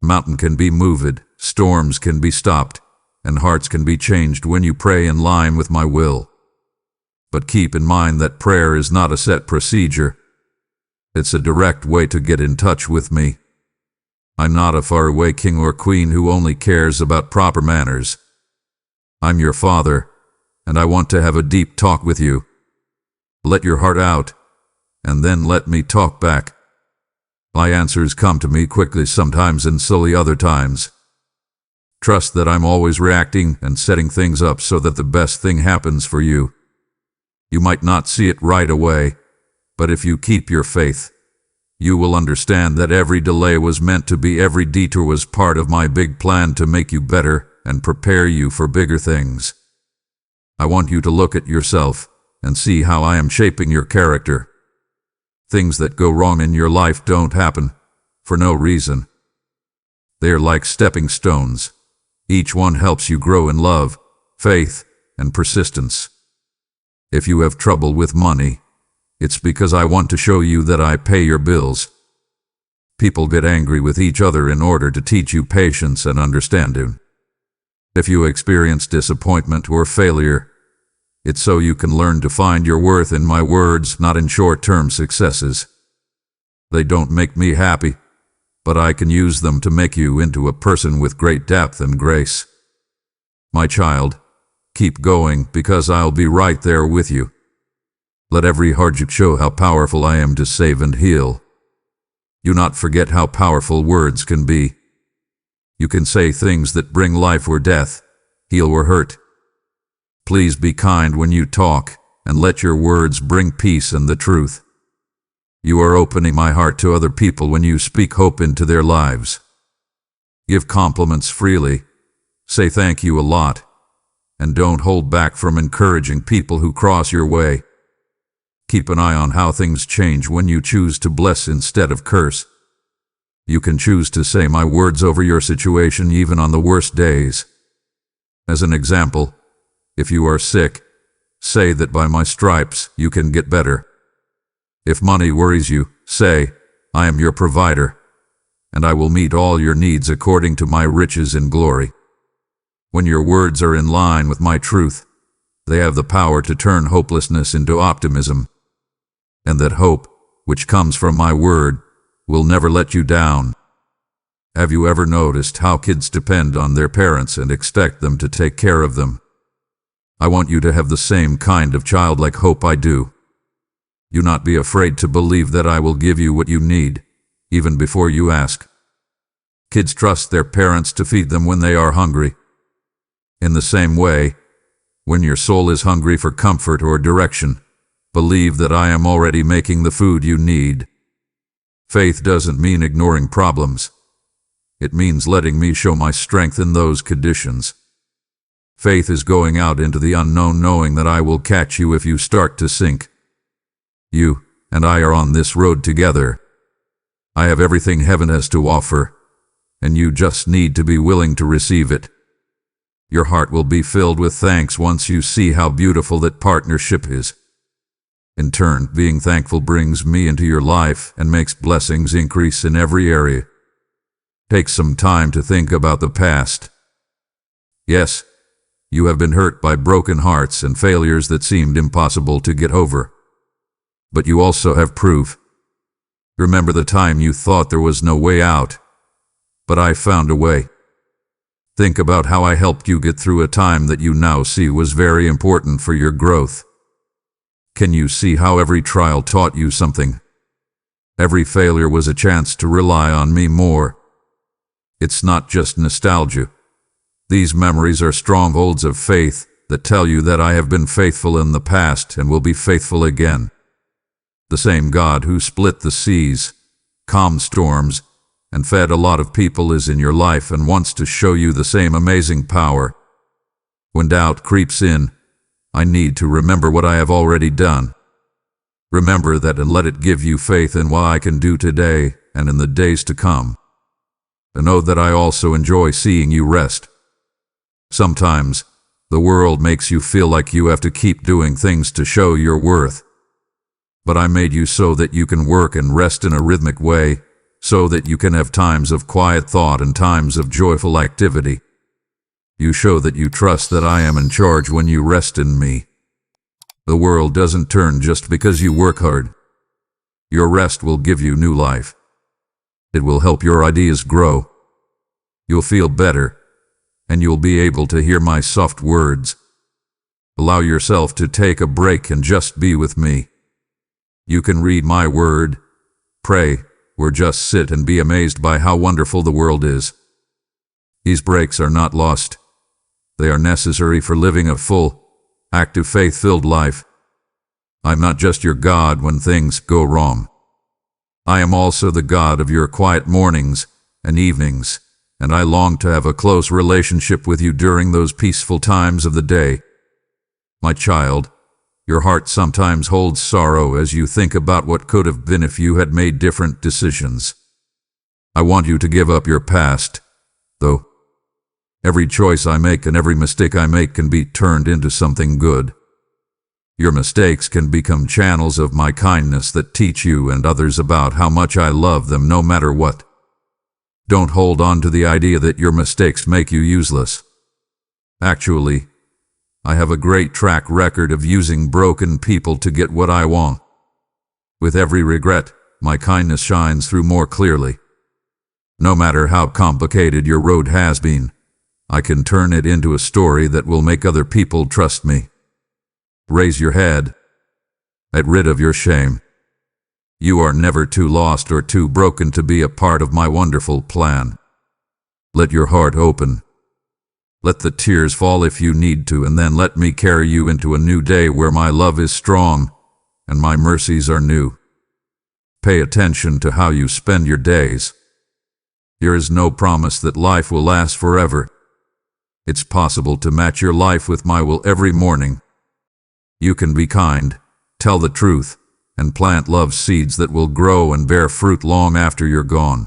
Mountain can be moved, storms can be stopped, and hearts can be changed when you pray in line with my will. But keep in mind that prayer is not a set procedure. It's a direct way to get in touch with me. I'm not a faraway king or queen who only cares about proper manners. I'm your father, and I want to have a deep talk with you. Let your heart out, and then let me talk back. My answers come to me quickly sometimes and slowly other times. Trust that I'm always reacting and setting things up so that the best thing happens for you. You might not see it right away, but if you keep your faith, you will understand that every delay was meant to be, every detour was part of my big plan to make you better and prepare you for bigger things. I want you to look at yourself and see how I am shaping your character. Things that go wrong in your life don't happen for no reason. They are like stepping stones. Each one helps you grow in love, faith, and persistence. If you have trouble with money, it's because I want to show you that I pay your bills. People get angry with each other in order to teach you patience and understanding. If you experience disappointment or failure, it's so you can learn to find your worth in my words, not in short-term successes. They don't make me happy, but I can use them to make you into a person with great depth and grace. My child, keep going because I'll be right there with you. Let every hardship show how powerful I am to save and heal. Do not forget how powerful words can be. You can say things that bring life or death, heal or hurt. Please be kind when you talk, and let your words bring peace and the truth. You are opening my heart to other people when you speak hope into their lives. Give compliments freely, say thank you a lot, and don't hold back from encouraging people who cross your way. Keep an eye on how things change when you choose to bless instead of curse. You can choose to say my words over your situation even on the worst days. As an example, if you are sick, say that by my stripes you can get better. If money worries you, say, I am your provider, and I will meet all your needs according to my riches in glory. When your words are in line with my truth, they have the power to turn hopelessness into optimism. And that hope, which comes from my word, will never let you down. Have you ever noticed how kids depend on their parents and expect them to take care of them? I want you to have the same kind of childlike hope I do. Do not be afraid to believe that I will give you what you need, even before you ask. Kids trust their parents to feed them when they are hungry. In the same way, when your soul is hungry for comfort or direction, believe that I am already making the food you need. Faith doesn't mean ignoring problems. It means letting me show my strength in those conditions. Faith is going out into the unknown knowing that I will catch you if you start to sink. You and I are on this road together. I have everything heaven has to offer, and you just need to be willing to receive it. Your heart will be filled with thanks once you see how beautiful that partnership is. In turn, being thankful brings me into your life and makes blessings increase in every area. Take some time to think about the past. Yes, you have been hurt by broken hearts and failures that seemed impossible to get over. But you also have proof. Remember the time you thought there was no way out, but I found a way. Think about how I helped you get through a time that you now see was very important for your growth. Can you see how every trial taught you something? Every failure was a chance to rely on me more. It's not just nostalgia. These memories are strongholds of faith that tell you that I have been faithful in the past and will be faithful again. The same God who split the seas, calmed storms, and fed a lot of people is in your life and wants to show you the same amazing power. When doubt creeps in, I need to remember what I have already done. Remember that and let it give you faith in what I can do today and in the days to come. And know that I also enjoy seeing you rest. Sometimes, the world makes you feel like you have to keep doing things to show your worth. But I made you so that you can work and rest in a rhythmic way, so that you can have times of quiet thought and times of joyful activity. You show that you trust that I am in charge when you rest in me. The world doesn't turn just because you work hard. Your rest will give you new life. It will help your ideas grow. You'll feel better, and you'll be able to hear my soft words. Allow yourself to take a break and just be with me. You can read my word, pray, or just sit and be amazed by how wonderful the world is. These breaks are not lost. They are necessary for living a full, active, faith-filled life. I'm not just your God when things go wrong. I am also the God of your quiet mornings and evenings, and I long to have a close relationship with you during those peaceful times of the day. My child, your heart sometimes holds sorrow as you think about what could have been if you had made different decisions. I want you to give up your past, though. Every choice I make and every mistake I make can be turned into something good. Your mistakes can become channels of my kindness that teach you and others about how much I love them no matter what. Don't hold on to the idea that your mistakes make you useless. Actually, I have a great track record of using broken people to get what I want. With every regret, my kindness shines through more clearly. No matter how complicated your road has been, I can turn it into a story that will make other people trust me. Raise your head. Get rid of your shame. You are never too lost or too broken to be a part of my wonderful plan. Let your heart open. Let the tears fall if you need to, and then let me carry you into a new day where my love is strong and my mercies are new. Pay attention to how you spend your days. There is no promise that life will last forever. It's possible to match your life with my will every morning. You can be kind, tell the truth, and plant love seeds that will grow and bear fruit long after you're gone.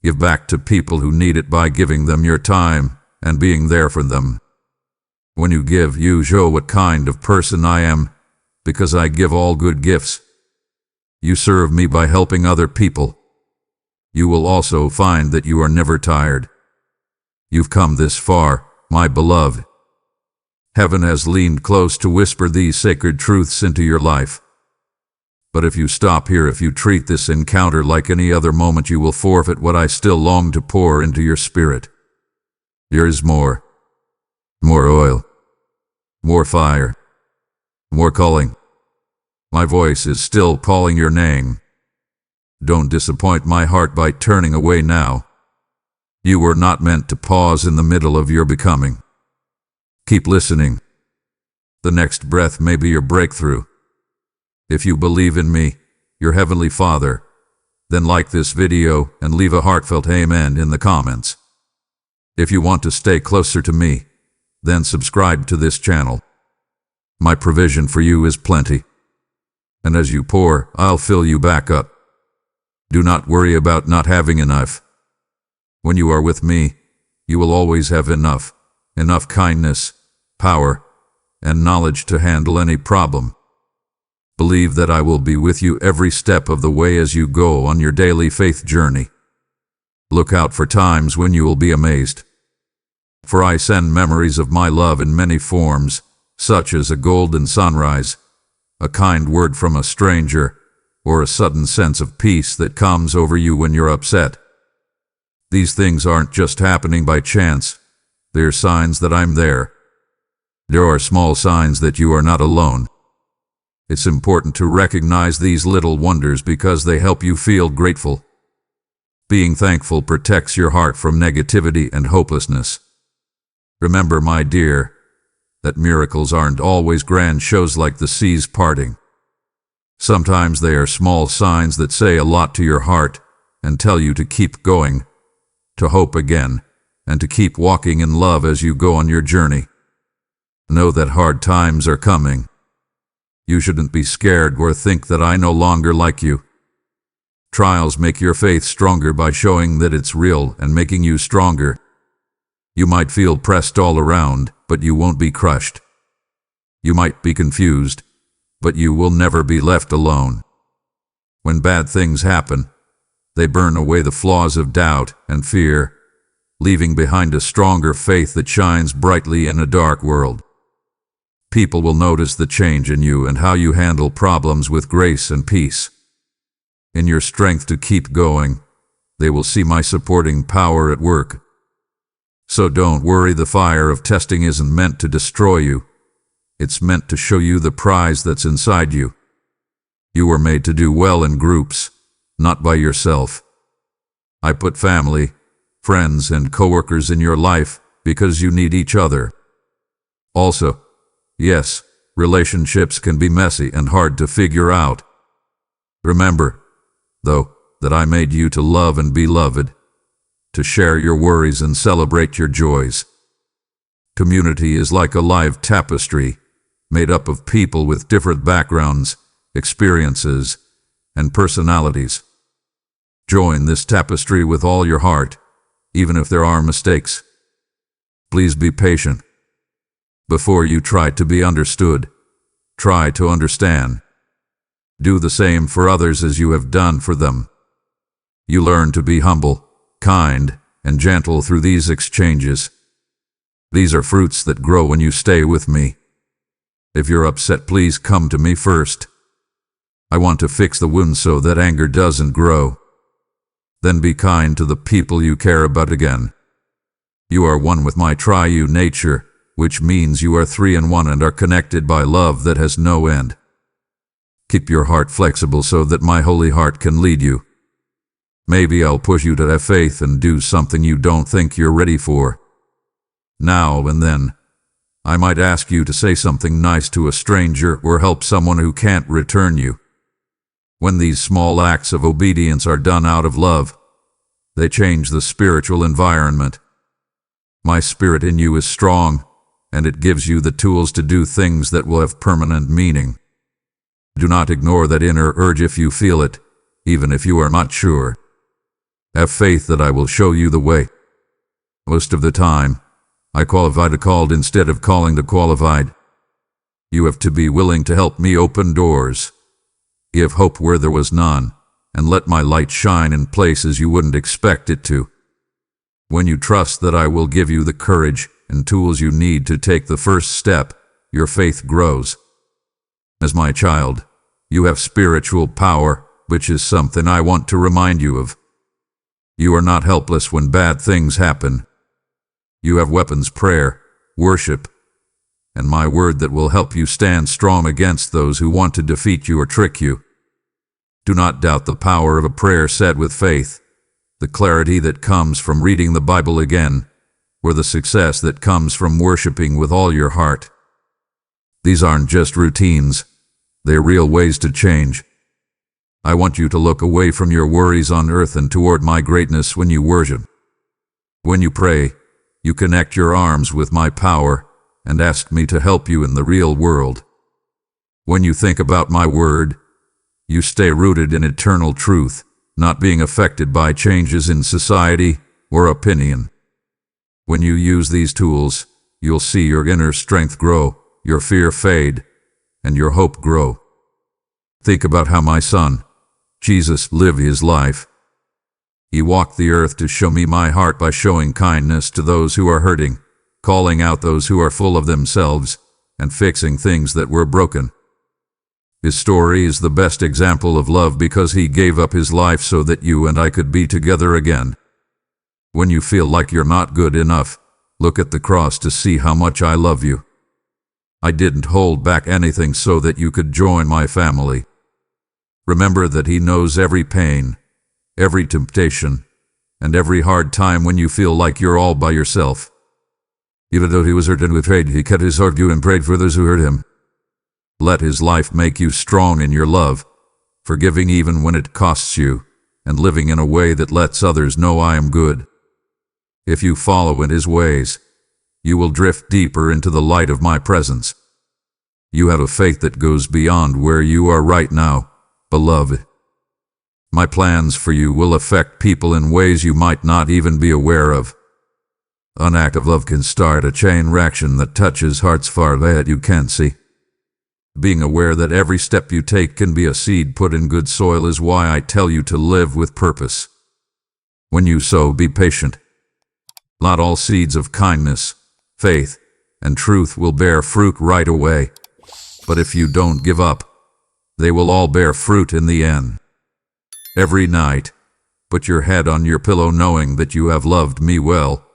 Give back to people who need it by giving them your time and being there for them. When you give, you show what kind of person I am, because I give all good gifts. You serve me by helping other people. You will also find that you are never tired. You've come this far, my beloved. Heaven has leaned close to whisper these sacred truths into your life. But if you stop here, if you treat this encounter like any other moment, you will forfeit what I still long to pour into your spirit. There is more. More oil. More fire. More calling. My voice is still calling your name. Don't disappoint my heart by turning away now. You were not meant to pause in the middle of your becoming. Keep listening. The next breath may be your breakthrough. If you believe in me, your Heavenly Father, then like this video and leave a heartfelt amen in the comments. If you want to stay closer to me, then subscribe to this channel. My provision for you is plenty. And as you pour, I'll fill you back up. Do not worry about not having enough. When you are with me, you will always have enough kindness, power, and knowledge to handle any problem. Believe that I will be with you every step of the way as you go on your daily faith journey. Look out for times when you will be amazed. For I send memories of my love in many forms, such as a golden sunrise, a kind word from a stranger, or a sudden sense of peace that comes over you when you're upset. These things aren't just happening by chance. They're signs that I'm there. There are small signs that you are not alone. It's important to recognize these little wonders because they help you feel grateful. Being thankful protects your heart from negativity and hopelessness. Remember, my dear, that miracles aren't always grand shows like the seas parting. Sometimes they are small signs that say a lot to your heart and tell you to keep going, to hope again, and to keep walking in love as you go on your journey. Know that hard times are coming. You shouldn't be scared or think that I no longer like you. Trials make your faith stronger by showing that it's real and making you stronger. You might feel pressed all around, but you won't be crushed. You might be confused, but you will never be left alone. When bad things happen, they burn away the flaws of doubt and fear, leaving behind a stronger faith that shines brightly in a dark world. People will notice the change in you and how you handle problems with grace and peace. In your strength to keep going, they will see my supporting power at work. So don't worry, the fire of testing isn't meant to destroy you. It's meant to show you the prize that's inside you. You were made to do well in groups, not by yourself. I put family, friends, and coworkers in your life because you need each other. Also, yes, relationships can be messy and hard to figure out. Remember, though, that I made you to love and be loved, to share your worries and celebrate your joys. Community is like a live tapestry, made up of people with different backgrounds, experiences, and personalities. Join this tapestry with all your heart, even if there are mistakes. Please be patient. Before you try to be understood, try to understand. Do the same for others as you have done for them. You learn to be humble, kind, and gentle through these exchanges. These are fruits that grow when you stay with me. If you're upset, please come to me first. I want to fix the wound so that anger doesn't grow. Then be kind to the people you care about again. You are one with my triune nature, which means you are three in one and are connected by love that has no end. Keep your heart flexible so that my holy heart can lead you. Maybe I'll push you to have faith and do something you don't think you're ready for. Now and then, I might ask you to say something nice to a stranger or help someone who can't return you. When these small acts of obedience are done out of love, they change the spiritual environment. My spirit in you is strong, and it gives you the tools to do things that will have permanent meaning. Do not ignore that inner urge if you feel it, even if you are not sure. Have faith that I will show you the way. Most of the time, I qualify to called instead of calling the qualified. You have to be willing to help me open doors. Give hope where there was none, and let my light shine in places you wouldn't expect it to. When you trust that I will give you the courage and tools you need to take the first step, your faith grows. As my child, you have spiritual power, which is something I want to remind you of. You are not helpless when bad things happen. You have weapons: prayer, worship, and my word that will help you stand strong against those who want to defeat you or trick you. Do not doubt the power of a prayer said with faith, the clarity that comes from reading the Bible again, or the success that comes from worshiping with all your heart. These aren't just routines, they're real ways to change. I want you to look away from your worries on earth and toward my greatness when you worship. When you pray, you connect your arms with my power and ask me to help you in the real world. When you think about my word, you stay rooted in eternal truth, not being affected by changes in society or opinion. When you use these tools, you'll see your inner strength grow, your fear fade, and your hope grow. Think about how my son, Jesus, lived his life. He walked the earth to show me my heart by showing kindness to those who are hurting, calling out those who are full of themselves, and fixing things that were broken. His story is the best example of love because he gave up his life so that you and I could be together again. When you feel like you're not good enough, look at the cross to see how much I love you. I didn't hold back anything so that you could join my family. Remember that he knows every pain, every temptation, and every hard time when you feel like you're all by yourself. Even though he was hurt and betrayed, he kept his heart pure and prayed for those who hurt him. Let his life make you strong in your love, forgiving even when it costs you, and living in a way that lets others know I am good. If you follow in His ways, you will drift deeper into the light of my presence. You have a faith that goes beyond where you are right now, beloved. My plans for you will affect people in ways you might not even be aware of. An act of love can start a chain reaction that touches hearts far that you can't see. Being aware that every step you take can be a seed put in good soil is why I tell you to live with purpose. When you sow, be patient. Not all seeds of kindness, faith, and truth will bear fruit right away. But if you don't give up, they will all bear fruit in the end. Every night, put your head on your pillow knowing that you have loved me well,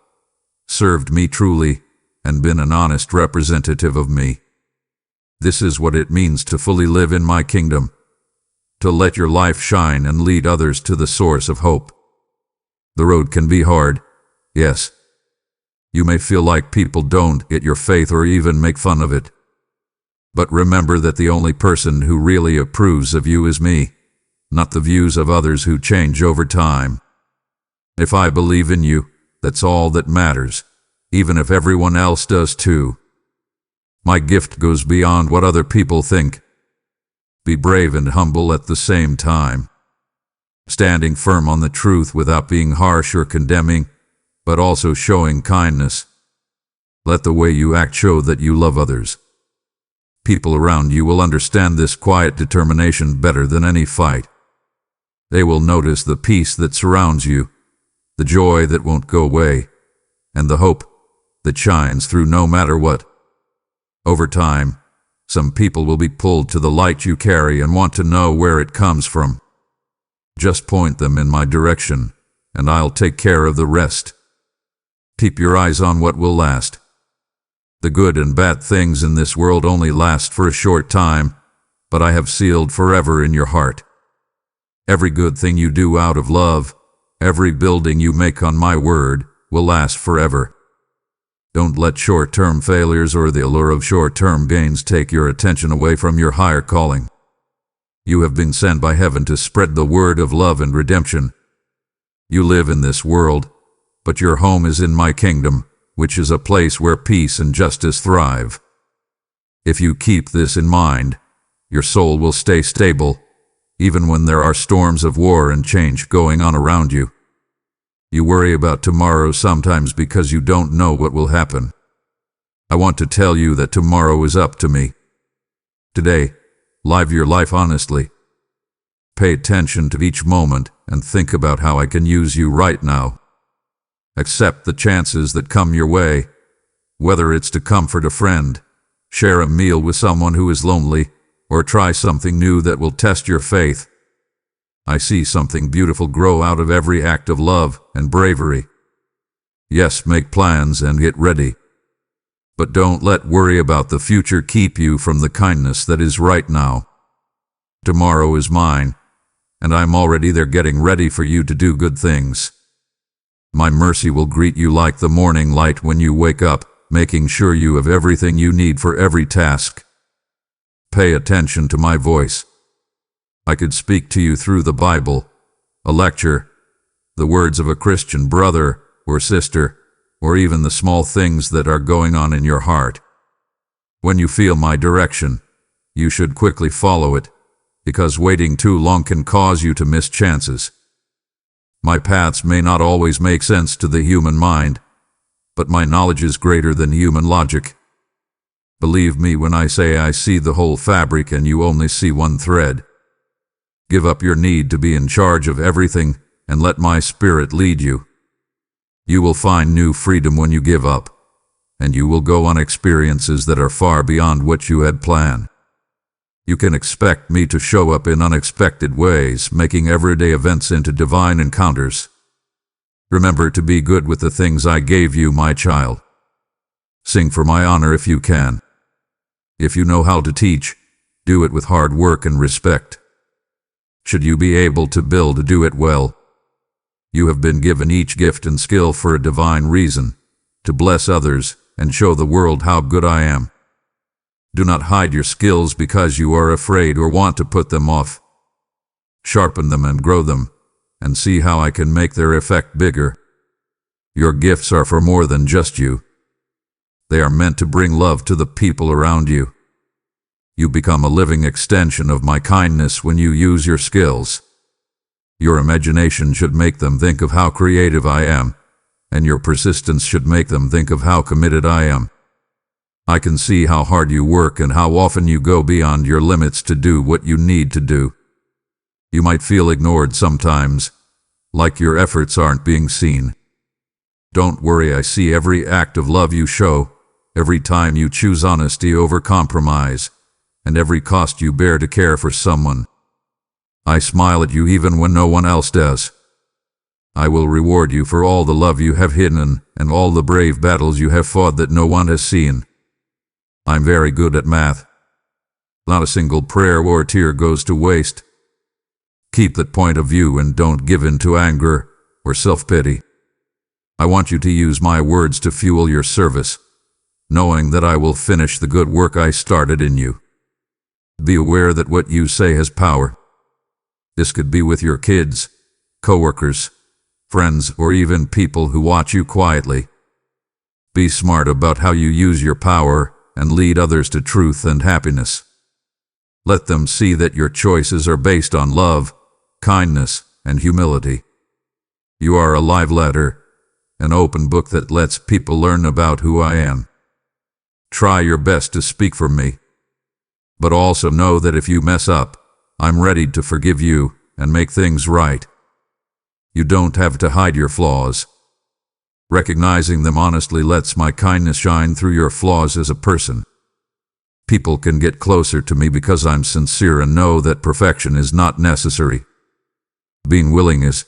served me truly, and been an honest representative of me. This is what it means to fully live in my kingdom, to let your life shine and lead others to the source of hope. The road can be hard, yes. You may feel like people don't get your faith or even make fun of it. But remember that the only person who really approves of you is me, not the views of others who change over time. If I believe in you, that's all that matters, even if everyone else does too. My gift goes beyond what other people think. Be brave and humble at the same time, standing firm on the truth without being harsh or condemning, but also showing kindness. Let the way you act show that you love others. People around you will understand this quiet determination better than any fight. They will notice the peace that surrounds you, the joy that won't go away, and the hope that shines through no matter what. Over time, some people will be pulled to the light you carry and want to know where it comes from. Just point them in my direction, and I'll take care of the rest. Keep your eyes on what will last. The good and bad things in this world only last for a short time, but I have sealed forever in your heart. Every good thing you do out of love, every building you make on my word, will last forever. Don't let short-term failures or the allure of short-term gains take your attention away from your higher calling. You have been sent by heaven to spread the word of love and redemption. You live in this world, but your home is in my kingdom, which is a place where peace and justice thrive. If you keep this in mind, your soul will stay stable, even when there are storms of war and change going on around you. You worry about tomorrow sometimes because you don't know what will happen. I want to tell you that tomorrow is up to me. Today, live your life honestly. Pay attention to each moment and think about how I can use you right now. Accept the chances that come your way, whether it's to comfort a friend, share a meal with someone who is lonely, or try something new that will test your faith. I see something beautiful grow out of every act of love and bravery. Yes, make plans and get ready. But don't let worry about the future keep you from the kindness that is right now. Tomorrow is mine, and I'm already there getting ready for you to do good things. My mercy will greet you like the morning light when you wake up, making sure you have everything you need for every task. Pay attention to my voice. I could speak to you through the Bible, a lecture, the words of a Christian brother or sister, or even the small things that are going on in your heart. When you feel my direction, you should quickly follow it, because waiting too long can cause you to miss chances. My paths may not always make sense to the human mind, but my knowledge is greater than human logic. Believe me when I say I see the whole fabric and you only see one thread. Give up your need to be in charge of everything and let my spirit lead you. You will find new freedom when you give up, and you will go on experiences that are far beyond what you had planned. You can expect me to show up in unexpected ways, making everyday events into divine encounters. Remember to be good with the things I gave you, my child. Sing for my honor if you can. If you know how to teach, do it with hard work and respect. Should you be able to build, do it well. You have been given each gift and skill for a divine reason, to bless others and show the world how good I am. Do not hide your skills because you are afraid or want to put them off. sharpen them and grow them, and see how I can make their effect bigger. Your gifts are for more than just you. They are meant to bring love to the people around you. You become a living extension of my kindness when you use your skills. Your imagination should make them think of how creative I am, and your persistence should make them think of how committed I am. I can see how hard you work and how often you go beyond your limits to do what you need to do. You might feel ignored sometimes, like your efforts aren't being seen. Don't worry, I see every act of love you show, every time you choose honesty over compromise, and every cost you bear to care for someone. I smile at you even when no one else does. I will reward you for all the love you have hidden and all the brave battles you have fought that no one has seen. I'm very good at math. Not a single prayer or tear goes to waste. Keep that point of view and don't give in to anger or self-pity. I want you to use my words to fuel your service, knowing that I will finish the good work I started in you. Be aware that what you say has power. This could be with your kids, coworkers, friends, or even people who watch you quietly. Be smart about how you use your power and lead others to truth and happiness. Let them see that your choices are based on love, kindness, and humility. You are a live letter, an open book that lets people learn about who I am. Try your best to speak for me, but also know that if you mess up, I'm ready to forgive you and make things right. You don't have to hide your flaws. Recognizing them honestly lets my kindness shine through your flaws as a person. People can get closer to me because I'm sincere and know that perfection is not necessary. Being willing is.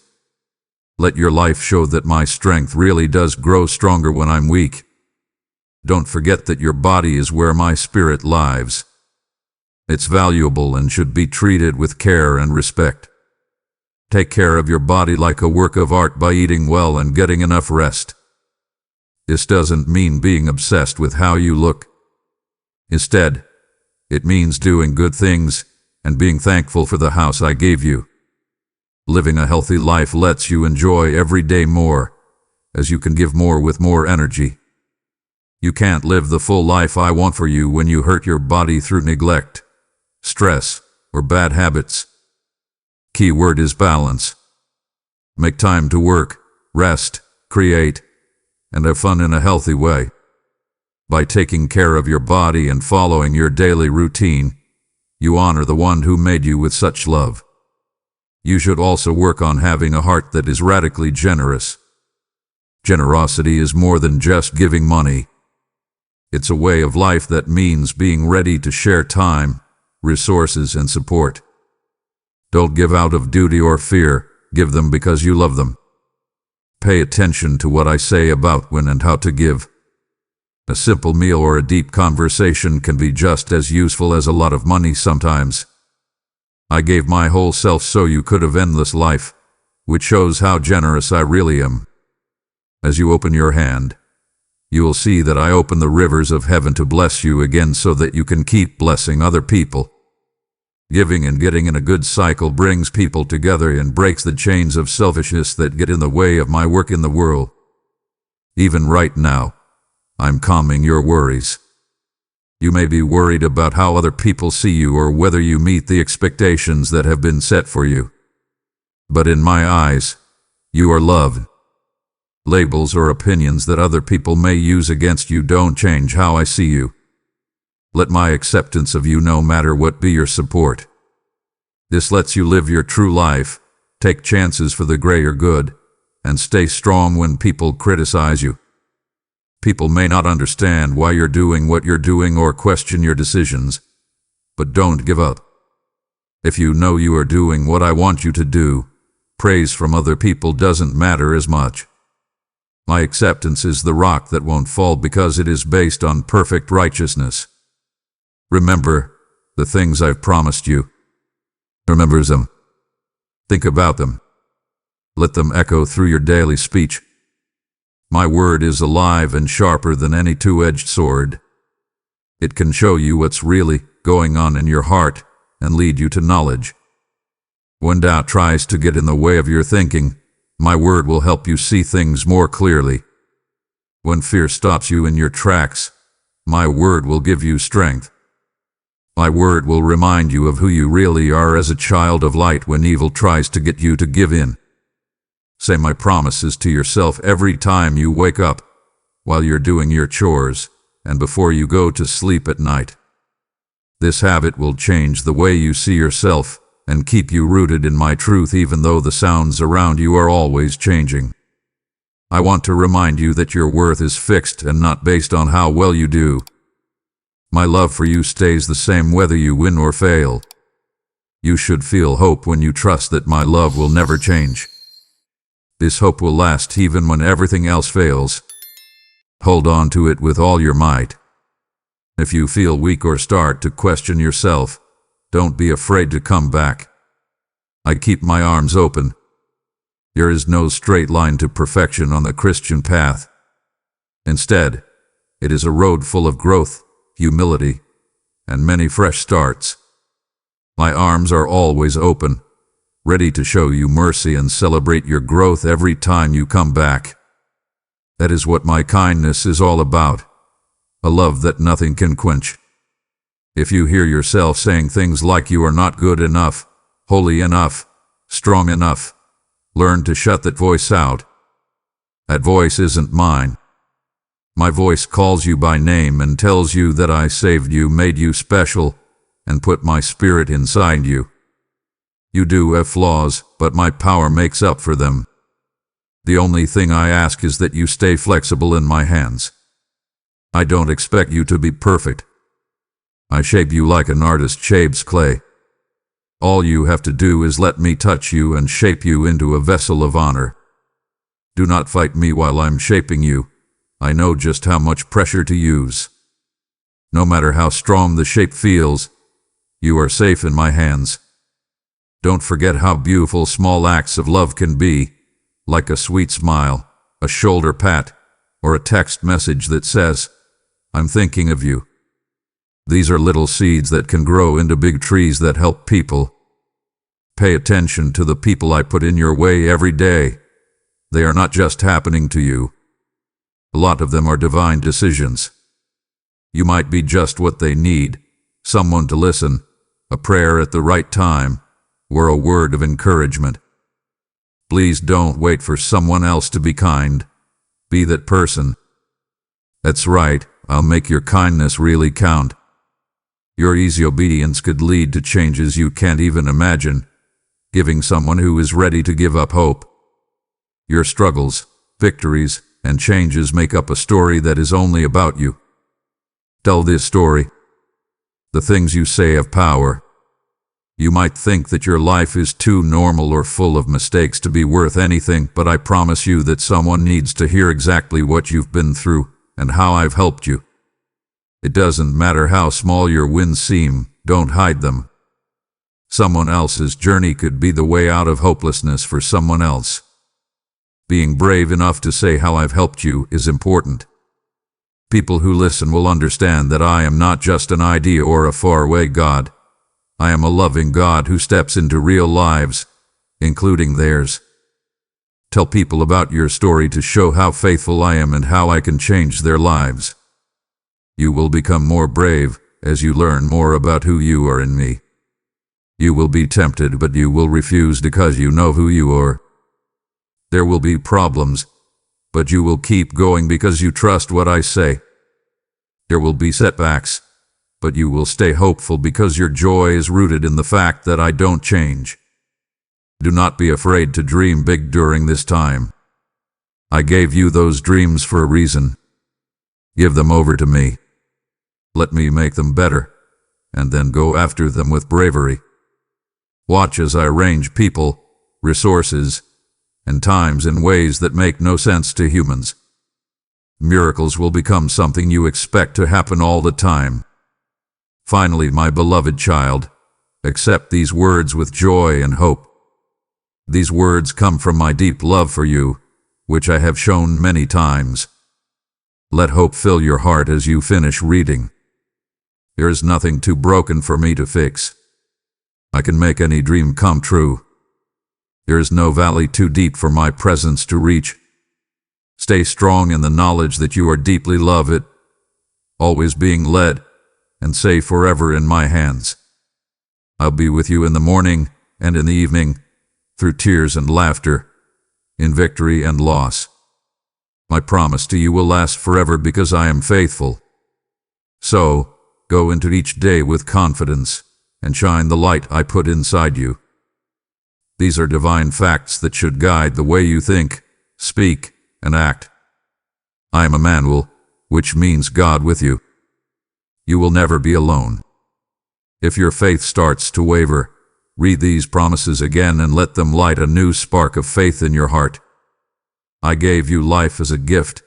Let your life show that my strength really does grow stronger when I'm weak. Don't forget that your body is where my spirit lives. It's valuable and should be treated with care and respect. Take care of your body like a work of art by eating well and getting enough rest. This doesn't mean being obsessed with how you look. Instead, it means doing good things and being thankful for the house I gave you. Living a healthy life lets you enjoy every day more, as you can give more with more energy. You can't live the full life I want for you when you hurt your body through neglect, stress, or bad habits. Key word is balance. Make time to work, rest, create, and have fun in a healthy way. By taking care of your body and following your daily routine, you honor the one who made you with such love. You should also work on having a heart that is radically generous. Generosity is more than just giving money. It's a way of life that means being ready to share time, resources, and support. Don't give out of duty or fear, give them because you love them. Pay attention to what I say about when and how to give. A simple meal or a deep conversation can be just as useful as a lot of money sometimes. I gave my whole self so you could have endless life, which shows how generous I really am. As you open your hand, you will see that I open the rivers of heaven to bless you again so that you can keep blessing other people. Giving and getting in a good cycle brings people together and breaks the chains of selfishness that get in the way of my work in the world. Even right now, I'm calming your worries. You may be worried about how other people see you or whether you meet the expectations that have been set for you. But in my eyes, you are loved. Labels or opinions that other people may use against you don't change how I see you. Let my acceptance of you no matter what be your support. This lets you live your true life, take chances for the greater good, and stay strong when people criticize you. People may not understand why you're doing what you're doing or question your decisions, but don't give up. If you know you are doing what I want you to do, praise from other people doesn't matter as much. My acceptance is the rock that won't fall because it is based on perfect righteousness. Remember the things I've promised you. Remember them. Think about them. Let them echo through your daily speech. My word is alive and sharper than any two-edged sword. It can show you what's really going on in your heart and lead you to knowledge. When doubt tries to get in the way of your thinking, my word will help you see things more clearly. When fear stops you in your tracks, my word will give you strength. My word will remind you of who you really are as a child of light when evil tries to get you to give in. Say my promises to yourself every time you wake up, while you're doing your chores, and before you go to sleep at night. This habit will change the way you see yourself and keep you rooted in my truth even though the sounds around you are always changing. I want to remind you that your worth is fixed and not based on how well you do. My love for you stays the same whether you win or fail. You should feel hope when you trust that my love will never change. This hope will last even when everything else fails. Hold on to it with all your might. If you feel weak or start to question yourself, don't be afraid to come back. I keep my arms open. There is no straight line to perfection on the Christian path. Instead, it is a road full of growth, humility, and many fresh starts. My arms are always open, ready to show you mercy and celebrate your growth every time you come back. That is what my kindness is all about, a love that nothing can quench. If you hear yourself saying things like you are not good enough, holy enough, strong enough, learn to shut that voice out. That voice isn't mine. My voice calls you by name and tells you that I saved you, made you special, and put my spirit inside you. You do have flaws, but my power makes up for them. The only thing I ask is that you stay flexible in my hands. I don't expect you to be perfect. I shape you like an artist shapes clay. All you have to do is let me touch you and shape you into a vessel of honor. Do not fight me while I'm shaping you. I know just how much pressure to use. No matter how strong the shape feels, you are safe in my hands. Don't forget how beautiful small acts of love can be, like a sweet smile, a shoulder pat, or a text message that says, "I'm thinking of you." These are little seeds that can grow into big trees that help people. Pay attention to the people I put in your way every day. They are not just happening to you. A lot of them are divine decisions. You might be just what they need, someone to listen, a prayer at the right time, or a word of encouragement. Please don't wait for someone else to be kind. Be that person. That's right, I'll make your kindness really count. Your easy obedience could lead to changes you can't even imagine, giving someone who is ready to give up hope. Your struggles, victories, and changes make up a story that is only about you. Tell this story. The things you say have power. You might think that your life is too normal or full of mistakes to be worth anything, but I promise you that someone needs to hear exactly what you've been through and how I've helped you. It doesn't matter how small your wins seem, don't hide them. Someone else's journey could be the way out of hopelessness for someone else. Being brave enough to say how I've helped you is important. People who listen will understand that I am not just an idea or a faraway God. I am a loving God who steps into real lives, including theirs. Tell people about your story to show how faithful I am and how I can change their lives. You will become more brave as you learn more about who you are in me. You will be tempted, but you will refuse because you know who you are. There will be problems, but you will keep going because you trust what I say. There will be setbacks, but you will stay hopeful because your joy is rooted in the fact that I don't change. Do not be afraid to dream big during this time. I gave you those dreams for a reason. Give them over to me. Let me make them better, and then go after them with bravery. Watch as I arrange people, resources, and times in ways that make no sense to humans. Miracles will become something you expect to happen all the time. Finally, my beloved child, accept these words with joy and hope. These words come from my deep love for you, which I have shown many times. Let hope fill your heart as you finish reading. There is nothing too broken for me to fix. I can make any dream come true. There is no valley too deep for my presence to reach. Stay strong in the knowledge that you are deeply loved, always being led, and safe forever in my hands. I'll be with you in the morning and in the evening, through tears and laughter, in victory and loss. My promise to you will last forever because I am faithful. So, go into each day with confidence and shine the light I put inside you. These are divine facts that should guide the way you think, speak, and act. I am Emmanuel, which means God with you. You will never be alone. If your faith starts to waver, read these promises again and let them light a new spark of faith in your heart. I gave you life as a gift,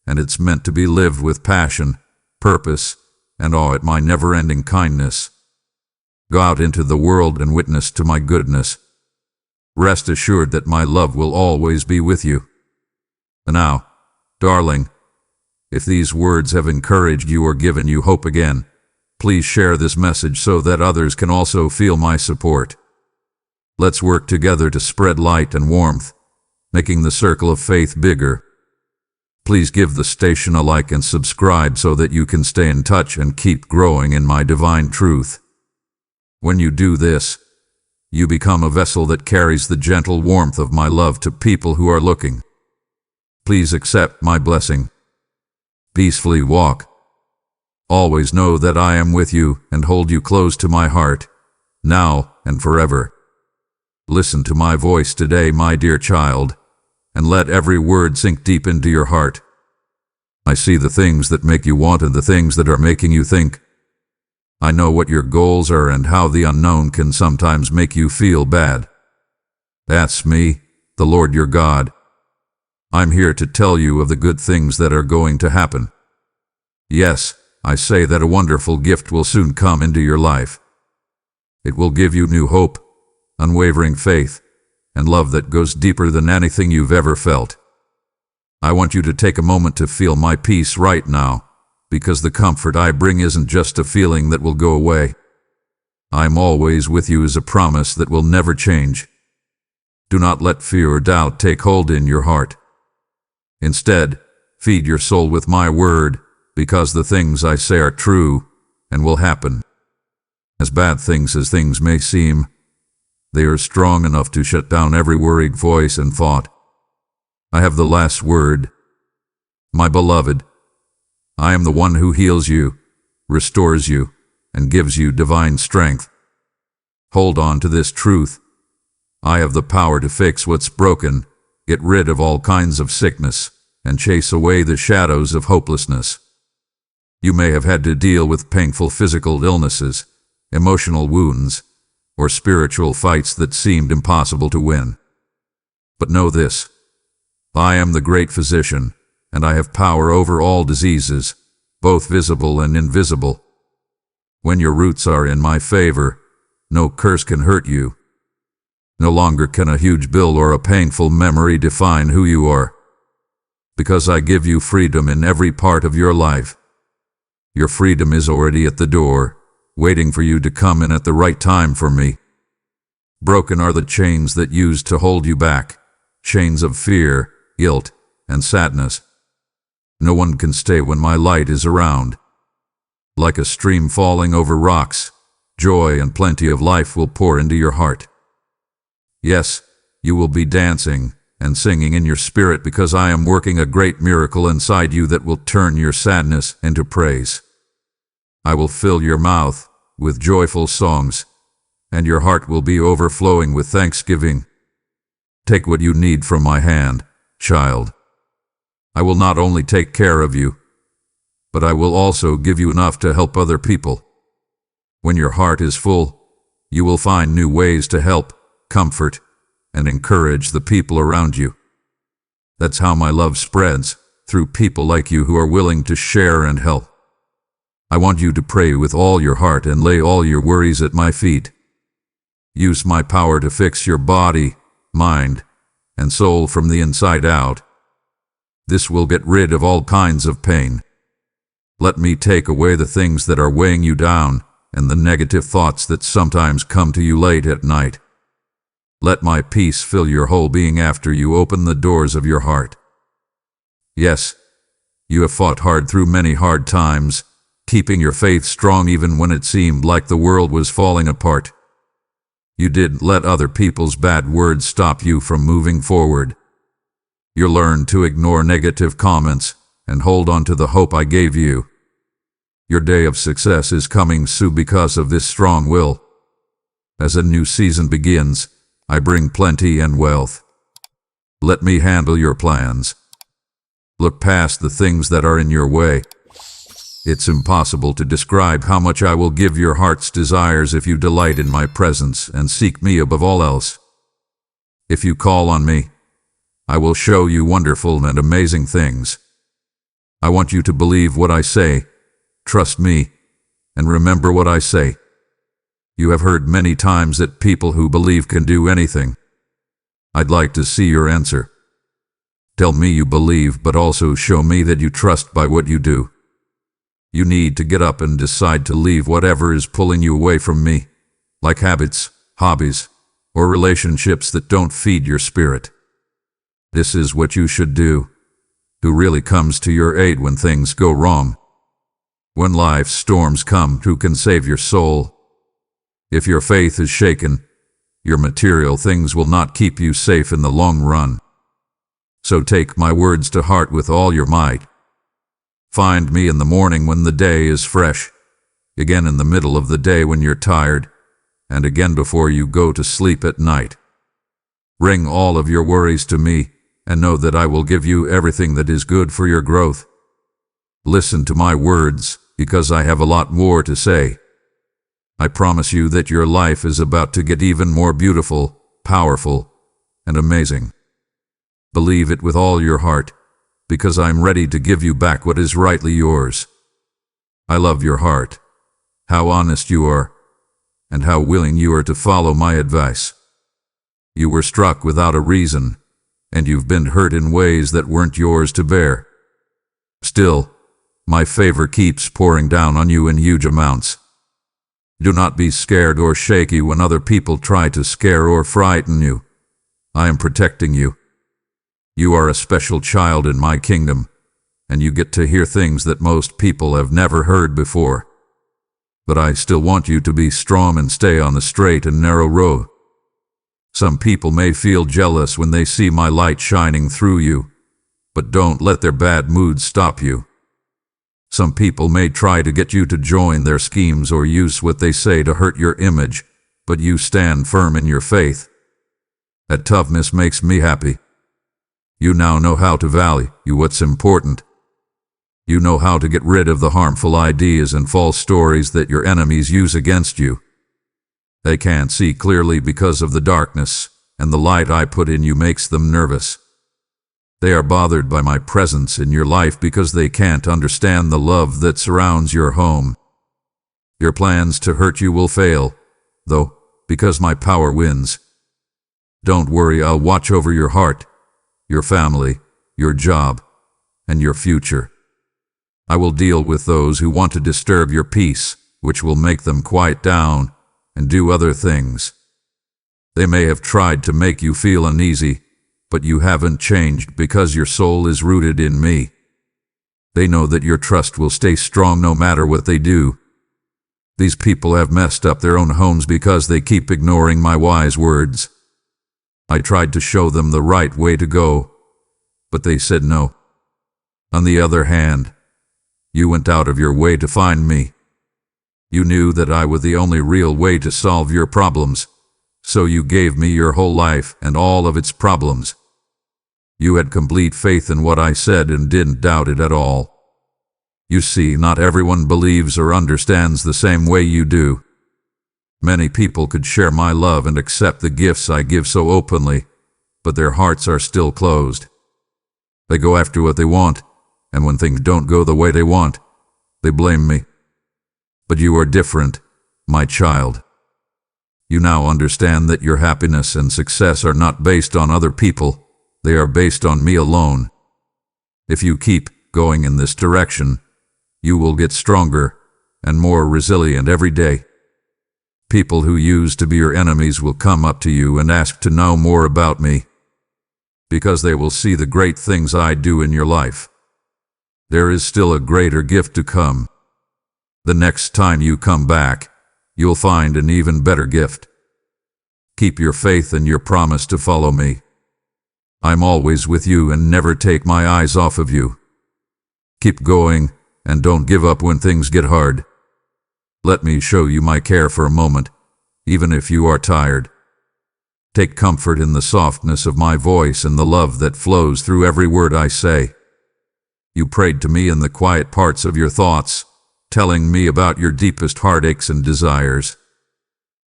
and it's meant to be lived with passion, purpose, and awe at my never-ending kindness. Go out into the world and witness to my goodness. Rest assured that my love will always be with you. And now, darling, if these words have encouraged you or given you hope again, please share this message so that others can also feel my support. Let's work together to spread light and warmth, making the circle of faith bigger. Please give the station a like and subscribe so that you can stay in touch and keep growing in my divine truth. When you do this, you become a vessel that carries the gentle warmth of my love to people who are looking. Please accept my blessing. Peacefully walk. Always know that I am with you and hold you close to my heart, now and forever. Listen to my voice today, my dear child, and let every word sink deep into your heart. I see the things that make you want and the things that are making you think. I know what your goals are and how the unknown can sometimes make you feel bad. That's me, the Lord your God. I'm here to tell you of the good things that are going to happen. Yes, I say that a wonderful gift will soon come into your life. It will give you new hope, unwavering faith, and love that goes deeper than anything you've ever felt. I want you to take a moment to feel my peace right now, because the comfort I bring isn't just a feeling that will go away. I'm always with you is a promise that will never change. Do not let fear or doubt take hold in your heart. Instead, feed your soul with my word, because the things I say are true and will happen. As bad things as things may seem, they are strong enough to shut down every worried voice and thought. I have the last word. My beloved, I am the one who heals you, restores you, and gives you divine strength. Hold on to this truth. I have the power to fix what's broken, get rid of all kinds of sickness, and chase away the shadows of hopelessness. You may have had to deal with painful physical illnesses, emotional wounds, or spiritual fights that seemed impossible to win. But know this: I am the great physician, and I have power over all diseases, both visible and invisible. When your roots are in my favor, no curse can hurt you. No longer can a huge bill or a painful memory define who you are. Because I give you freedom in every part of your life. Your freedom is already at the door, waiting for you to come in at the right time for me. Broken are the chains that used to hold you back, chains of fear, guilt, and sadness. No one can stay when my light is around. Like a stream falling over rocks, joy and plenty of life will pour into your heart. Yes, you will be dancing and singing in your spirit because I am working a great miracle inside you that will turn your sadness into praise. I will fill your mouth with joyful songs, and your heart will be overflowing with thanksgiving. Take what you need from my hand, child. I will not only take care of you, but I will also give you enough to help other people. When your heart is full, you will find new ways to help, comfort, and encourage the people around you. That's how my love spreads, through people like you who are willing to share and help. I want you to pray with all your heart and lay all your worries at my feet. Use my power to fix your body, mind, and soul from the inside out. This will get rid of all kinds of pain. Let me take away the things that are weighing you down and the negative thoughts that sometimes come to you late at night. Let my peace fill your whole being after you open the doors of your heart. Yes, you have fought hard through many hard times, keeping your faith strong even when it seemed like the world was falling apart. You didn't let other people's bad words stop you from moving forward. You learned to ignore negative comments and hold on to the hope I gave you. Your day of success is coming soon because of this strong will. As a new season begins, I bring plenty and wealth. Let me handle your plans. Look past the things that are in your way. It's impossible to describe how much I will give your heart's desires if you delight in my presence and seek me above all else. If you call on me, I will show you wonderful and amazing things. I want you to believe what I say, trust me, and remember what I say. You have heard many times that people who believe can do anything. I'd like to see your answer. Tell me you believe, but also show me that you trust by what you do. You need to get up and decide to leave whatever is pulling you away from me, like habits, hobbies, or relationships that don't feed your spirit. This is what you should do. Who really comes to your aid when things go wrong? When life's storms come, who can save your soul? If your faith is shaken, your material things will not keep you safe in the long run. So take my words to heart with all your might. Find me in the morning when the day is fresh, again in the middle of the day when you're tired, and again before you go to sleep at night. Bring all of your worries to me, and know that I will give you everything that is good for your growth. Listen to my words, because I have a lot more to say. I promise you that your life is about to get even more beautiful, powerful, and amazing. Believe it with all your heart, because I'm ready to give you back what is rightly yours. I love your heart, how honest you are, and how willing you are to follow my advice. You were struck without a reason, and you've been hurt in ways that weren't yours to bear. Still, my favor keeps pouring down on you in huge amounts. Do not be scared or shaky when other people try to scare or frighten you. I am protecting you. You are a special child in my kingdom, and you get to hear things that most people have never heard before. But I still want you to be strong and stay on the straight and narrow road. Some people may feel jealous when they see my light shining through you, but don't let their bad moods stop you. Some people may try to get you to join their schemes or use what they say to hurt your image, but you stand firm in your faith. That toughness makes me happy. You now know how to value what's important. You know how to get rid of the harmful ideas and false stories that your enemies use against you. They can't see clearly because of the darkness, and the light I put in you makes them nervous. They are bothered by my presence in your life because they can't understand the love that surrounds your home. Your plans to hurt you will fail, though, because my power wins. Don't worry, I'll watch over your heart, your family, your job, and your future. I will deal with those who want to disturb your peace, which will make them quiet down and do other things. They may have tried to make you feel uneasy, but you haven't changed because your soul is rooted in me. They know that your trust will stay strong no matter what they do. These people have messed up their own homes because they keep ignoring my wise words. I tried to show them the right way to go, but they said no. On the other hand, you went out of your way to find me. You knew that I was the only real way to solve your problems, so you gave me your whole life and all of its problems. You had complete faith in what I said and didn't doubt it at all. You see, not everyone believes or understands the same way you do. Many people could share my love and accept the gifts I give so openly, but their hearts are still closed. They go after what they want, and when things don't go the way they want, they blame me. But you are different, my child. You now understand that your happiness and success are not based on other people, they are based on me alone. If you keep going in this direction, you will get stronger and more resilient every day. People who used to be your enemies will come up to you and ask to know more about me, because they will see the great things I do in your life. There is still a greater gift to come. The next time you come back, you'll find an even better gift. Keep your faith and your promise to follow me. I'm always with you and never take my eyes off of you. Keep going and don't give up when things get hard. Let me show you my care for a moment, even if you are tired. Take comfort in the softness of my voice and the love that flows through every word I say. You prayed to me in the quiet parts of your thoughts, telling me about your deepest heartaches and desires.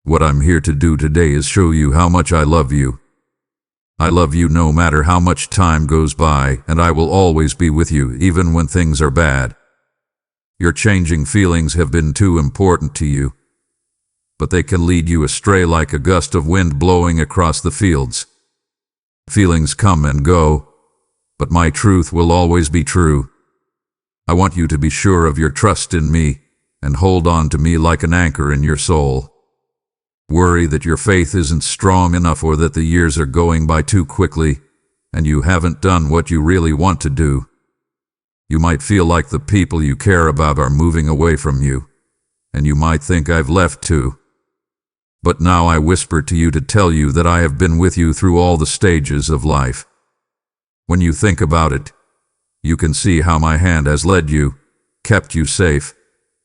What I'm here to do today is show you how much I love you. I love you no matter how much time goes by, and I will always be with you even when things are bad. Your changing feelings have been too important to you, but they can lead you astray like a gust of wind blowing across the fields. Feelings come and go, but my truth will always be true. I want you to be sure of your trust in me and hold on to me like an anchor in your soul. Worry that your faith isn't strong enough or that the years are going by too quickly and you haven't done what you really want to do. You might feel like the people you care about are moving away from you, and you might think I've left too. But now I whisper to you to tell you that I have been with you through all the stages of life. When you think about it, you can see how my hand has led you, kept you safe,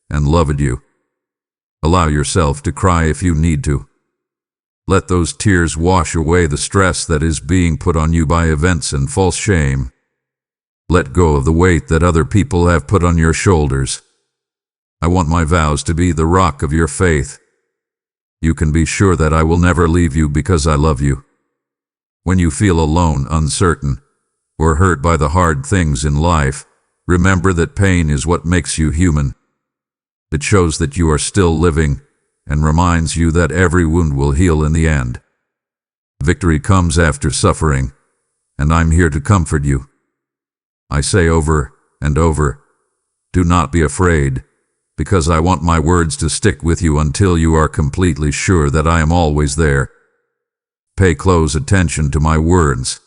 and loved you. Allow yourself to cry if you need to. Let those tears wash away the stress that is being put on you by events and false shame. Let go of the weight that other people have put on your shoulders. I want my vows to be the rock of your faith. You can be sure that I will never leave you because I love you. When you feel alone, uncertain, or hurt by the hard things in life, remember that pain is what makes you human. It shows that you are still living and reminds you that every wound will heal in the end. Victory comes after suffering, and I'm here to comfort you. I say over and over, do not be afraid, because I want my words to stick with you until you are completely sure that I am always there. Pay close attention to my words.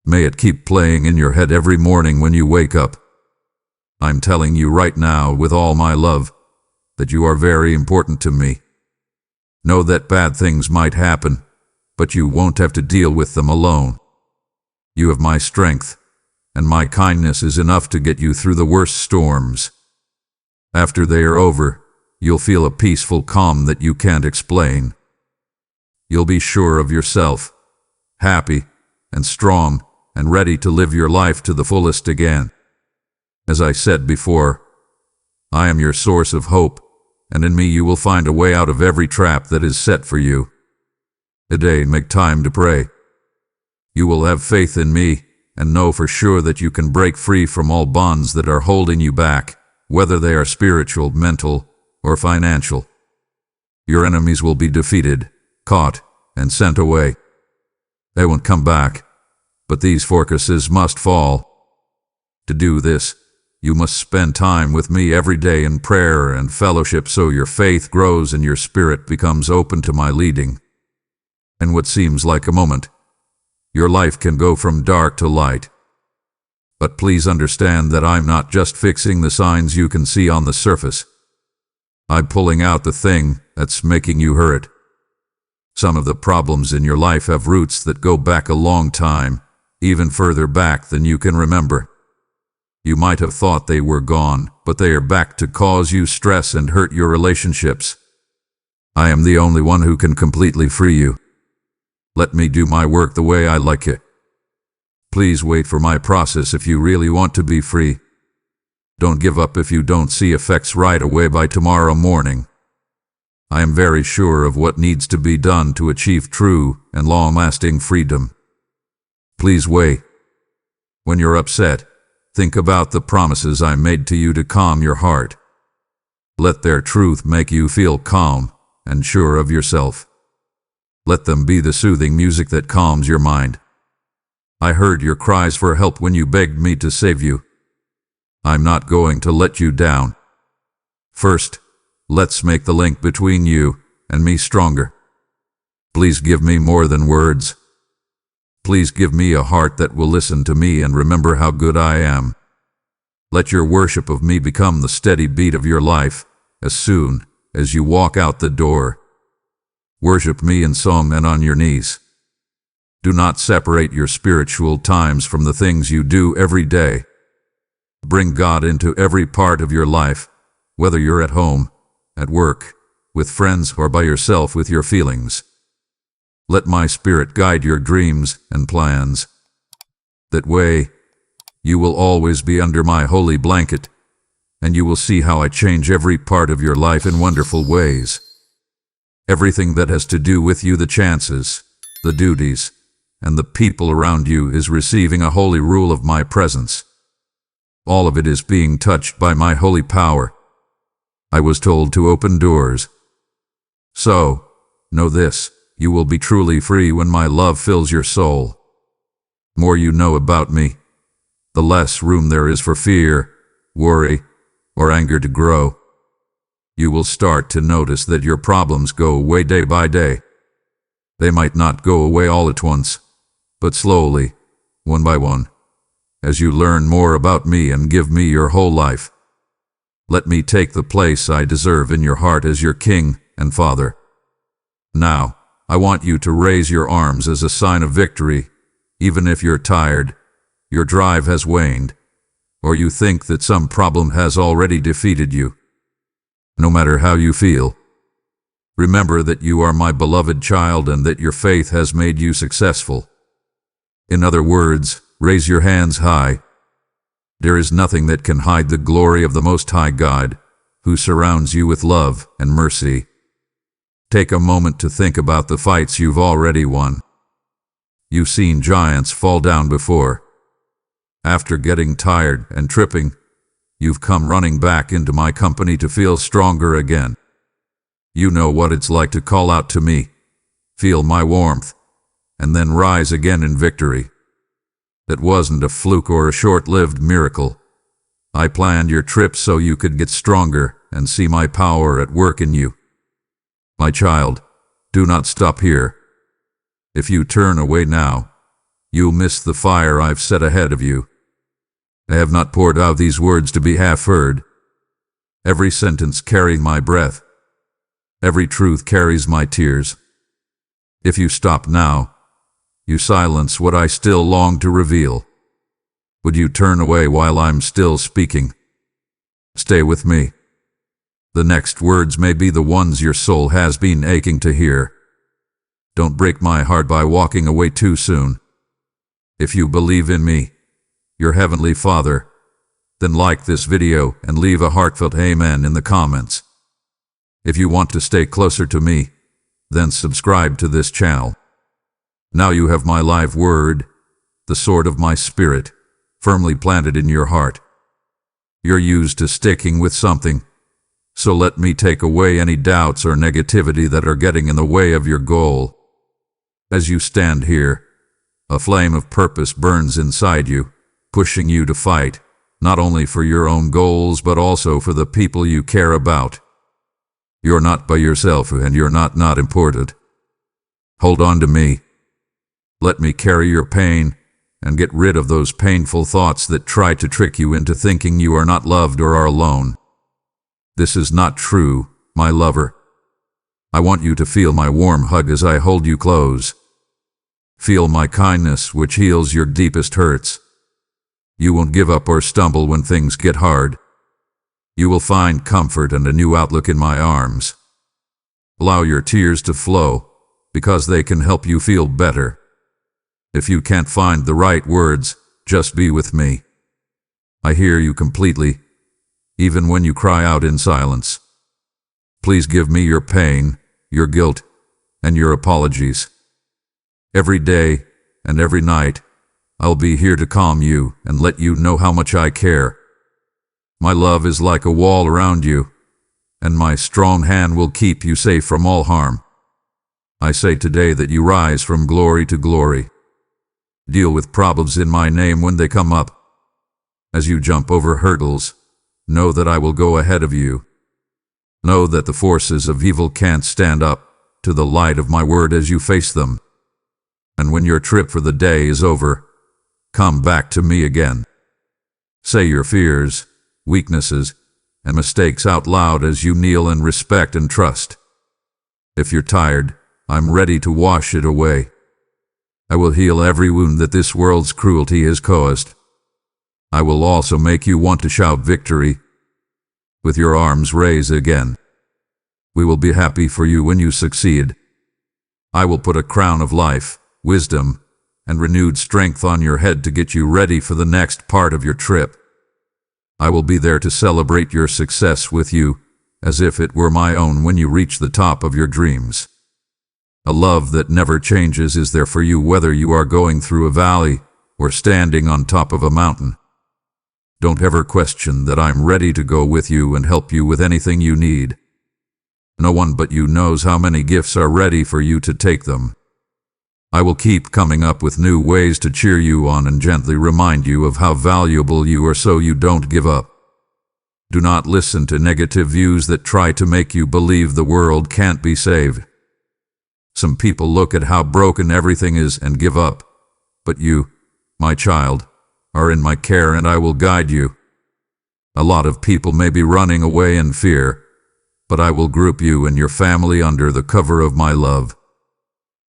May it keep playing in your head every morning when you wake up. I'm telling you right now with all my love that you are very important to me. Know that bad things might happen, but you won't have to deal with them alone. You have my strength, and my kindness is enough to get you through the worst storms. After they are over, you'll feel a peaceful calm that you can't explain. You'll be sure of yourself, happy and strong and ready to live your life to the fullest again. As I said before, I am your source of hope, and in me you will find a way out of every trap that is set for you. Today, make time to pray. You will have faith in me and know for sure that you can break free from all bonds that are holding you back, whether they are spiritual, mental, or financial. Your enemies will be defeated, caught, and sent away. They won't come back, but these fortresses must fall. To do this, you must spend time with me every day in prayer and fellowship so your faith grows and your spirit becomes open to my leading. In what seems like a moment, your life can go from dark to light. But please understand that I'm not just fixing the signs you can see on the surface. I'm pulling out the thing that's making you hurt. Some of the problems in your life have roots that go back a long time, even further back than you can remember. You might have thought they were gone, but they are back to cause you stress and hurt your relationships. I am the only one who can completely free you. Let me do my work the way I like it. Please wait for my process if you really want to be free. Don't give up if you don't see effects right away by tomorrow morning. I am very sure of what needs to be done to achieve true and long-lasting freedom. Please wait. When you're upset, think about the promises I made to you to calm your heart. Let their truth make you feel calm and sure of yourself. Let them be the soothing music that calms your mind. I heard your cries for help when you begged me to save you. I'm not going to let you down. First, let's make the link between you and me stronger. Please give me more than words. Please give me a heart that will listen to me and remember how good I am. Let your worship of me become the steady beat of your life as soon as you walk out the door. Worship me in song and on your knees. Do not separate your spiritual times from the things you do every day. Bring God into every part of your life, whether you're at home, at work, with friends, or by yourself with your feelings. Let my Spirit guide your dreams and plans. That way, you will always be under my holy blanket, and you will see how I change every part of your life in wonderful ways. Everything that has to do with you, the chances, the duties, and the people around you is receiving a holy rule of my presence. All of it is being touched by my holy power. I was told to open doors. So, know this, you will be truly free when my love fills your soul. More you know about me, the less room there is for fear, worry, or anger to grow. You will start to notice that your problems go away day by day. They might not go away all at once, but slowly, one by one, as you learn more about me and give me your whole life. Let me take the place I deserve in your heart as your King and Father. Now, I want you to raise your arms as a sign of victory, even if you're tired, your drive has waned, or you think that some problem has already defeated you. No matter how you feel, remember that you are my beloved child and that your faith has made you successful. In other words, raise your hands high. There is nothing that can hide the glory of the Most High God, who surrounds you with love and mercy. Take a moment to think about the fights you've already won. You've seen giants fall down before. After getting tired and tripping, you've come running back into my company to feel stronger again. You know what it's like to call out to me, feel my warmth, and then rise again in victory. That wasn't a fluke or a short-lived miracle. I planned your trip so you could get stronger and see my power at work in you. My child, do not stop here. If you turn away now, you'll miss the fire I've set ahead of you. I have not poured out these words to be half-heard. Every sentence carries my breath. Every truth carries my tears. If you stop now, you silence what I still long to reveal. Would you turn away while I'm still speaking? Stay with me. The next words may be the ones your soul has been aching to hear. Don't break my heart by walking away too soon. If you believe in me, your Heavenly Father, then like this video and leave a heartfelt amen in the comments. If you want to stay closer to me, then subscribe to this channel. Now you have my live word, the sword of my spirit, firmly planted in your heart. You're used to sticking with something, so let me take away any doubts or negativity that are getting in the way of your goal. As you stand here, a flame of purpose burns inside you, pushing you to fight, not only for your own goals but also for the people you care about. You're not by yourself and you're not important. Hold on to me. Let me carry your pain and get rid of those painful thoughts that try to trick you into thinking you are not loved or are alone. This is not true, my lover. I want you to feel my warm hug as I hold you close. Feel my kindness, which heals your deepest hurts. You won't give up or stumble when things get hard. You will find comfort and a new outlook in my arms. Allow your tears to flow, because they can help you feel better. If you can't find the right words, just be with me. I hear you completely, even when you cry out in silence. Please give me your pain, your guilt, and your apologies. Every day and every night, I'll be here to calm you and let you know how much I care. My love is like a wall around you, and my strong hand will keep you safe from all harm. I say today that you rise from glory to glory. Deal with problems in my name when they come up. As you jump over hurdles, know that I will go ahead of you. Know that the forces of evil can't stand up to the light of my word as you face them. And when your trip for the day is over, come back to me again. Say your fears, weaknesses, and mistakes out loud as you kneel in respect and trust. If you're tired, I'm ready to wash it away. I will heal every wound that this world's cruelty has caused. I will also make you want to shout victory with your arms raised again. We will be happy for you when you succeed. I will put a crown of life, wisdom, and renewed strength on your head to get you ready for the next part of your trip. I will be there to celebrate your success with you, as if it were my own when you reach the top of your dreams. A love that never changes is there for you whether you are going through a valley or standing on top of a mountain. Don't ever question that I'm ready to go with you and help you with anything you need. No one but you knows how many gifts are ready for you to take them. I will keep coming up with new ways to cheer you on and gently remind you of how valuable you are so you don't give up. Do not listen to negative views that try to make you believe the world can't be saved. Some people look at how broken everything is and give up. But you, my child, are in my care and I will guide you. A lot of people may be running away in fear, but I will group you and your family under the cover of my love.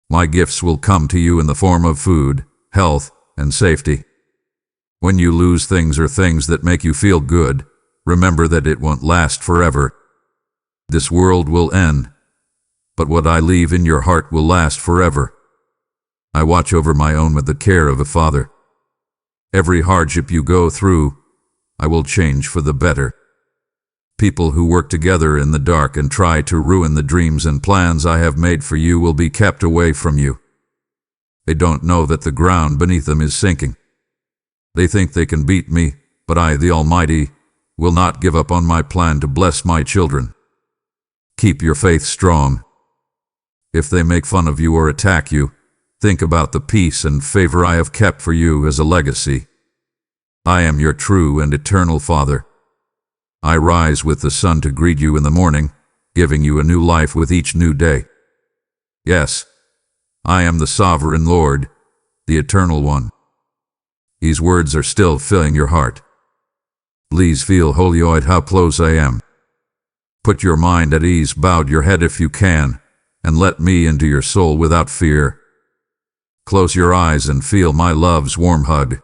My gifts will come to you in the form of food, health, and safety. When you lose things or things that make you feel good, remember that it won't last forever. This world will end, but what I leave in your heart will last forever. I watch over my own with the care of a father. Every hardship you go through, I will change for the better. People who work together in the dark and try to ruin the dreams and plans I have made for you will be kept away from you. They don't know that the ground beneath them is sinking. They think they can beat me, but I, the Almighty, will not give up on my plan to bless my children. Keep your faith strong. If they make fun of you or attack you, think about the peace and favor I have kept for you as a legacy. I am your true and eternal Father. I rise with the sun to greet you in the morning, giving you a new life with each new day. Yes, I am the Sovereign Lord, the Eternal One. These words are still filling your heart. Please feel holy-eyed how close I am. Put your mind at ease, bow your head if you can, and let me into your soul without fear. Close your eyes and feel my love's warm hug.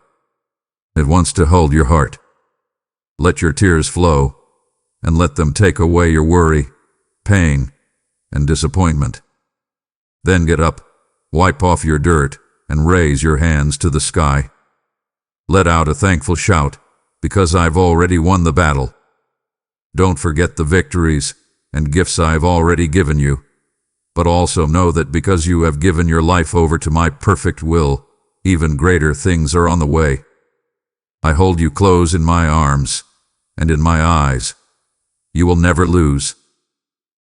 It wants to hold your heart. Let your tears flow, and let them take away your worry, pain, and disappointment. Then get up, wipe off your dirt, and raise your hands to the sky. Let out a thankful shout, because I've already won the battle. Don't forget the victories and gifts I've already given you, but also know that because you have given your life over to my perfect will, even greater things are on the way. I hold you close in my arms and in my eyes. You will never lose.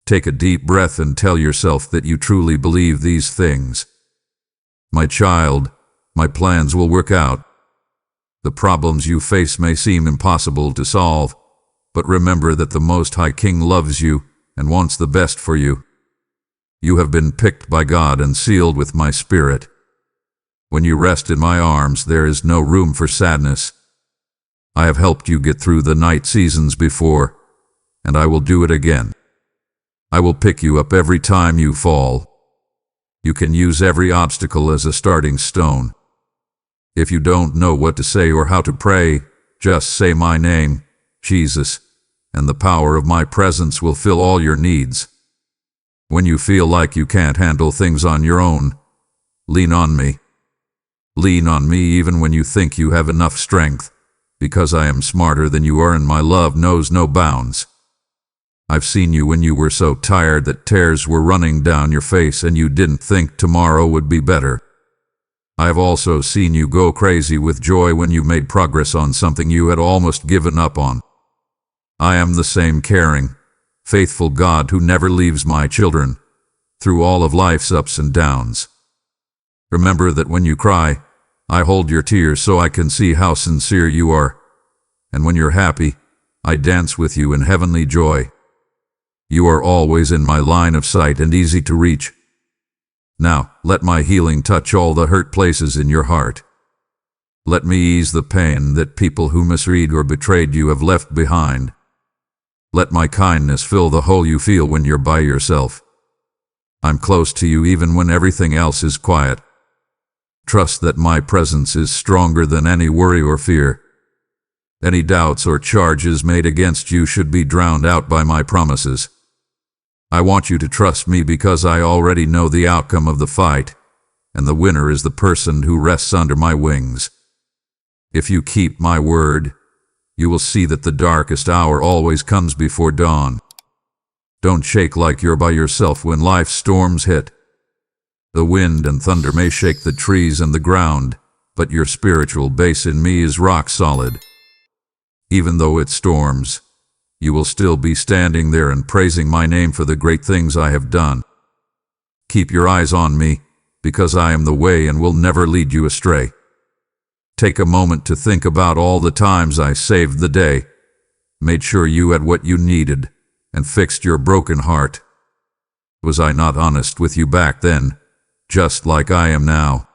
Take a deep breath and tell yourself that you truly believe these things. My child, my plans will work out. The problems you face may seem impossible to solve, but remember that the Most High King loves you and wants the best for you. You have been picked by God and sealed with my Spirit. When you rest in my arms, there is no room for sadness. I have helped you get through the night seasons before, and I will do it again. I will pick you up every time you fall. You can use every obstacle as a starting stone. If you don't know what to say or how to pray, just say my name, Jesus, and the power of my presence will fill all your needs. When you feel like you can't handle things on your own, lean on me. Lean on me even when you think you have enough strength, because I am smarter than you are and my love knows no bounds. I've seen you when you were so tired that tears were running down your face and you didn't think tomorrow would be better. I've also seen you go crazy with joy when you made progress on something you had almost given up on. I am the same caring, faithful God who never leaves my children through all of life's ups and downs. Remember that when you cry, I hold your tears so I can see how sincere you are, and when you're happy, I dance with you in heavenly joy. You are always in my line of sight and easy to reach. Now, let my healing touch all the hurt places in your heart. Let me ease the pain that people who misread or betrayed you have left behind. Let my kindness fill the hole you feel when you're by yourself. I'm close to you even when everything else is quiet. Trust that my presence is stronger than any worry or fear. Any doubts or charges made against you should be drowned out by my promises. I want you to trust me because I already know the outcome of the fight, and the winner is the person who rests under my wings. If you keep my word, you will see that the darkest hour always comes before dawn. Don't shake like you're by yourself when life's storms hit. The wind and thunder may shake the trees and the ground, but your spiritual base in me is rock solid. Even though it storms, you will still be standing there and praising my name for the great things I have done. Keep your eyes on me, because I am the way and will never lead you astray. Take a moment to think about all the times I saved the day, made sure you had what you needed, and fixed your broken heart. Was I not honest with you back then, just like I am now?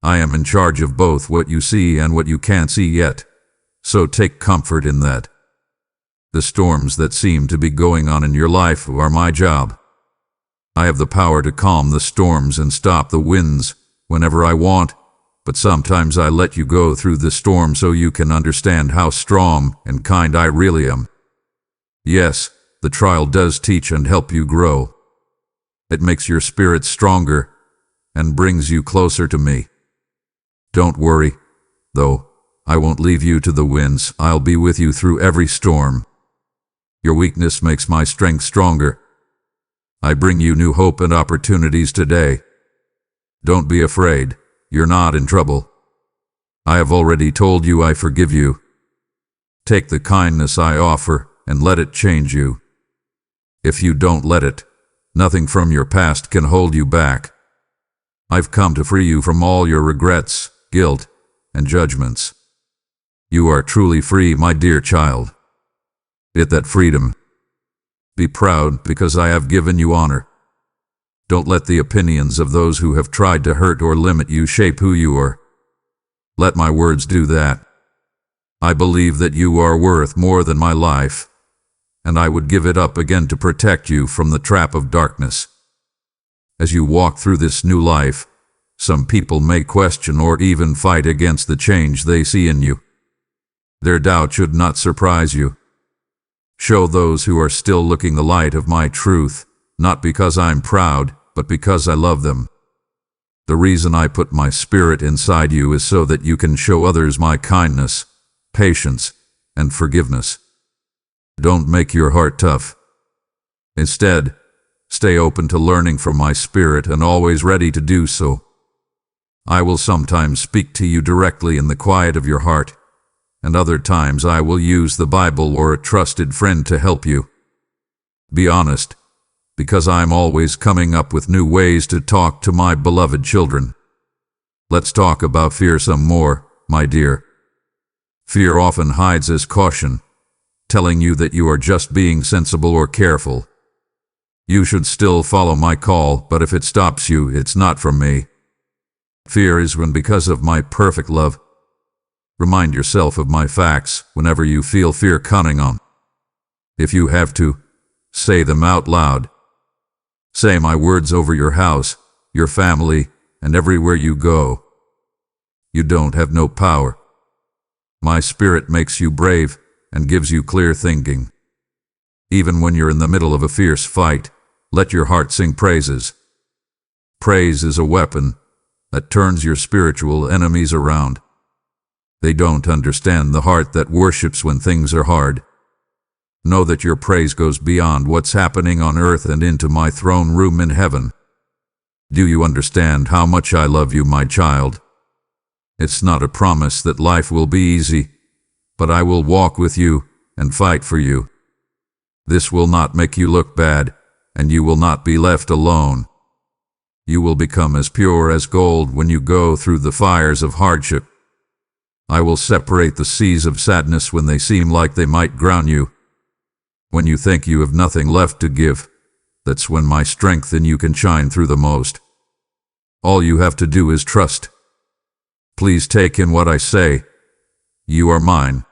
I am in charge of both what you see and what you can't see yet, so take comfort in that. The storms that seem to be going on in your life are my job. I have the power to calm the storms and stop the winds whenever I want, but sometimes I let you go through the storm so you can understand how strong and kind I really am. Yes, the trial does teach and help you grow. It makes your spirit stronger and brings you closer to me. Don't worry, though, I won't leave you to the winds. I'll be with you through every storm. Your weakness makes my strength stronger. I bring you new hope and opportunities today. Don't be afraid, you're not in trouble. I have already told you I forgive you. Take the kindness I offer and let it change you. If you don't let it, nothing from your past can hold you back. I've come to free you from all your regrets, guilt, and judgments. You are truly free, my dear child. Get that freedom. Be proud because I have given you honor. Don't let the opinions of those who have tried to hurt or limit you shape who you are. Let my words do that. I believe that you are worth more than my life, and I would give it up again to protect you from the trap of darkness. As you walk through this new life, some people may question or even fight against the change they see in you. Their doubt should not surprise you. Show those who are still looking the light of my truth, not because I'm proud, but because I love them. The reason I put my spirit inside you is so that you can show others my kindness, patience, and forgiveness. Don't make your heart tough. Instead, stay open to learning from my spirit and always ready to do so. I will sometimes speak to you directly in the quiet of your heart, and other times I will use the Bible or a trusted friend to help you. Be honest, because I'm always coming up with new ways to talk to my beloved children. Let's talk about fear some more, my dear. Fear often hides as caution, telling you that you are just being sensible or careful. You should still follow my call, but if it stops you, it's not from me. Fear is when because of my perfect love. Remind yourself of my facts whenever you feel fear coming on. If you have to, say them out loud. Say my words over your house, your family, and everywhere you go. You don't have no power. My spirit makes you brave and gives you clear thinking. Even when you're in the middle of a fierce fight, let your heart sing praises. Praise is a weapon that turns your spiritual enemies around. They don't understand the heart that worships when things are hard. Know that your praise goes beyond what's happening on earth and into my throne room in heaven. Do you understand how much I love you, my child? It's not a promise that life will be easy, but I will walk with you and fight for you. This will not make you look bad, and you will not be left alone. You will become as pure as gold when you go through the fires of hardship. I will separate the seas of sadness when they seem like they might drown you. When you think you have nothing left to give, that's when my strength in you can shine through the most. All you have to do is trust. Please take in what I say. You are mine.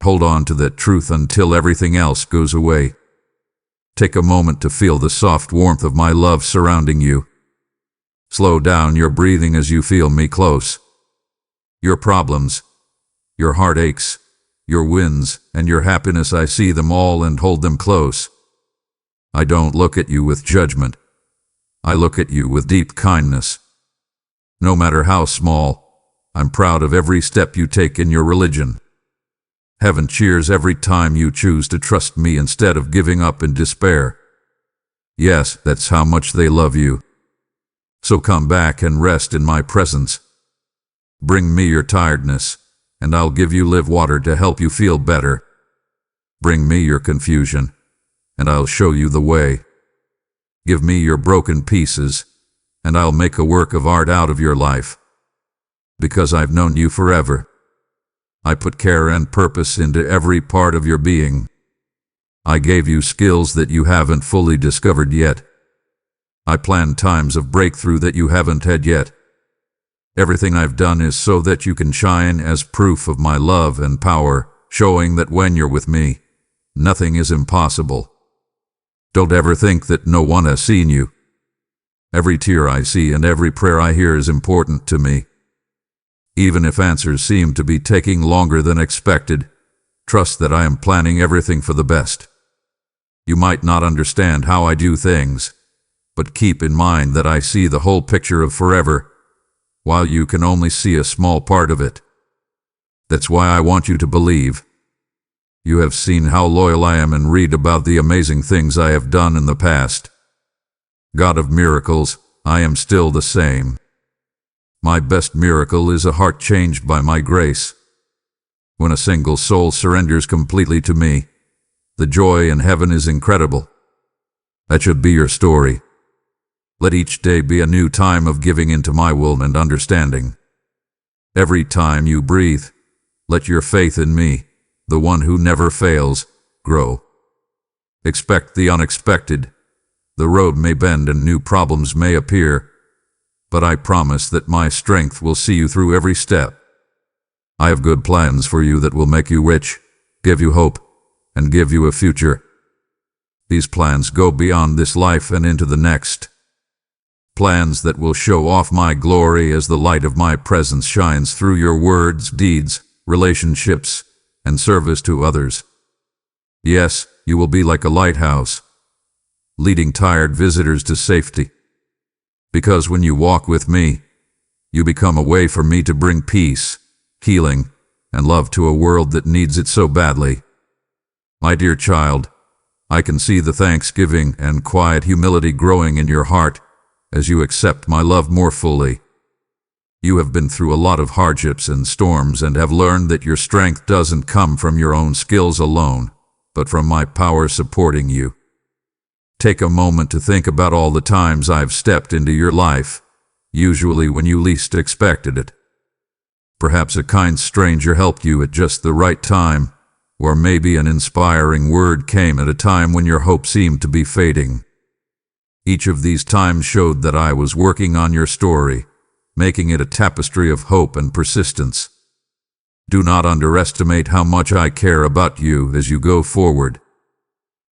Hold on to that truth until everything else goes away. Take a moment to feel the soft warmth of my love surrounding you. Slow down your breathing as you feel me close. Your problems, your heartaches, your wins, and your happiness, I see them all and hold them close. I don't look at you with judgment. I look at you with deep kindness. No matter how small, I'm proud of every step you take in your religion. Heaven cheers every time you choose to trust me instead of giving up in despair. Yes, that's how much they love you. So come back and rest in my presence. Bring me your tiredness, and I'll give you live water to help you feel better. Bring me your confusion, and I'll show you the way. Give me your broken pieces, and I'll make a work of art out of your life. Because I've known you forever. I put care and purpose into every part of your being. I gave you skills that you haven't fully discovered yet. I planned times of breakthrough that you haven't had yet. Everything I've done is so that you can shine as proof of my love and power, showing that when you're with me, nothing is impossible. Don't ever think that no one has seen you. Every tear I see and every prayer I hear is important to me. Even if answers seem to be taking longer than expected, trust that I am planning everything for the best. You might not understand how I do things, but keep in mind that I see the whole picture of forever, while you can only see a small part of it. That's why I want you to believe. You have seen how loyal I am and read about the amazing things I have done in the past. God of miracles, I am still the same. My best miracle is a heart changed by my grace. When a single soul surrenders completely to me, the joy in heaven is incredible. That should be your story. Let each day be a new time of giving into my will and understanding. Every time you breathe, let your faith in me, the one who never fails, grow. Expect the unexpected. The road may bend and new problems may appear, but I promise that my strength will see you through every step. I have good plans for you that will make you rich, give you hope, and give you a future. These plans go beyond this life and into the next. Plans that will show off my glory as the light of my presence shines through your words, deeds, relationships, and service to others. Yes, you will be like a lighthouse, leading tired visitors to safety. Because when you walk with me, you become a way for me to bring peace, healing, and love to a world that needs it so badly. My dear child, I can see the thanksgiving and quiet humility growing in your heart as you accept my love more fully. You have been through a lot of hardships and storms and have learned that your strength doesn't come from your own skills alone, but from my power supporting you. Take a moment to think about all the times I've stepped into your life, usually when you least expected it. Perhaps a kind stranger helped you at just the right time, or maybe an inspiring word came at a time when your hope seemed to be fading. Each of these times showed that I was working on your story, making it a tapestry of hope and persistence. Do not underestimate how much I care about you as you go forward.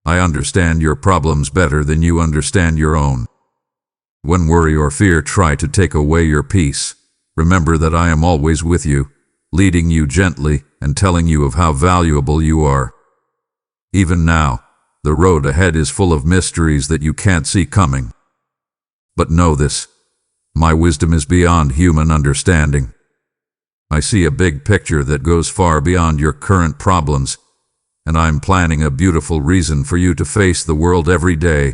I understand your problems better than you understand your own. When worry or fear try to take away your peace, remember that I am always with you, leading you gently and telling you of how valuable you are. Even now, the road ahead is full of mysteries that you can't see coming. But know this, my wisdom is beyond human understanding. I see a big picture that goes far beyond your current problems, and I'm planning a beautiful reason for you to face the world every day.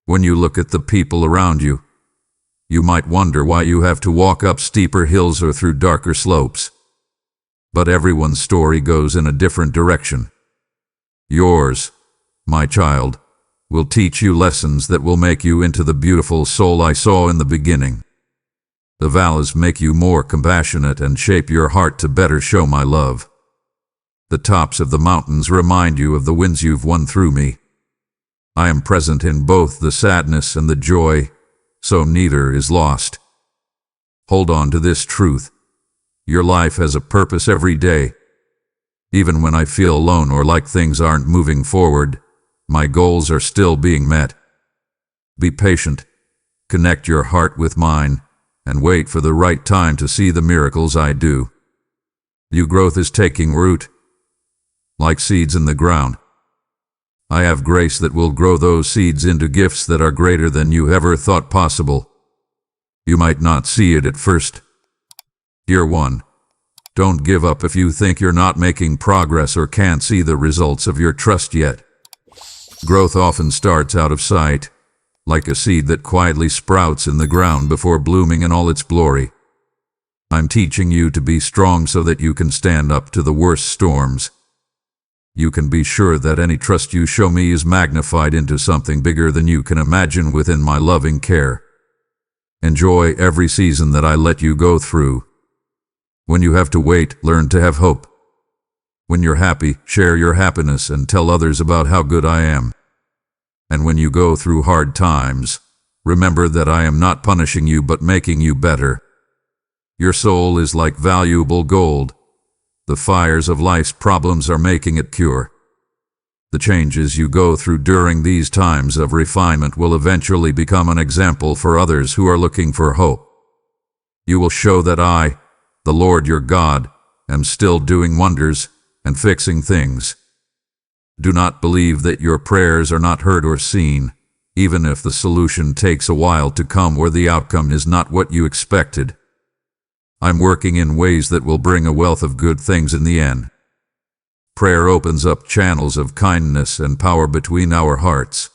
When you look at the people around you, you might wonder why you have to walk up steeper hills or through darker slopes. But everyone's story goes in a different direction. Yours, my child, will teach you lessons that will make you into the beautiful soul I saw in the beginning. The valleys make you more compassionate and shape your heart to better show my love. The tops of the mountains remind you of the wins you've won through me. I am present in both the sadness and the joy, so neither is lost. Hold on to this truth. Your life has a purpose every day. Even when I feel alone or like things aren't moving forward, my goals are still being met. Be patient. Connect your heart with mine, and wait for the right time to see the miracles I do. Your growth is taking root, like seeds in the ground. I have grace that will grow those seeds into gifts that are greater than you ever thought possible. You might not see it at first. Year 1. Don't give up if you think you're not making progress or can't see the results of your trust yet. Growth often starts out of sight, like a seed that quietly sprouts in the ground before blooming in all its glory. I'm teaching you to be strong so that you can stand up to the worst storms. You can be sure that any trust you show me is magnified into something bigger than you can imagine within my loving care. Enjoy every season that I let you go through. When you have to wait, learn to have hope. When you're happy, share your happiness and tell others about how good I am. And when you go through hard times, remember that I am not punishing you but making you better. Your soul is like valuable gold. The fires of life's problems are making it pure. The changes you go through during these times of refinement will eventually become an example for others who are looking for hope. You will show that I, the Lord your God, am still doing wonders and fixing things. Do not believe that your prayers are not heard or seen, even if the solution takes a while to come or the outcome is not what you expected. I'm working in ways that will bring a wealth of good things in the end. Prayer opens up channels of kindness and power between our hearts.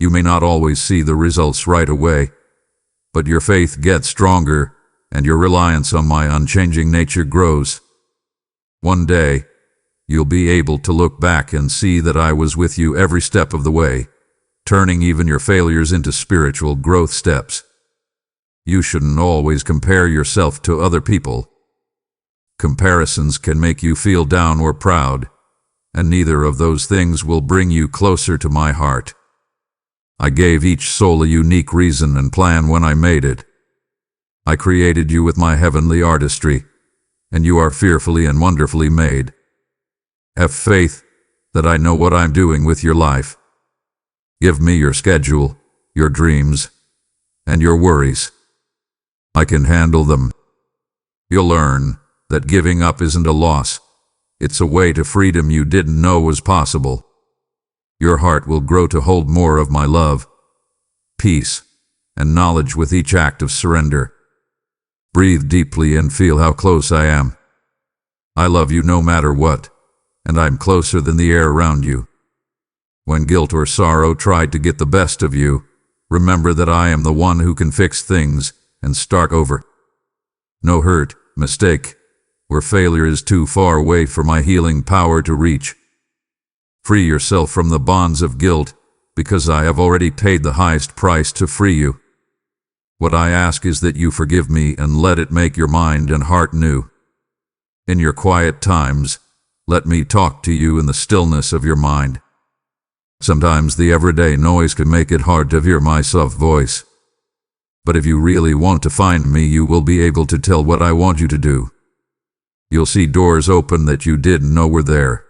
You may not always see the results right away, but your faith gets stronger and your reliance on my unchanging nature grows. One day, you'll be able to look back and see that I was with you every step of the way, turning even your failures into spiritual growth steps. You shouldn't always compare yourself to other people. Comparisons can make you feel down or proud, and neither of those things will bring you closer to my heart. I gave each soul a unique reason and plan when I made it. I created you with my heavenly artistry, and you are fearfully and wonderfully made. Have faith that I know what I'm doing with your life. Give me your schedule, your dreams, and your worries. I can handle them. You'll learn that giving up isn't a loss. It's a way to freedom you didn't know was possible. Your heart will grow to hold more of my love, peace, and knowledge with each act of surrender. Breathe deeply and feel how close I am. I love you no matter what, and I'm closer than the air around you. When guilt or sorrow tried to get the best of you, remember that I am the one who can fix things and start over. No hurt, mistake, or failure is too far away for my healing power to reach. Free yourself from the bonds of guilt, because I have already paid the highest price to free you. What I ask is that you forgive me and let it make your mind and heart new. In your quiet times, let me talk to you in the stillness of your mind. Sometimes the everyday noise can make it hard to hear my soft voice. But if you really want to find me, you will be able to tell what I want you to do. You'll see doors open that you didn't know were there.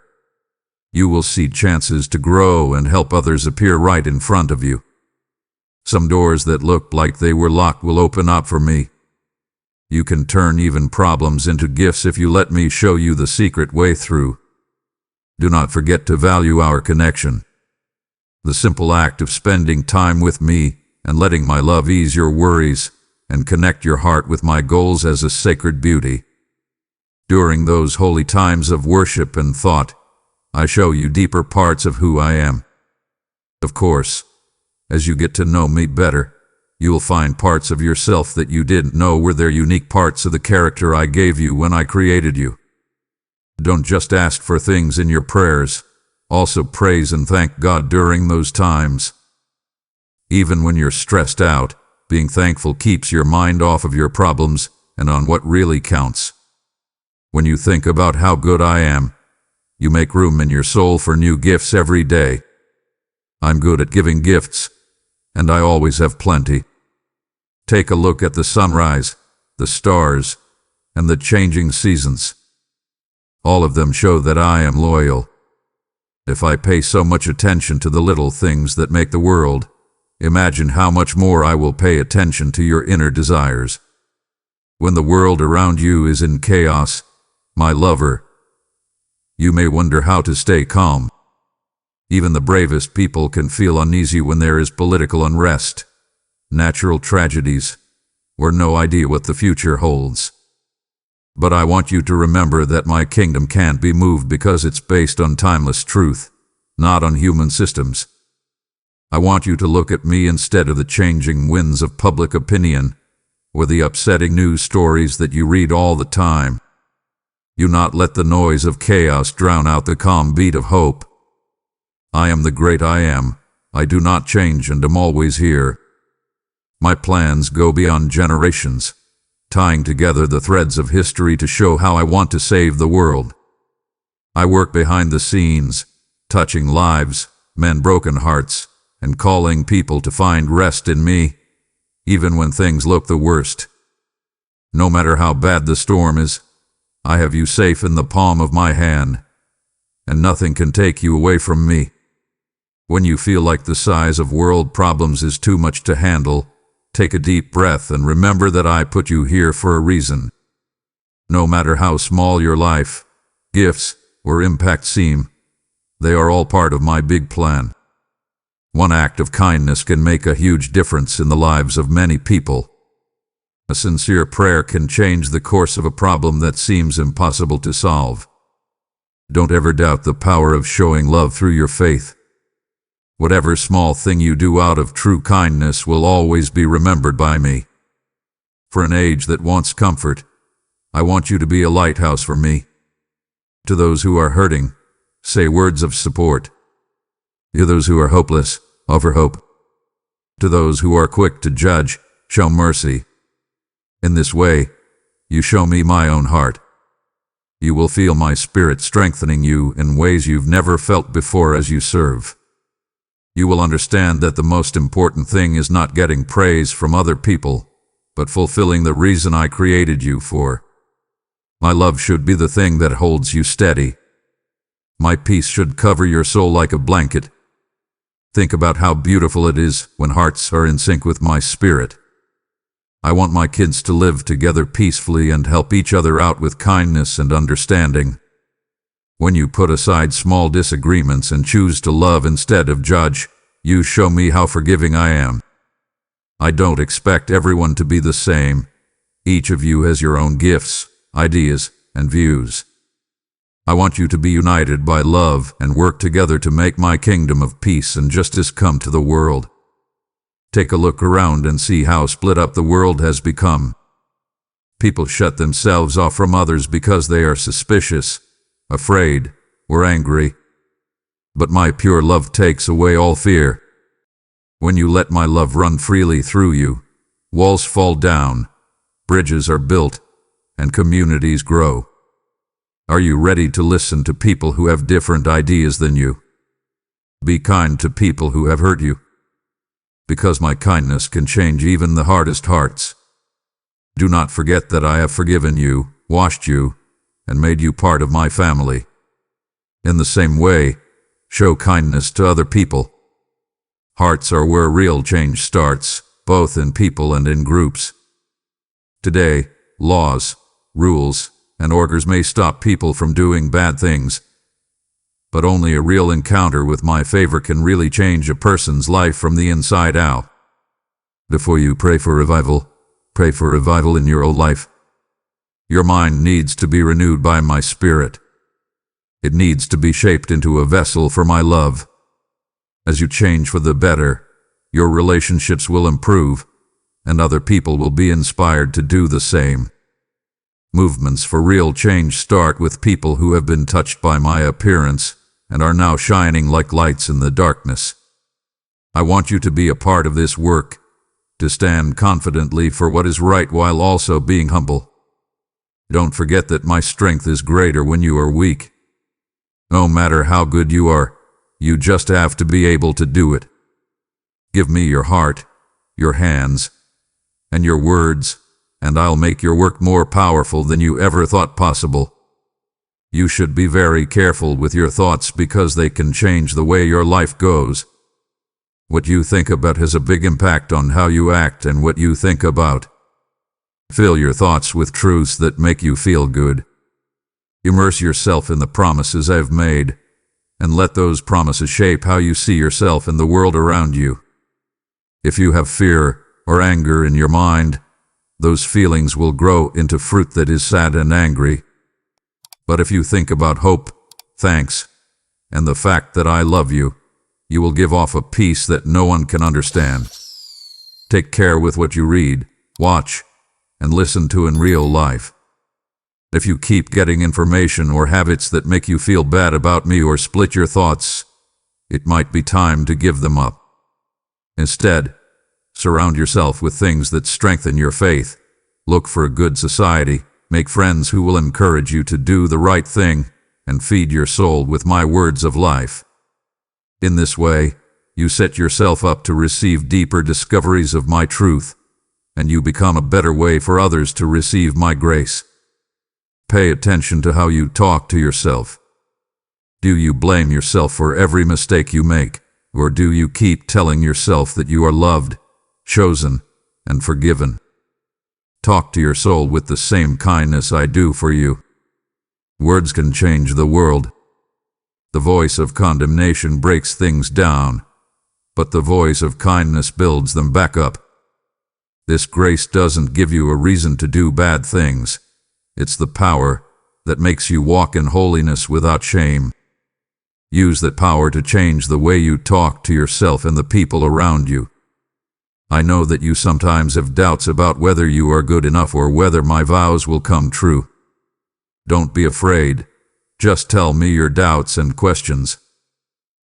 You will see chances to grow and help others appear right in front of you. Some doors that looked like they were locked will open up for me. You can turn even problems into gifts if you let me show you the secret way through. Do not forget to value our connection. The simple act of spending time with me and letting my love ease your worries and connect your heart with my goals has a sacred beauty. During those holy times of worship and thought, I show you deeper parts of who I am. Of course, as you get to know me better, you will find parts of yourself that you didn't know were there, unique parts of the character I gave you when I created you. Don't just ask for things in your prayers, also praise and thank God during those times. Even when you're stressed out, being thankful keeps your mind off of your problems and on what really counts. When you think about how good I am, You make room in your soul for new gifts every day. I'm good at giving gifts, and I always have plenty. Take a look at the sunrise, the stars, and the changing seasons. All of them show that I am loyal. If I pay so much attention to the little things that make the world, imagine how much more I will pay attention to your inner desires. When the world around you is in chaos, my lover, you may wonder how to stay calm. Even the bravest people can feel uneasy when there is political unrest, natural tragedies, or no idea what the future holds. But I want you to remember that my kingdom can't be moved because it's based on timeless truth, not on human systems. I want you to look at me instead of the changing winds of public opinion or the upsetting news stories that you read all the time. You not let the noise of chaos drown out the calm beat of hope. I am the great I am. I do not change and am always here. My plans go beyond generations, tying together the threads of history to show how I want to save the world. I work behind the scenes, touching lives, mend broken hearts, and calling people to find rest in me, even when things look the worst. No matter how bad the storm is, I have you safe in the palm of my hand, and nothing can take you away from me. When you feel like the size of world problems is too much to handle, take a deep breath and remember that I put you here for a reason. No matter how small your life, gifts, or impact seem, they are all part of my big plan. One act of kindness can make a huge difference in the lives of many people. A sincere prayer can change the course of a problem that seems impossible to solve. Don't ever doubt the power of showing love through your faith. Whatever small thing you do out of true kindness will always be remembered by me. For an age that wants comfort, I want you to be a lighthouse for me. To those who are hurting, say words of support. To those who are hopeless, offer hope. To those who are quick to judge, show mercy. In this way, you show me my own heart. You will feel my spirit strengthening you in ways you've never felt before as you serve. You will understand that the most important thing is not getting praise from other people, but fulfilling the reason I created you for. My love should be the thing that holds you steady. My peace should cover your soul like a blanket. Think about how beautiful it is when hearts are in sync with my spirit. I want my kids to live together peacefully and help each other out with kindness and understanding. When you put aside small disagreements and choose to love instead of judge, you show me how forgiving I am. I don't expect everyone to be the same. Each of you has your own gifts, ideas, and views. I want you to be united by love and work together to make my kingdom of peace and justice come to the world. Take a look around and see how split up the world has become. People shut themselves off from others because they are suspicious, afraid, or angry. But my pure love takes away all fear. When you let my love run freely through you, walls fall down, bridges are built, and communities grow. Are you ready to listen to people who have different ideas than you? Be kind to people who have hurt you, because my kindness can change even the hardest hearts. Do not forget that I have forgiven you, washed you, and made you part of my family. In the same way, show kindness to other people. Hearts are where real change starts, both in people and in groups. Today, laws, rules, and orders may stop people from doing bad things, but only a real encounter with my favor can really change a person's life from the inside out. Before you pray for revival in your own life. Your mind needs to be renewed by my spirit. It needs to be shaped into a vessel for my love. As you change for the better, your relationships will improve, and other people will be inspired to do the same. Movements for real change start with people who have been touched by my appearance and are now shining like lights in the darkness. I want you to be a part of this work, to stand confidently for what is right while also being humble. Don't forget that my strength is greater when you are weak. No matter how good you are, you just have to be able to do it. Give me your heart, your hands, and your words, and I'll make your work more powerful than you ever thought possible. You should be very careful with your thoughts because they can change the way your life goes. What you think about has a big impact on how you act and what you think about. Fill your thoughts with truths that make you feel good. Immerse yourself in the promises I've made, and let those promises shape how you see yourself and the world around you. If you have fear or anger in your mind, those feelings will grow into fruit that is sad and angry. But if you think about hope, thanks, and the fact that I love you, you will give off a peace that no one can understand. Take care with what you read, watch, and listen to in real life. If you keep getting information or habits that make you feel bad about me or split your thoughts, it might be time to give them up. Instead, surround yourself with things that strengthen your faith. Look for a good society, make friends who will encourage you to do the right thing, and feed your soul with my words of life. In this way, you set yourself up to receive deeper discoveries of my truth, and you become a better way for others to receive my grace. Pay attention to how you talk to yourself. Do you blame yourself for every mistake you make, or do you keep telling yourself that you are loved, chosen, and forgiven? Talk to your soul with the same kindness I do for you. Words can change the world. The voice of condemnation breaks things down, but the voice of kindness builds them back up. This grace doesn't give you a reason to do bad things. It's the power that makes you walk in holiness without shame. Use that power to change the way you talk to yourself and the people around you. I know that you sometimes have doubts about whether you are good enough or whether my vows will come true. Don't be afraid. Just tell me your doubts and questions.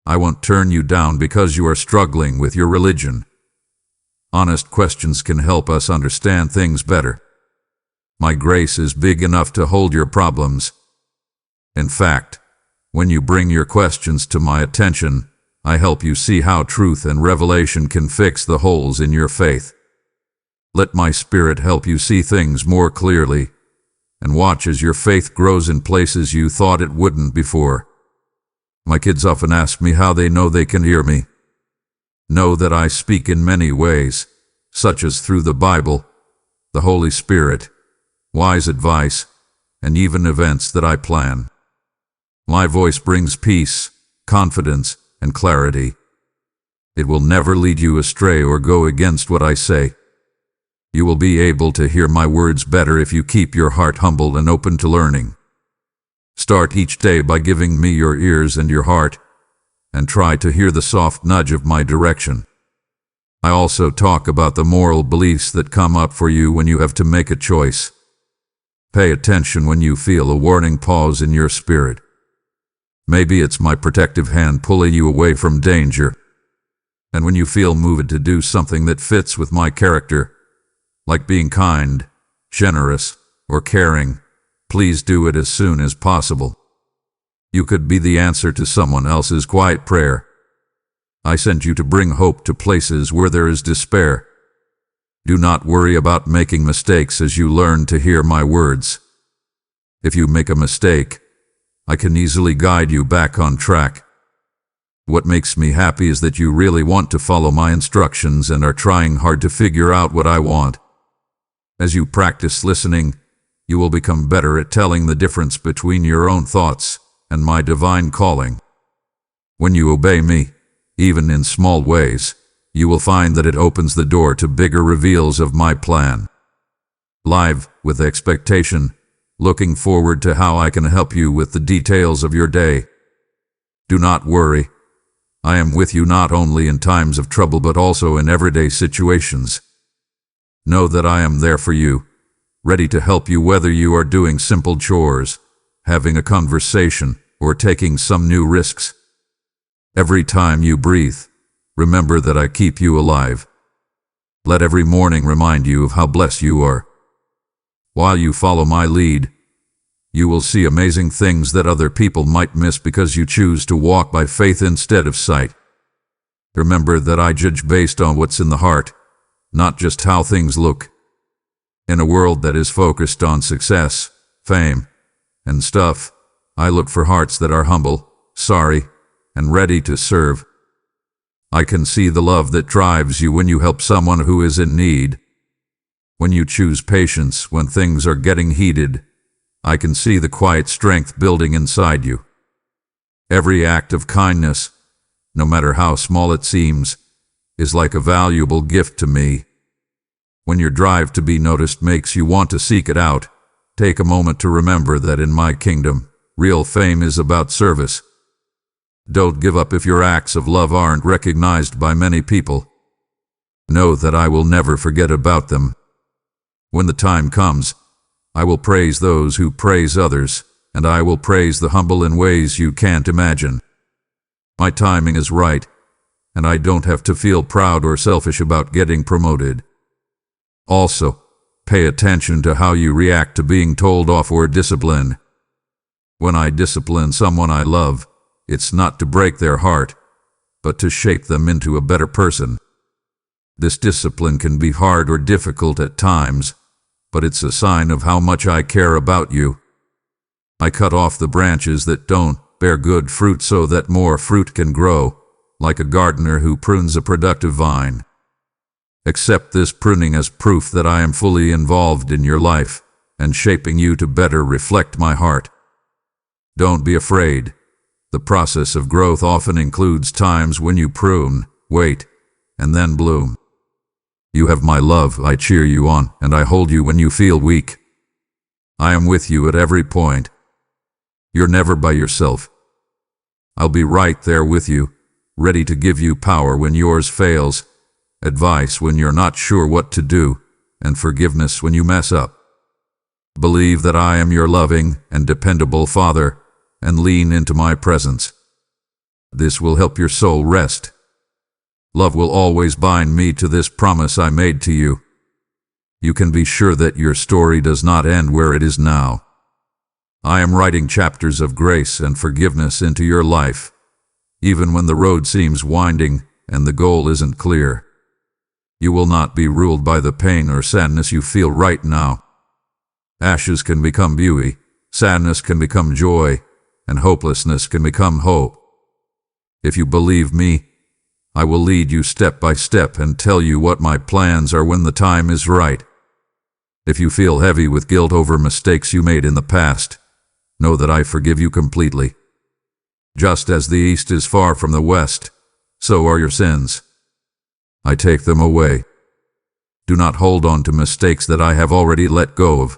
I won't turn you down because you are struggling with your religion. Honest questions can help us understand things better. My grace is big enough to hold your problems. In fact, when you bring your questions to my attention, I help you see how truth and revelation can fix the holes in your faith. Let my Spirit help you see things more clearly, and watch as your faith grows in places you thought it wouldn't before. My kids often ask me how they know they can hear me. Know that I speak in many ways, such as through the Bible, the Holy Spirit, wise advice, and even events that I plan. My voice brings peace, confidence, and clarity. It will never lead you astray or go against what I say. You will be able to hear my words better if you keep your heart humble and open to learning. Start each day by giving me your ears and your heart, and try to hear the soft nudge of my direction. I also talk about the moral beliefs that come up for you when you have to make a choice. Pay attention when you feel a warning pause in your spirit. Maybe it's my protective hand pulling you away from danger. And when you feel moved to do something that fits with my character, like being kind, generous, or caring, please do it as soon as possible. You could be the answer to someone else's quiet prayer. I sent you to bring hope to places where there is despair. Do not worry about making mistakes as you learn to hear my words. If you make a mistake, I can easily guide you back on track. What makes me happy is that you really want to follow my instructions and are trying hard to figure out what I want. As you practice listening, you will become better at telling the difference between your own thoughts and my divine calling. When you obey me, even in small ways, you will find that it opens the door to bigger reveals of my plan. Live with expectation, looking forward to how I can help you with the details of your day. Do not worry. I am with you not only in times of trouble but also in everyday situations. Know that I am there for you, ready to help you whether you are doing simple chores, having a conversation, or taking some new risks. Every time you breathe, remember that I keep you alive. Let every morning remind you of how blessed you are. While you follow my lead, You will see amazing things that other people might miss because you choose to walk by faith instead of sight. Remember that I judge based on what's in the heart, not just how things look. In a world that is focused on success, fame, and stuff, I look for hearts that are humble, sorry, and ready to serve. I can see the love that drives you when you help someone who is in need. When you choose patience when things are getting heated, I can see the quiet strength building inside you. Every act of kindness, no matter how small it seems, is like a valuable gift to me. When your drive to be noticed makes you want to seek it out, take a moment to remember that in my kingdom, real fame is about service. Don't give up if your acts of love aren't recognized by many people. Know that I will never forget about them. When the time comes, I will praise those who praise others, and I will praise the humble in ways you can't imagine. My timing is right, and I don't have to feel proud or selfish about getting promoted. Also, pay attention to how you react to being told off or disciplined. When I discipline someone I love, it's not to break their heart, but to shape them into a better person. This discipline can be hard or difficult at times, but it's a sign of how much I care about you. I cut off the branches that don't bear good fruit so that more fruit can grow, like a gardener who prunes a productive vine. Accept this pruning as proof that I am fully involved in your life and shaping you to better reflect my heart. Don't be afraid. The process of growth often includes times when you prune, wait, and then bloom. You have my love, I cheer you on, and I hold you when you feel weak. I am with you at every point. You're never by yourself. I'll be right there with you, ready to give you power when yours fails, advice when you're not sure what to do, and forgiveness when you mess up. Believe that I am your loving and dependable Father, and lean into my presence. This will help your soul rest. Love will always bind me to this promise I made to you. You can be sure that your story does not end where it is now. I am writing chapters of grace and forgiveness into your life, even when the road seems winding and the goal isn't clear. You will not be ruled by the pain or sadness you feel right now. Ashes can become beauty, sadness can become joy, and hopelessness can become hope. If you believe me, I will lead you step by step and tell you what my plans are when the time is right. If you feel heavy with guilt over mistakes you made in the past, know that I forgive you completely. Just as the east is far from the west, so are your sins. I take them away. Do not hold on to mistakes that I have already let go of.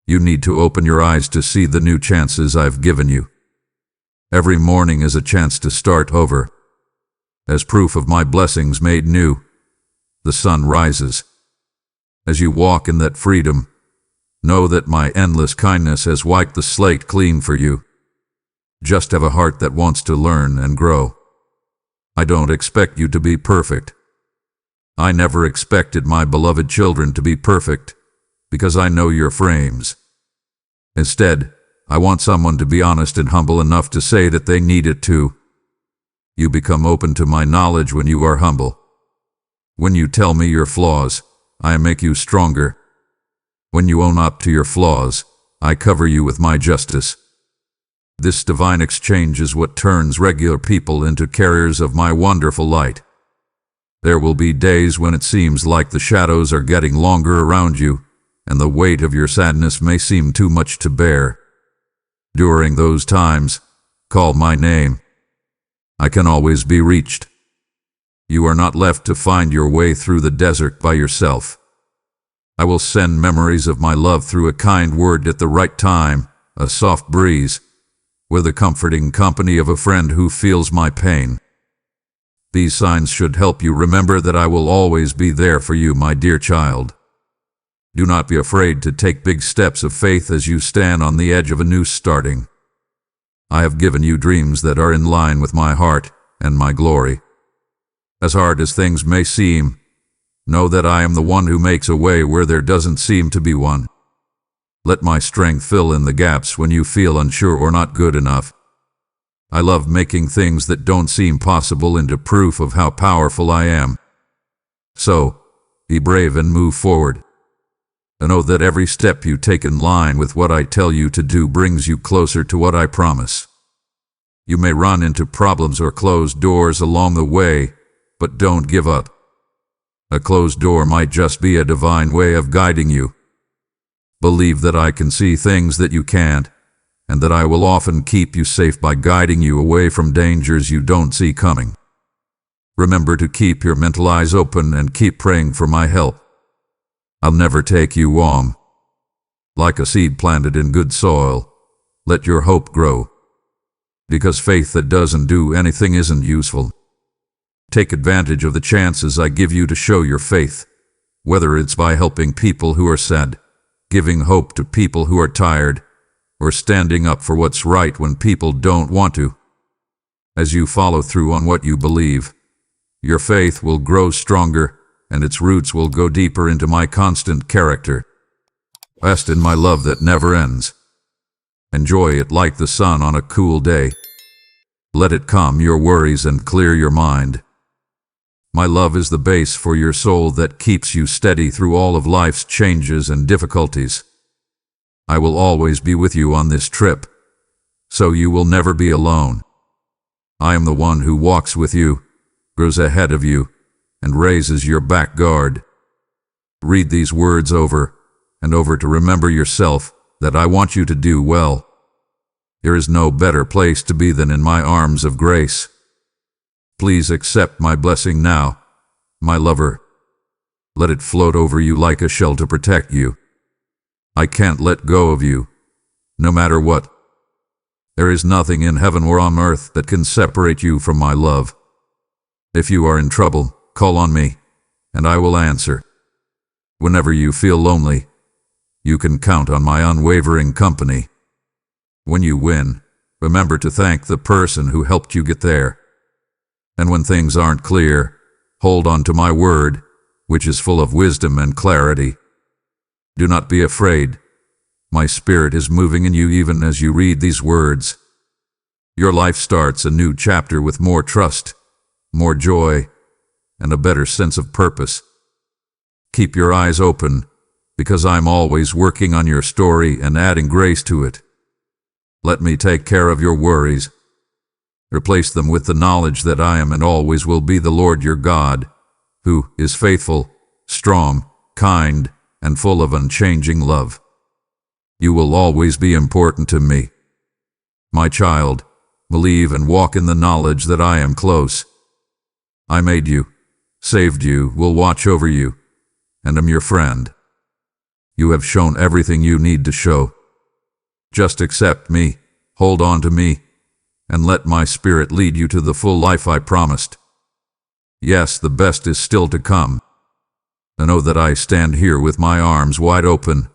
You need to open your eyes to see the new chances I've given you. Every morning is a chance to start over. As proof of my blessings made new, the sun rises. As you walk in that freedom, know that my endless kindness has wiped the slate clean for you. Just have a heart that wants to learn and grow. I don't expect you to be perfect. I never expected my beloved children to be perfect, because I know your frames. Instead, I want someone to be honest and humble enough to say that they need it too. You become open to my knowledge when you are humble. When you tell me your flaws, I make you stronger. When you own up to your flaws, I cover you with my justice. This divine exchange is what turns regular people into carriers of my wonderful light. There will be days when it seems like the shadows are getting longer around you, and the weight of your sadness may seem too much to bear. During those times, call my name. I can always be reached. You are not left to find your way through the desert by yourself. I will send memories of my love through a kind word at the right time, a soft breeze, with the comforting company of a friend who feels my pain. These signs should help you remember that I will always be there for you, my dear child. Do not be afraid to take big steps of faith as you stand on the edge of a new starting. I have given you dreams that are in line with my heart and my glory. As hard as things may seem, know that I am the one who makes a way where there doesn't seem to be one. Let my strength fill in the gaps when you feel unsure or not good enough. I love making things that don't seem possible into proof of how powerful I am. So, be brave and move forward. And know that every step you take in line with what I tell you to do brings you closer to what I promise. You may run into problems or closed doors along the way, but don't give up. A closed door might just be a divine way of guiding you. Believe that I can see things that you can't, and that I will often keep you safe by guiding you away from dangers you don't see coming. Remember to keep your mental eyes open and keep praying for my help. I'll never take you wrong. Like a seed planted in good soil, let your hope grow. Because faith that doesn't do anything isn't useful. Take advantage of the chances I give you to show your faith, whether it's by helping people who are sad, giving hope to people who are tired, or standing up for what's right when people don't want to. As you follow through on what you believe, your faith will grow stronger and its roots will go deeper into my constant character. Rest in my love that never ends. Enjoy it like the sun on a cool day. Let it calm your worries and clear your mind. My love is the base for your soul that keeps you steady through all of life's changes and difficulties. I will always be with you on this trip, so you will never be alone. I am the one who walks with you, grows ahead of you, and raises your back guard. Read these words over and over to remember yourself that I want you to do well. There is no better place to be than in my arms of grace. Please accept my blessing now, my lover. Let it float over you like a shell to protect you. I can't let go of you, no matter what. There is nothing in heaven or on earth that can separate you from my love. If you are in trouble, call on me, and I will answer. Whenever you feel lonely, you can count on my unwavering company. When you win, remember to thank the person who helped you get there. And when things aren't clear, hold on to my word, which is full of wisdom and clarity. Do not be afraid. My spirit is moving in you even as you read these words. Your life starts a new chapter with more trust, more joy, and a better sense of purpose. Keep your eyes open, because I'm always working on your story and adding grace to it. Let me take care of your worries. Replace them with the knowledge that I am and always will be the Lord your God, who is faithful, strong, kind, and full of unchanging love. You will always be important to me. My child, believe and walk in the knowledge that I am close. I made you, saved you, will watch over you, and am your friend. You have shown everything you need to show. Just accept me, hold on to me, and let my spirit lead you to the full life I promised. Yes, the best is still to come. And know that I stand here with my arms wide open,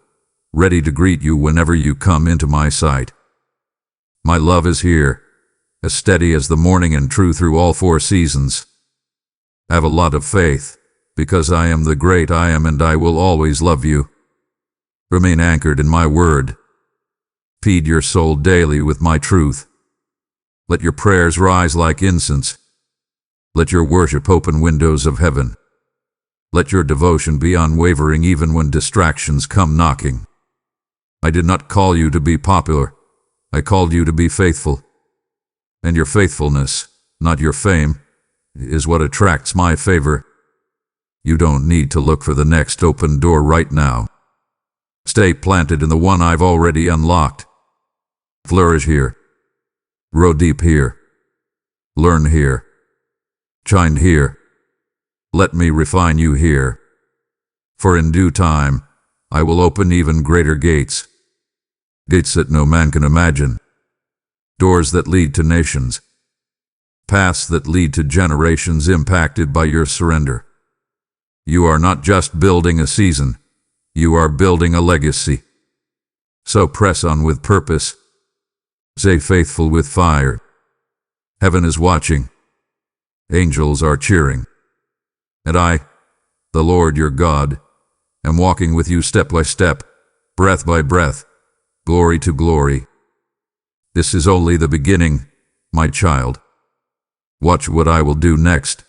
ready to greet you whenever you come into my sight. My love is here, as steady as the morning and true through all 4 seasons. Have a lot of faith, because I am the great I am and I will always love you. Remain anchored in my word. Feed your soul daily with my truth. Let your prayers rise like incense. Let your worship open windows of heaven. Let your devotion be unwavering even when distractions come knocking. I did not call you to be popular. I called you to be faithful. And your faithfulness, not your fame, is what attracts my favor. You don't need to look for the next open door right now. Stay planted in the one I've already unlocked. Flourish here. Grow deep here. Learn here. Shine here. Let me refine you here. For in due time, I will open even greater gates. Gates that no man can imagine. Doors that lead to nations. Paths that lead to generations impacted by your surrender. You are not just building a season. You are building a legacy. So press on with purpose. Stay faithful with fire. Heaven is watching. Angels are cheering. And I, the Lord your God, am walking with you step by step, breath by breath, glory to glory. This is only the beginning, my child. Watch what I will do next.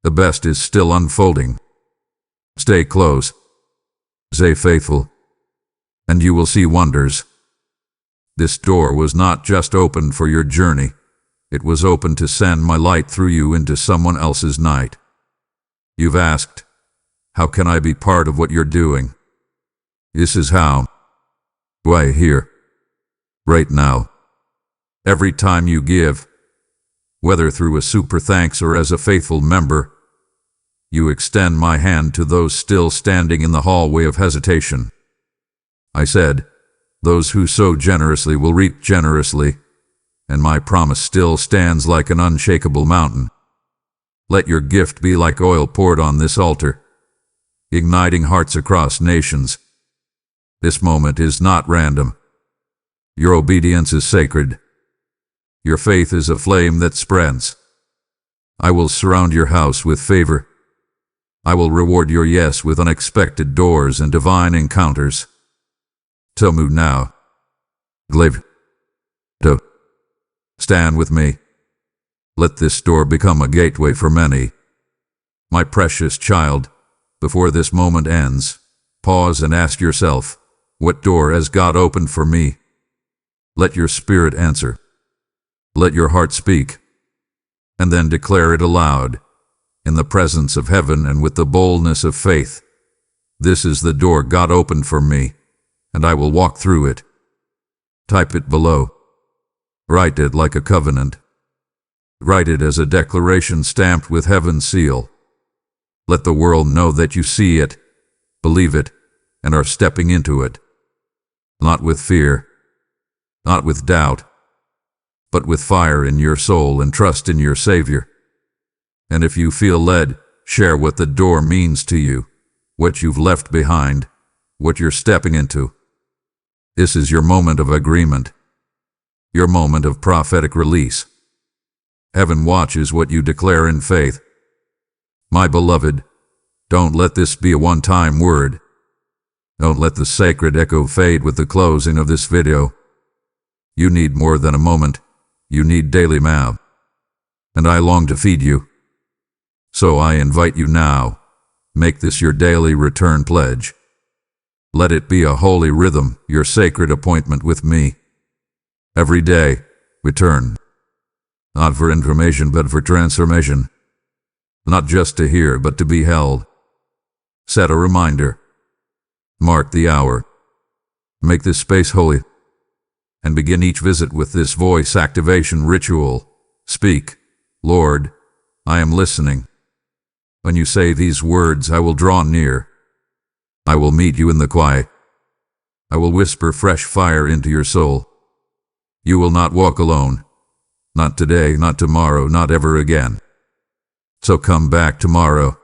The best is still unfolding. Stay close. Stay faithful. And you will see wonders. This door was not just opened for your journey. It was open to send my light through you into someone else's night. You've asked, how can I be part of what you're doing? This is how. Why, here. Right now. Every time you give, whether through a super thanks or as a faithful member, you extend my hand to those still standing in the hallway of hesitation. I said, those who sow generously will reap generously, and my promise still stands like an unshakable mountain. Let your gift be like oil poured on this altar, igniting hearts across nations. This moment is not random. Your obedience is sacred. Your faith is a flame that spreads. I will surround your house with favor. I will reward your yes with unexpected doors and divine encounters. Tomu now. Glaive. To. Stand with me. Let this door become a gateway for many. My precious child, before this moment ends, pause and ask yourself, what door has God opened for me? Let your spirit answer. Let your heart speak. And then declare it aloud, in the presence of heaven and with the boldness of faith. This is the door God opened for me, and I will walk through it. Type it below. Write it like a covenant. Write it as a declaration stamped with heaven's seal. Let the world know that you see it, believe it, and are stepping into it. Not with fear, not with doubt, but with fire in your soul and trust in your Savior. And if you feel led, share what the door means to you, what you've left behind, what you're stepping into. This is your moment of agreement, your moment of prophetic release. Heaven watches what you declare in faith. My beloved, don't let this be a one-time word. Don't let the sacred echo fade with the closing of this video. You need more than a moment. You need daily manna. And I long to feed you. So I invite you now, make this your daily return pledge. Let it be a holy rhythm, your sacred appointment with me. Every day, return. Not for information, but for transformation. Not just to hear, but to be held. Set a reminder. Mark the hour. Make this space holy. And begin each visit with this voice activation ritual. Speak, Lord, I am listening. When you say these words, I will draw near. I will meet you in the quiet. I will whisper fresh fire into your soul. You will not walk alone. Not today, not tomorrow, not ever again. So come back tomorrow,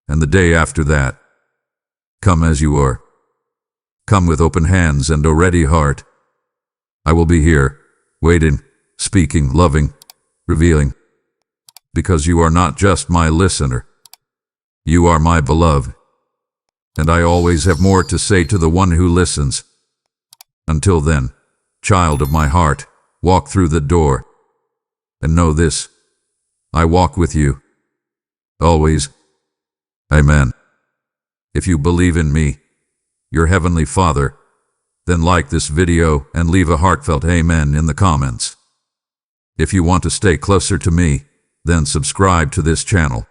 and the day after that. Come as you are. Come with open hands and a ready heart. I will be here, waiting, speaking, loving, revealing. Because you are not just my listener. You are my beloved. And I always have more to say to the one who listens. Until then, child of my heart, walk through the door. And know this, I walk with you. Always. Amen. If you believe in me, your Heavenly Father, then like this video and leave a heartfelt amen in the comments. If you want to stay closer to me, then subscribe to this channel.